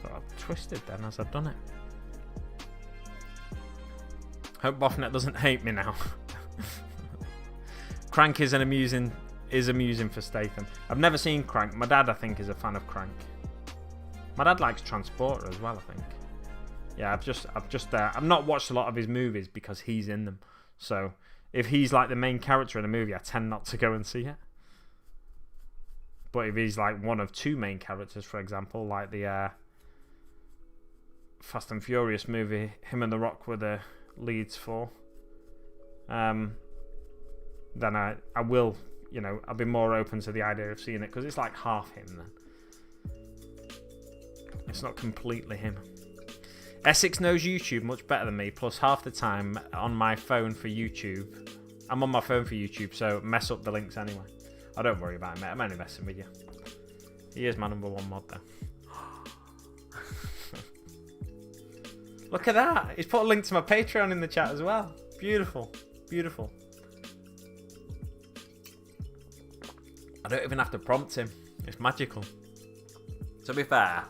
But I've twisted then as I've done it. Hope Boffnet doesn't hate me now. Crank is amusing for Statham. I've never seen Crank. My dad, I think, is a fan of Crank. My dad likes Transporter as well, I think. Yeah, I've not watched a lot of his movies because he's in them. So if he's like the main character in a movie, I tend not to go and see it. But if he's like one of two main characters, for example, like the Fast and Furious movie, him and The Rock were the leads for, then I will, I'll be more open to the idea of seeing it because it's like half him then. It's not completely him. Essex knows YouTube much better than me, plus half the time on my phone for YouTube. I'm on my phone for YouTube, so mess up the links anyway. I don't worry about it, mate. I'm only messing with you. He is my number one mod, though. Look at that. He's put a link to my Patreon in the chat as well. Beautiful. Beautiful. I don't even have to prompt him. It's magical. To be fair,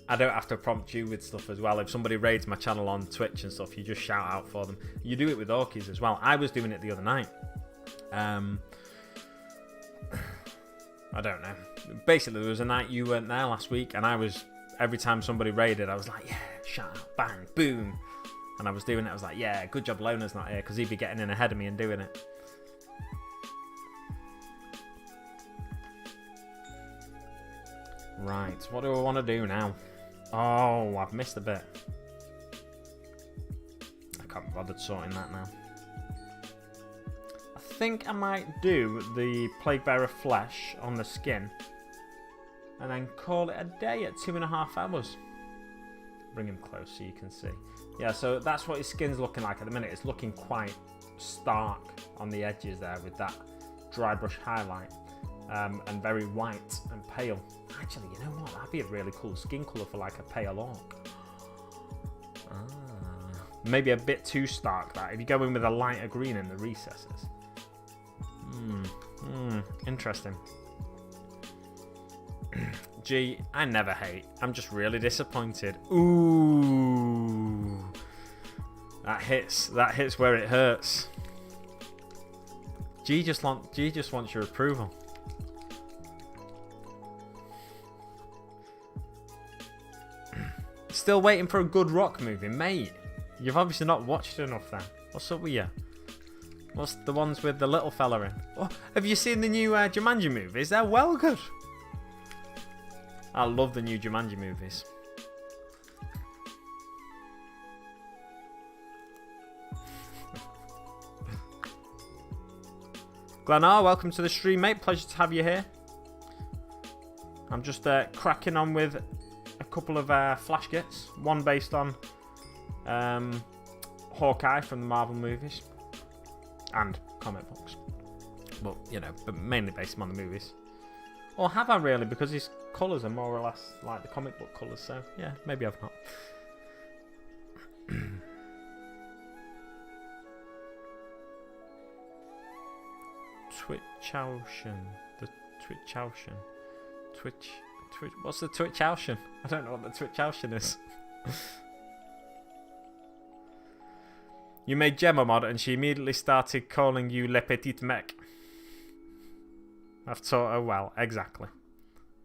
I don't have to prompt you with stuff as well. If somebody raids my channel on Twitch and stuff, you just shout out for them. You do it with Orkies as well. I was doing it the other night. I don't know. Basically, there was a night you weren't there last week, and every time somebody raided, I was like, yeah, shout out, bang, boom. And I was doing it, I was like, yeah, good job Loner's not here, because he'd be getting in ahead of me and doing it. Right, what do I want to do now? Oh, I've missed a bit. I can't be bothered sorting that now. I think I might do the Plague Bearer flesh on the skin and then call it a day at 2.5 hours. Bring him close so you can see. Yeah, so that's what his skin's looking like at the minute. It's looking quite stark on the edges there with that dry brush highlight. And very white and pale. Actually, you know what? That'd be a really cool skin colour for like a pale orc. Maybe a bit too stark, that. If you go in with a lighter green in the recesses. Interesting. Gee, I never hate. I'm just really disappointed. Ooh. That hits where it hurts. G just wants your approval. Still waiting for a good rock movie, mate. You've obviously not watched enough then. What's up with you? What's the ones with the little fella in? Oh, have you seen the new Jumanji movies? They're well good. I love the new Jumanji movies. Glennar, welcome to the stream, mate. Pleasure to have you here. I'm just cracking on with a couple of flash gets. One based on Hawkeye from the Marvel movies and comic books. But, but mainly based on the movies. Or have I really? Because his colours are more or less like the comic book colours, so yeah, maybe I've not. Twitch-ocean. The Twitch-ocean. Twitch... What's the Twitch-ocean? I don't know what the Twitch-ocean is. You made Gemma mod and she immediately started calling you Le Petit Mec. I've taught her well. Exactly.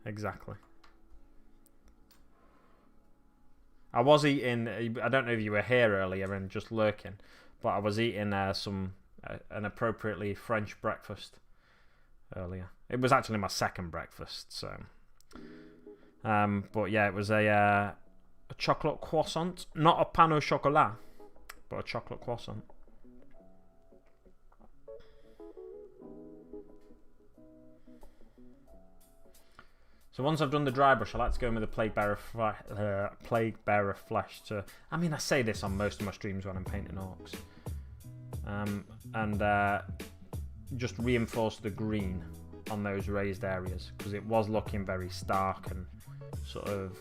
Exactly. I was eating... I don't know if you were here earlier and just lurking, but I was eating an appropriately French breakfast earlier. It was actually my second breakfast, so... but yeah, it was a chocolate croissant. Not a pain au chocolat, but a chocolate croissant. So once I've done the dry brush, I like to go in with a Plague Bearer Flesh to... I mean, I say this on most of my streams when I'm painting orcs. And just reinforce the green on those raised areas, because it was looking very stark and sort of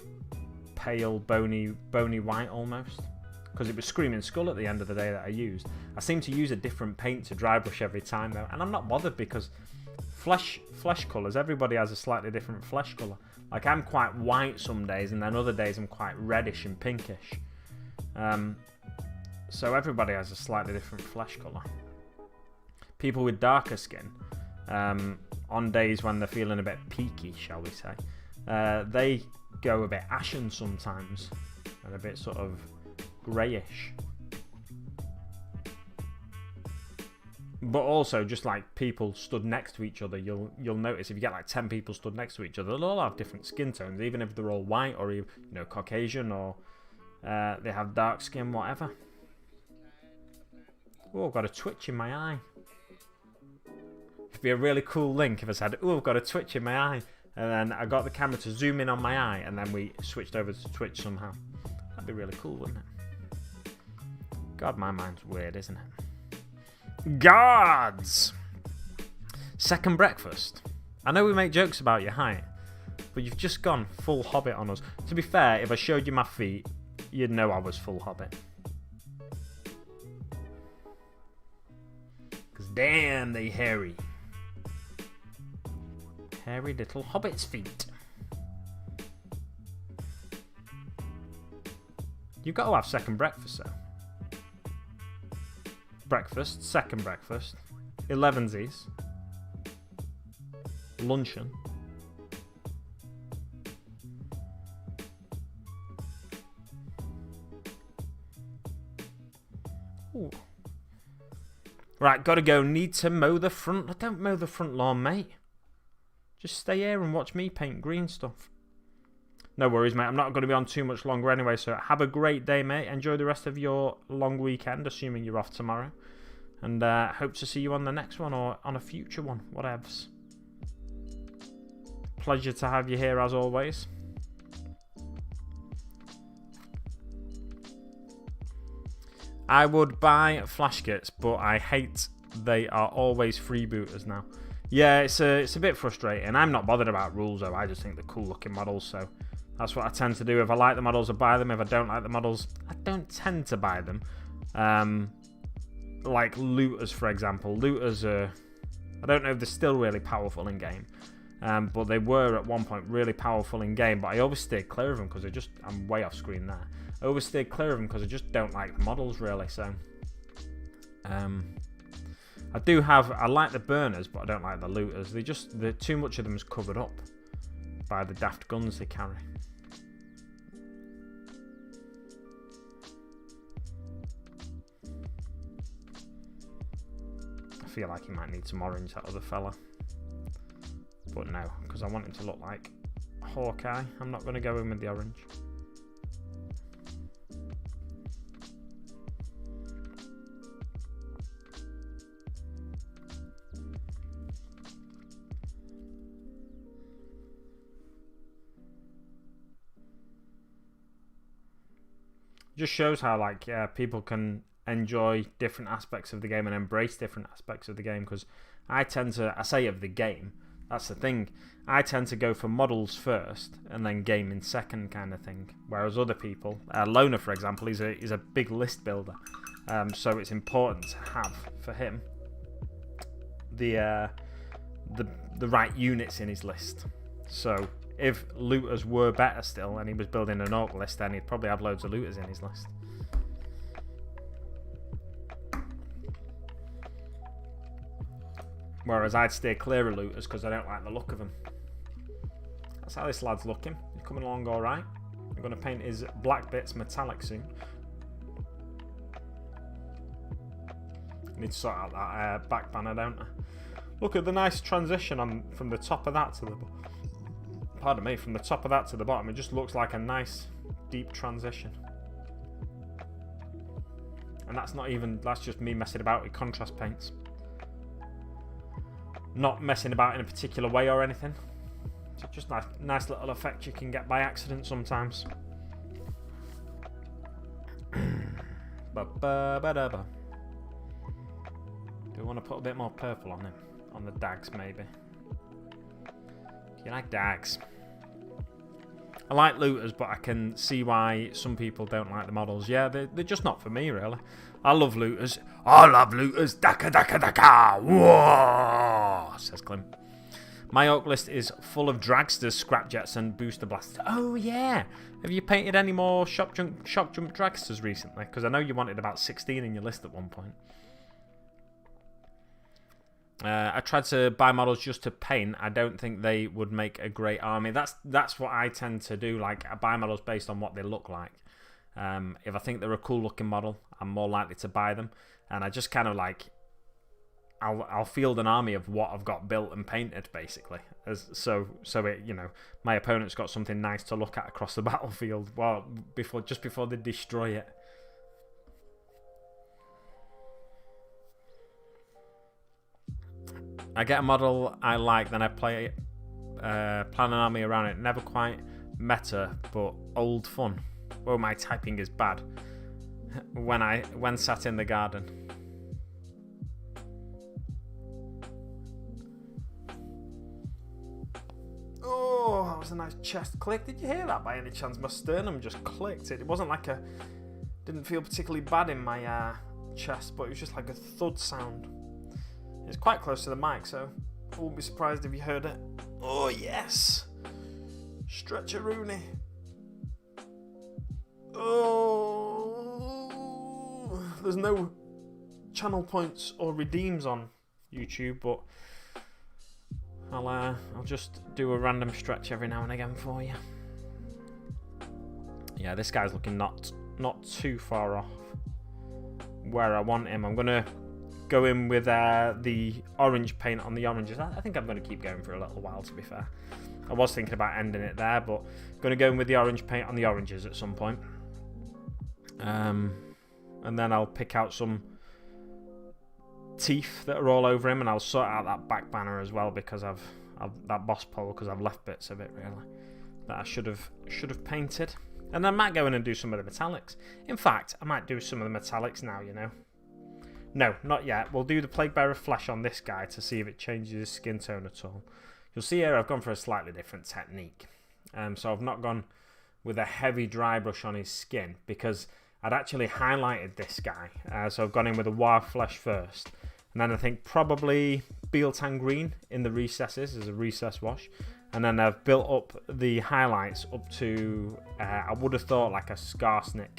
pale, bony white almost. Because it was Screaming Skull at the end of the day that I used. I seem to use a different paint to dry brush every time though, and I'm not bothered because flesh colours, everybody has a slightly different flesh colour. Like I'm quite white some days, and then other days I'm quite reddish and pinkish. So everybody has a slightly different flesh colour. People with darker skin, on days when they're feeling a bit peaky, shall we say, they go a bit ashen sometimes, and a bit sort of greyish. But also, just like people stood next to each other, you'll notice if you get like 10 people stood next to each other, they'll all have different skin tones, even if they're all white or Caucasian or they have dark skin, whatever. Oh, I've got a twitch in my eye. It'd be a really cool link if I said, oh, I've got a twitch in my eye, and then I got the camera to zoom in on my eye, and then we switched over to Twitch somehow. That'd be really cool, wouldn't it? God, my mind's weird, isn't it? Gods! Second breakfast. I know we make jokes about your height, but you've just gone full Hobbit on us. To be fair, if I showed you my feet, you'd know I was full Hobbit. Because damn, they hairy. Hairy little Hobbit's feet. You've got to have second breakfast, though. Breakfast, second breakfast, 11sies, luncheon. Ooh. Right, gotta go. Need to mow the front. Don't mow the front lawn, mate. Just stay here and watch me paint green stuff. No worries, mate. I'm not going to be on too much longer anyway, so have a great day, mate. Enjoy the rest of your long weekend, assuming you're off tomorrow. And hope to see you on the next one or on a future one, whatevs. Pleasure to have you here as always. I would buy flash kits, but I hate they are always freebooters now. Yeah, it's a bit frustrating. I'm not bothered about rules though. I just think they're cool looking models, so that's what I tend to do. If I like the models, I buy them. If I don't like the models, I don't tend to buy them. Like looters, for example. Looters are... I don't know if they're still really powerful in game. But they were at one point really powerful in game. But I always stayed clear of them because I'm way off screen there. I always stayed clear of them because I just don't like the models really. So I like the burners, but I don't like the looters. Too much of them is covered up by the daft guns they carry. I feel like he might need some orange, that other fella. But no, because I want him to look like Hawkeye. I'm not going to go in with the orange. Just shows how people can enjoy different aspects of the game and embrace different aspects of the game, because I say of the game, That's the thing. I tend to go for models first and then gaming second kind of thing. Whereas other people, Loner for example, he's a big list builder. So it's important to have for him the right units in his list. So if looters were better still and he was building an orc list, then he'd probably have loads of looters in his list. Whereas I'd stay clear of looters because I don't like the look of them. That's how this lad's looking. He's coming along alright. I'm going to paint his black bits metallic soon. Need to sort out that back banner, don't I? Look at the nice transition from the top of that to the... Pardon me, from the top of that to the bottom. It just looks like a nice, deep transition. And that's not even... That's just me messing about with contrast paints. Not messing about in a particular way or anything. It's just nice little effect you can get by accident sometimes. Ba-ba-ba-da-ba. Do we want to put a bit more purple on him? On the dags, maybe. Do you like dags? I like looters, but I can see why some people don't like the models. Yeah, they're just not for me, really. I love looters. I love looters. Daka daka daka. Whoa, says Clint. My orc list is full of dragsters, scrapjets, and booster blasters. Oh yeah. Have you painted any more shop jump dragsters recently? Because I know you wanted about 16 in your list at one point. I tried to buy models just to paint. I don't think they would make a great army. That's what I tend to do. Like, I buy models based on what they look like. If I think they're a cool looking model, I'm more likely to buy them. And I just kind of like, I'll field an army of what I've got built and painted, basically. So it, you know, my opponent's got something nice to look at across the battlefield. Well, just before they destroy it. I get a model I like, then I plan an army around it. Never quite meta, but old fun. Well, my typing is bad. When sat in the garden. Oh, that was a nice chest click. Did you hear that by any chance? My sternum just clicked. It wasn't like didn't feel particularly bad in my chest, but it was just like a thud sound. It's quite close to the mic, so I won't be surprised if you heard it. Oh, yes. Stretcher-Rooney. Oh. There's no channel points or redeems on YouTube, but I'll just do a random stretch every now and again for you. Yeah, this guy's looking not too far off where I want him. I'm going to go in with the orange paint on the oranges. I think I'm going to keep going for a little while, to be fair. I was thinking about ending it there, but I'm going to go in with the orange paint on the oranges at some point. And then I'll pick out some teeth that are all over him, and I'll sort out that back banner as well, because I've that boss pole, because I've left bits of it, really, that I should have painted. And I might go in and do some of the metallics. In fact, I might do some of the metallics now, you know. No, not yet. We'll do the Plaguebearer Flesh on this guy to see if it changes his skin tone at all. You'll see here I've gone for a slightly different technique. So I've not gone with a heavy dry brush on his skin, because I'd actually highlighted this guy. So I've gone in with a War Flesh first. And then I think probably Bealtan Green in the recesses as a recess wash. And then I've built up the highlights up to, I would have thought like a Skarsnik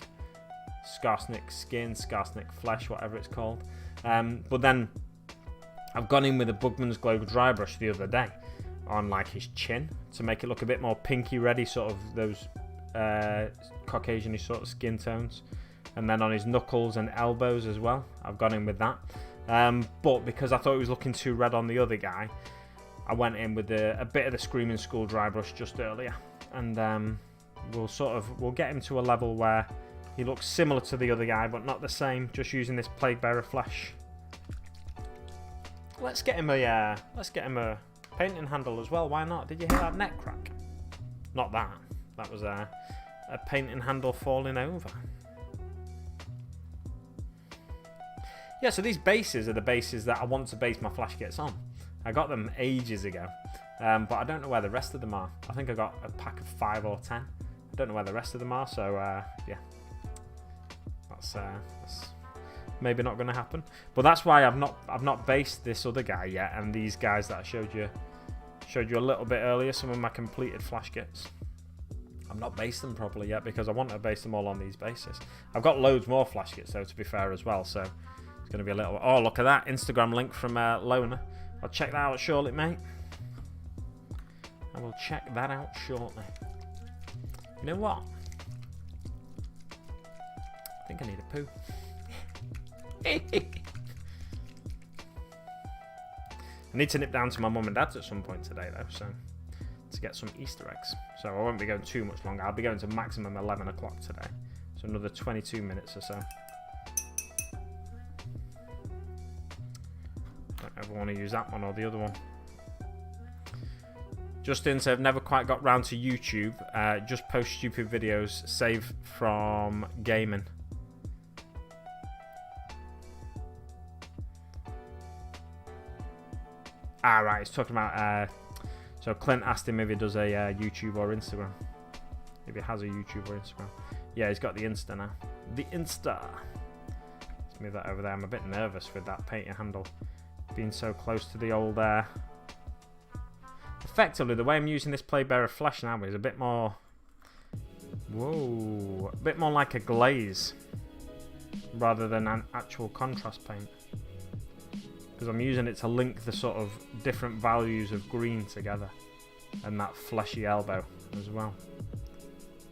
skin, Skarsnik flesh, whatever it's called. But then I've gone in with a Bugman's Glow dry brush the other day on like his chin to make it look a bit more pinky reddy, sort of those Caucasian-y sort of skin tones. And then on his knuckles and elbows as well, I've gone in with that. But because I thought it was looking too red on the other guy, I went in with a bit of the Screaming Skull dry brush just earlier. And we'll get him to a level where he looks similar to the other guy, but not the same, just using this Plaguebearer Flesh. Let's get him a painting handle as well, why not? Did you hear that neck crack? Not that. That was a painting handle falling over. Yeah, so these bases are the bases that I want to base my flash kits on. I got them ages ago, but I don't know where the rest of them are. I think I got a pack of 5 or 10. I don't know where the rest of them are, so yeah, that's maybe not going to happen. But that's why I've not based this other guy yet, and these guys that I showed you a little bit earlier, some of my completed flash kits. I've not based them properly yet because I want to base them all on these bases. I've got loads more flash kits though, to be fair, as well, so it's going to be a little... Oh, look at that Instagram link from Loner. I'll check that out shortly, mate. I will check that out shortly. You know what? I think I need a poo. I need to nip down to my mum and dad's at some point today though, so to get some Easter eggs. So I won't be going too much longer. I'll be going to maximum 11 o'clock today, so another 22 minutes or so. Don't ever want to use that one or the other one. Justin said, I've never quite got round to YouTube. Just post stupid videos, save from gaming. Ah, right, he's talking about... so Clint asked him if he does a YouTube or Instagram. If he has a YouTube or Instagram. Yeah, he's got the Insta now. The Insta. Let's move that over there. I'm a bit nervous with that painting handle being so close to the old... Effectively, the way I'm using this Playbearer Flash now is a bit more... Whoa. A bit more like a glaze rather than an actual contrast paint. Because I'm using it to link the sort of different values of green together and that fleshy elbow as well,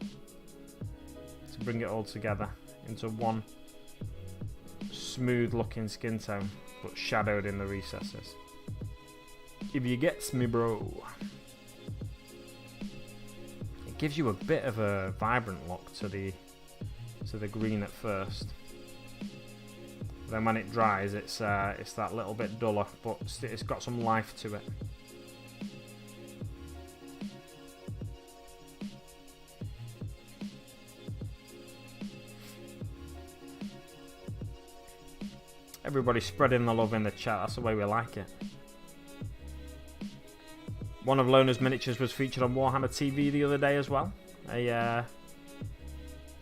to bring it all together into one smooth looking skin tone but shadowed in the recesses. If you gets me, bro. It gives you a bit of a vibrant look to the green at first. Then when it dries, it's that little bit duller, but it's got some life to it. Everybody spreading the love in the chat. That's the way we like it. One of Loner's miniatures was featured on Warhammer TV the other day as well. A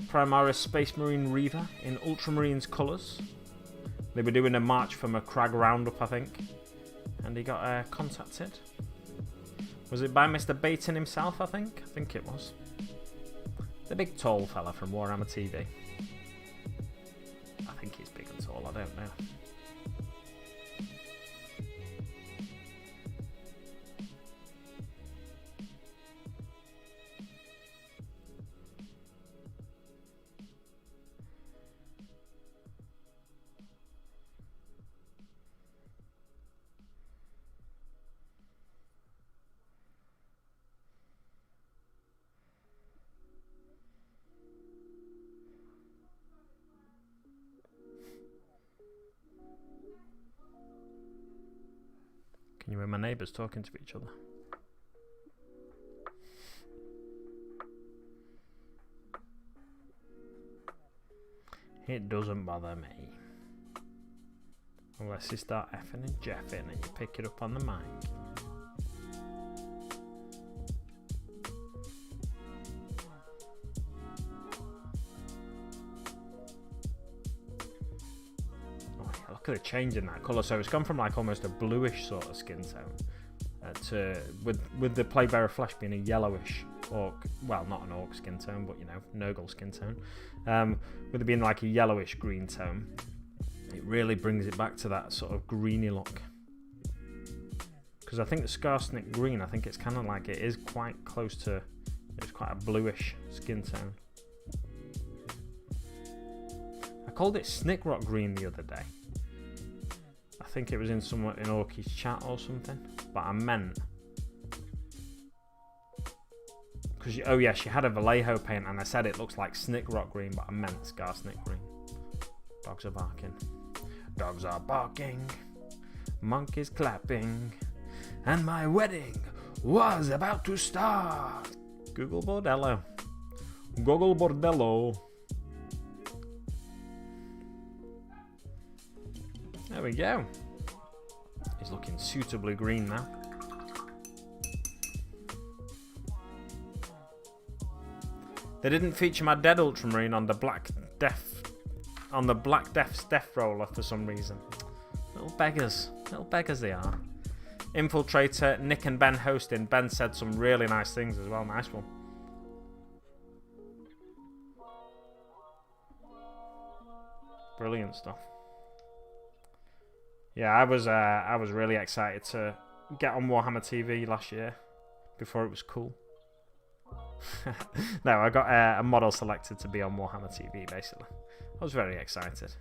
Primaris Space Marine Reaver in Ultramarines colours. They were doing a march from a crag roundup, I think, and he got contacted. Was it by Mr. Baton himself, I think? I think it was. The big tall fella from Warhammer TV. I think he's big and tall, I don't know. Can you hear my neighbours talking to each other? It doesn't bother me. Unless you start effing and jeffing and you pick it up on the mic. Look at the change in that colour. So it's gone from like almost a bluish sort of skin tone to with the Playbearer Flash being a yellowish orc, well, not an orc skin tone, but you know, Nurgle skin tone. With it being like a yellowish green tone, it really brings it back to that sort of greeny look. Because I think the Scarsnick green, I think it's kind of like it is quite close to, it's quite a bluish skin tone. I called it Snickrock green the other day. I think it was in somewhat in Orky's chat or something, but I meant because oh yeah, she had a Vallejo paint and I said it looks like Snickrock green, but I meant Scarsnick green. Dogs are barking. Dogs are barking. Monkeys clapping. And my wedding was about to start. Google Bordello. Google Bordello. There we go. Is It's looking suitably green now. They didn't feature my dead Ultramarine on the Black Death's death roller for some reason. Little beggars they are. Infiltrator, Nick and Ben hosting. Ben said some really nice things as well. Nice one. Brilliant stuff. Yeah, I was really excited to get on Warhammer TV last year before it was cool. No, I got a model selected to be on Warhammer TV, basically. I was very excited.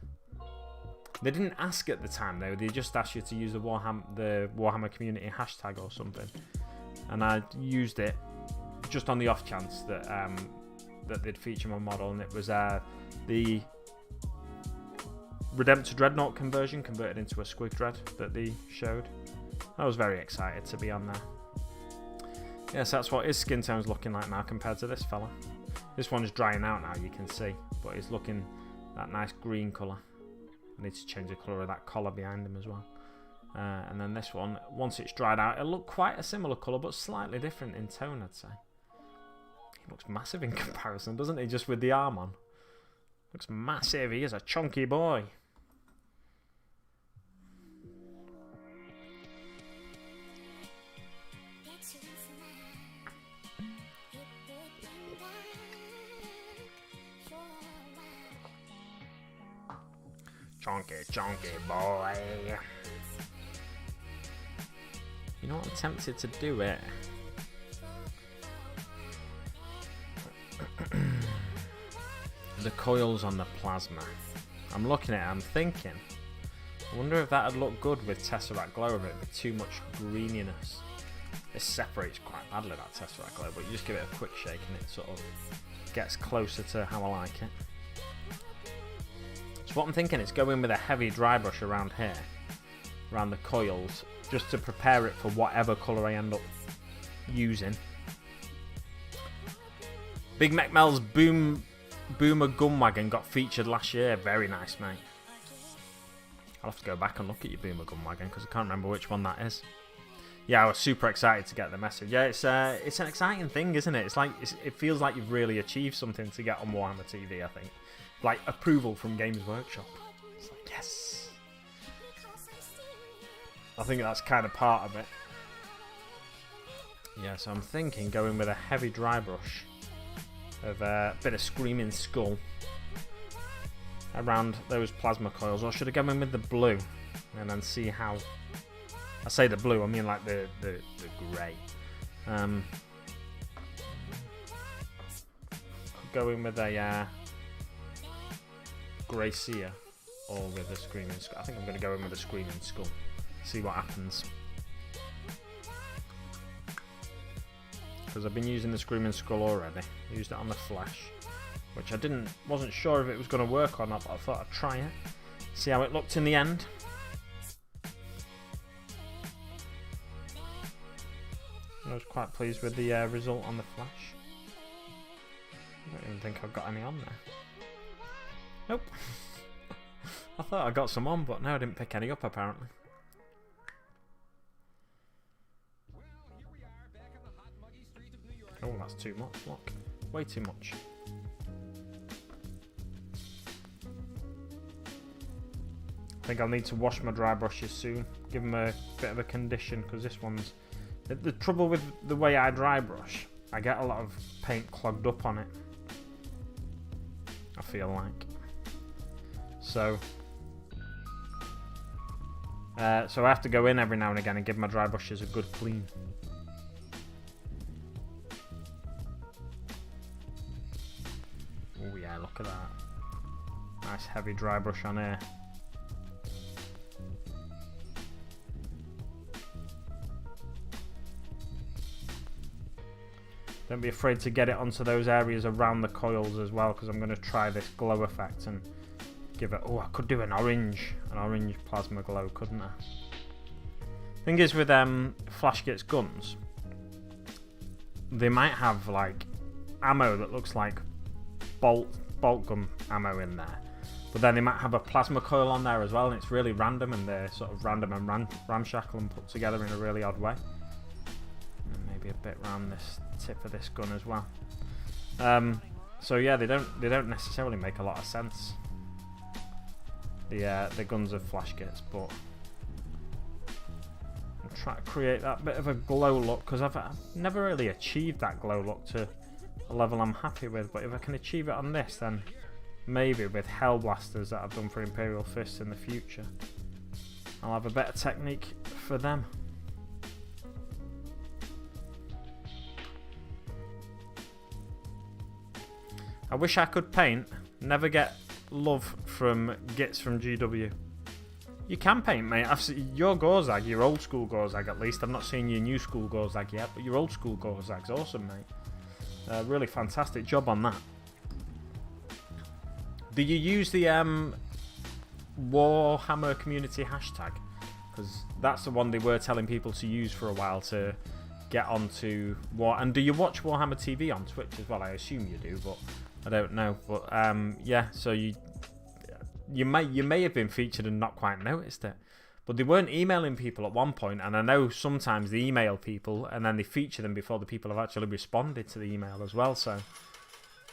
They didn't ask at the time, though. They just asked you to use the Warhammer community hashtag or something. And I used it just on the off chance that that they'd feature my model. And it was the Redemptor Dreadnought conversion converted into a Squig Dread that they showed. I was very excited to be on there. Yes, that's what his skin tone's looking like now compared to this fella. This one's drying out now, you can see, but he's looking that nice green colour. I need to change the colour of that collar behind him as well. And then this one, once it's dried out, it'll look quite a similar colour, but slightly different in tone, I'd say. He looks massive in comparison, doesn't he, just with the arm on? Looks massive, he is a chunky boy. Chunky boy. You know what, I'm tempted to do it. The coils on the plasma. I'm looking at it, I'm thinking, I wonder if that would look good with Tesseract Glow, if it with too much greeniness. This separates quite badly, that Tesseract Glow, but you just give it a quick shake and it sort of gets closer to how I like it. So what I'm thinking is go in with a heavy dry brush around here, around the coils, just to prepare it for whatever colour I end up using. Big Mech Mel's Boomer Gunwagon got featured last year. Very nice, mate. I'll have to go back and look at your Boomer Gunwagon because I can't remember which one that is. Yeah, I was super excited to get the message. Yeah, it's an exciting thing, isn't it? It feels like you've really achieved something to get on Warhammer TV, I think. Like approval from Games Workshop. It's like, yes. I think that's kind of part of it. Yeah, so I'm thinking going with a heavy dry brush of a bit of Screaming Skull around those plasma coils, or should I go in with the blue and then see how? I say the blue, I mean like the grey. Go in with a Grey Seer or with a Screaming Skull. I think I'm going to go in with a Screaming Skull. See what happens. Because I've been using the Screaming Skull already. I used it on the Flash, which I wasn't sure if it was going to work or not, but I thought I'd try it. See how it looked in the end. I was quite pleased with the result on the Flash. I don't even think I've got any on there. Nope. I thought I got some on, but no, I didn't pick any up apparently. Oh, that's too much, look. Way too much. I think I'll need to wash my dry brushes soon. Give them a bit of a condition, because this one's... The trouble with the way I dry brush, I get a lot of paint clogged up on it. I feel like. So I have to go in every now and again and give my dry brushes a good clean. Oh yeah, look at that. Nice heavy dry brush on here. Don't be afraid to get it onto those areas around the coils as well, because I'm going to try this glow effect and give it... Oh, I could do an orange plasma glow, couldn't I? Thing is with Flash Git's guns, they might have like ammo that looks like bolt gun ammo in there, But then they might have a plasma coil on there as well, and it's really random, and they're sort of random and ramshackle and put together in a really odd way. And maybe a bit round this tip of this gun as well. So yeah, they don't necessarily make a lot of sense. The guns are flash kits, but I'm trying to create that bit of a glow look, because I've never really achieved that glow look to a level I'm happy with. But if I can achieve it on this, then maybe with Hell Blasters that I've done for Imperial Fists in the future, I'll have a better technique for them. I wish I could paint. Never get love from Gits from GW. You can paint, mate. I've seen your Gorzag, your old school Gorzag at least. I've not seen your new school Gorzag yet, but your old school Gorzag's awesome, mate. Really fantastic job on that. Do you use the Warhammer community hashtag? Because that's the one they were telling people to use for a while to get onto War. And do you watch Warhammer TV on Twitch as well? I assume you do, but I don't know. But yeah, so you may have been featured and not quite noticed it. But they weren't emailing people at one point, and I know sometimes they email people and then they feature them before the people have actually responded to the email as well. So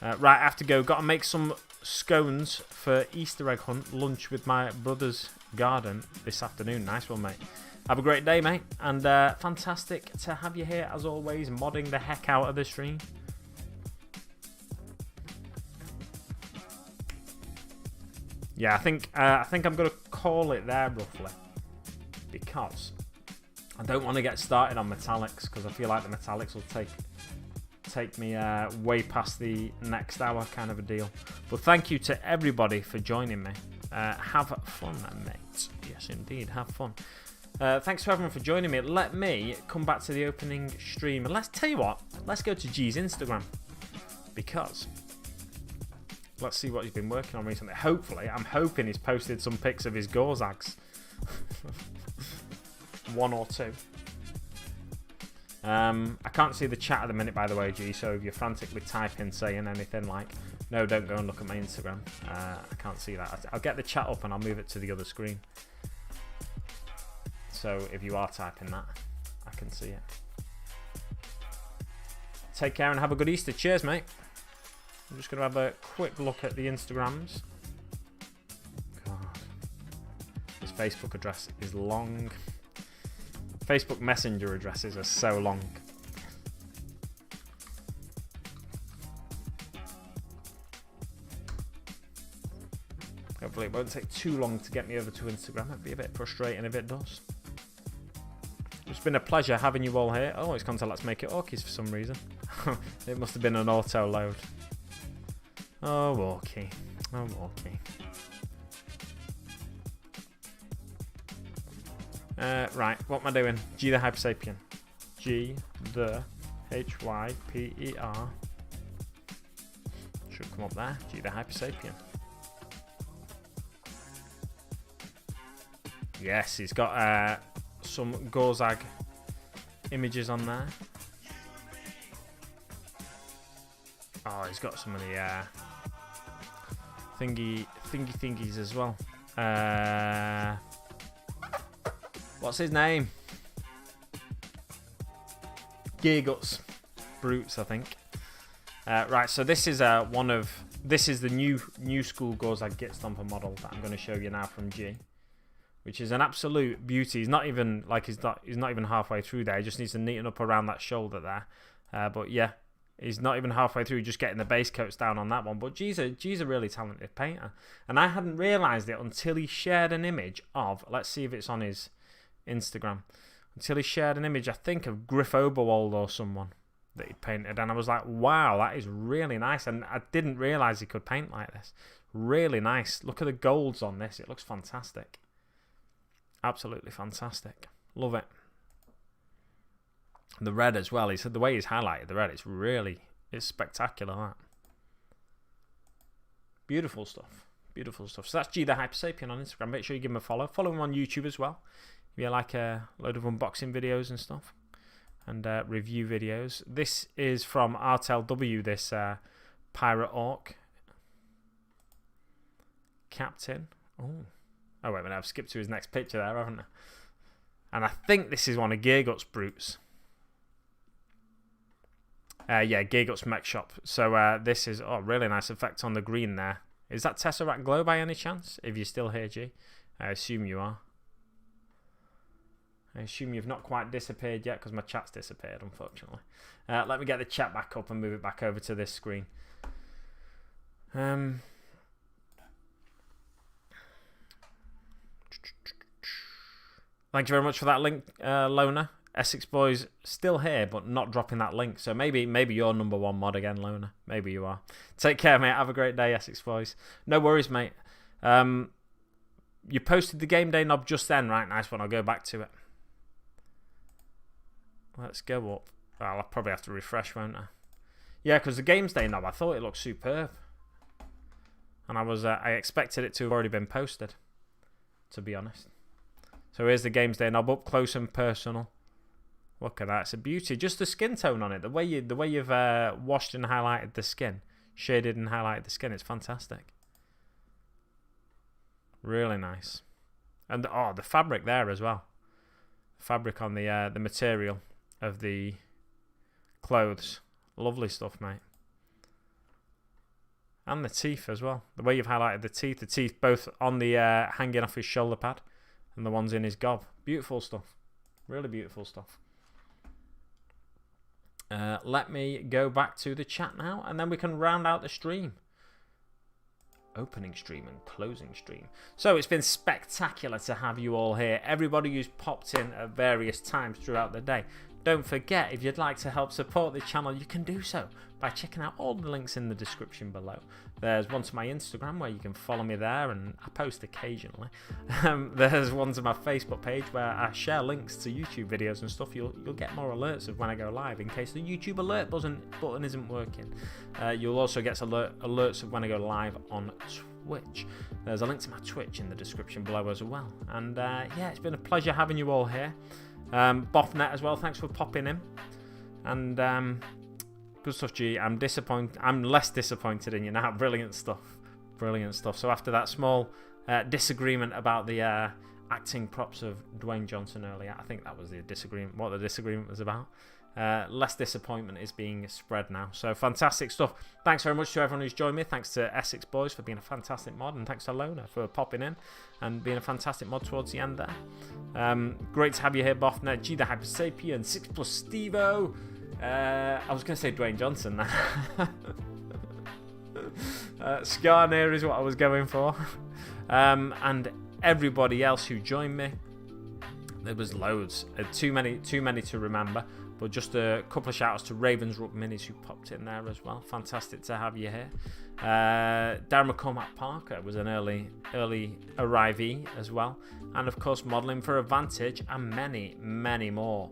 right, I have to go. Got to make some scones for Easter egg hunt lunch with my brother's garden this afternoon. Nice one, mate. Have a great day, mate, and fantastic to have you here as always, modding the heck out of the stream. Yeah, I think I'm gonna call it there roughly, because I don't want to get started on metallics, because I feel like the metallics will take me way past the next hour kind of a deal. But thank you to everybody for joining me. Have fun, mate. Yes, indeed, have fun. Thanks to everyone for joining me. Let me come back to the opening stream, and let's tell you what. Let's go to G's Instagram, because let's see what he's been working on recently. Hopefully, I'm hoping he's posted some pics of his Gorzags. One or two. I can't see the chat at the minute, by the way, G, so if you're frantically typing, saying anything like, no, don't go and look at my Instagram, I can't see that. I'll get the chat up and I'll move it to the other screen. So if you are typing that, I can see it. Take care and have a good Easter. Cheers, mate. I'm just going to have a quick look at the Instagrams. God. This Facebook address is long. Facebook Messenger addresses are so long. Hopefully it won't take too long to get me over to Instagram. It'd be a bit frustrating if it does. It's been a pleasure having you all here. Oh, it's gone to Let's Make It Orkies for some reason. It must have been an auto load. Oh, Orky. Oh, Orky. Right, what am I doing? G the Hypersapien. G the Hyper. Should come up there. G the Hypersapien. Yes, he's got some Gorzag images on there. Oh, he's got some of the thingies as well. What's his name? Gearguts Brutes, I think. Right, so this is this is the new school Gorzag Git Stomper model that I'm going to show you now from G, which is an absolute beauty. He's not even he's not even halfway through there. He just needs to neaten up around that shoulder there. But yeah, he's not even halfway through, just getting the base coats down on that one. But G's a really talented painter, and I hadn't realised it until he shared an image of. Let's see if it's on his Instagram. Until he shared an image, I think, of Griff Oberwald or someone that he'd painted, and I was like, wow, that is really nice. And I didn't realise he could paint like this. Really nice. Look at the golds on this. It looks fantastic. Absolutely fantastic. Love it. The red as well. He said the way he's highlighted the red, it's spectacular, that. Beautiful stuff. Beautiful stuff. So that's G the Hypersapien on Instagram. Make sure you give him a follow. Follow him on YouTube as well. If you like a load of unboxing videos and stuff, and review videos. This is from RTLW, this Pirate Orc. captain. Oh, wait a minute, I've skipped to his next picture there, haven't I? And I think this is one of Geargut's brutes. Yeah, Geargut's mech shop. So this is, really nice effect on the green there. Is that Tesseract Glow by any chance? If you're still here, G. I assume you are. I assume you've not quite disappeared yet because my chat's disappeared, unfortunately. Let me get the chat back up and move it back over to this screen. Thank you very much for that link, Loner. Essex Boys still here, but not dropping that link. So maybe you're number one mod again, Loner. Maybe you are. Take care, mate. Have a great day, Essex Boys. No worries, mate. You posted the game day knob just then, right? Nice one. I'll go back to it. Let's go up. Well, I'll probably have to refresh, won't I? Yeah, because the games day knob, I thought it looked superb. And I expected it to have already been posted, to be honest. So here's the games day knob up close and personal. Look at that, it's a beauty. Just the skin tone on it, the way you've washed and highlighted the skin, shaded and highlighted the skin, it's fantastic. Really nice. And the fabric there as well. Fabric on the material of the clothes. Lovely stuff, mate. And the teeth as well. The way you've highlighted the teeth both on the hanging off his shoulder pad and the ones in his gob. Beautiful stuff. Really beautiful stuff. Let me go back to the chat now, and then we can round out the stream. Opening stream and closing stream. So it's been spectacular to have you all here. Everybody who's popped in at various times throughout the day. Don't forget, if you'd like to help support the channel, you can do so by checking out all the links in the description below. There's one to my Instagram where you can follow me there, and I post occasionally. There's one to my Facebook page where I share links to YouTube videos and stuff. You'll get more alerts of when I go live in case the YouTube alert button isn't working. You'll also get alerts of when I go live on Twitch. There's a link to my Twitch in the description below as well. And yeah, it's been a pleasure having you all here. Boffnet as well, thanks for popping in. And good stuff, G. I'm less disappointed in you now. Brilliant stuff. So after that small disagreement about the acting props of Dwayne Johnson earlier, I think that was the disagreement. What the disagreement was about. Less disappointment is being spread now. So fantastic stuff. Thanks very much to everyone who's joined me. Thanks to Essex Boys for being a fantastic mod, and thanks to Lona for popping in and being a fantastic mod towards the end there. Great to have you here, Boffnet. G the Hyper Sapien, 6+ Stevo. I was going to say Dwayne Johnson. Skarnir is what I was going for. And everybody else who joined me. There was loads. Too many to remember. But just a couple of shout-outs to Ravensrook Minis who popped in there as well. Fantastic to have you here. Darren McCormack Parker was an early arrivee as well. And of course, Modelling for Advantage and many, many more.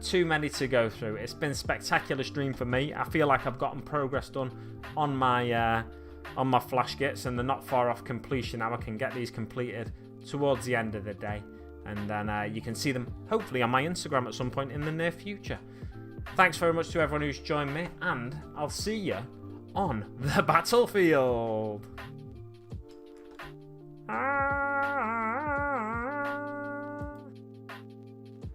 Too many to go through. It's been a spectacular stream for me. I feel like I've gotten progress done on my flash kits, and they're not far off completion now. I can get these completed towards the end of the day. And then you can see them hopefully on my Instagram at some point in the near future. Thanks very much to everyone who's joined me, and I'll see you on the battlefield.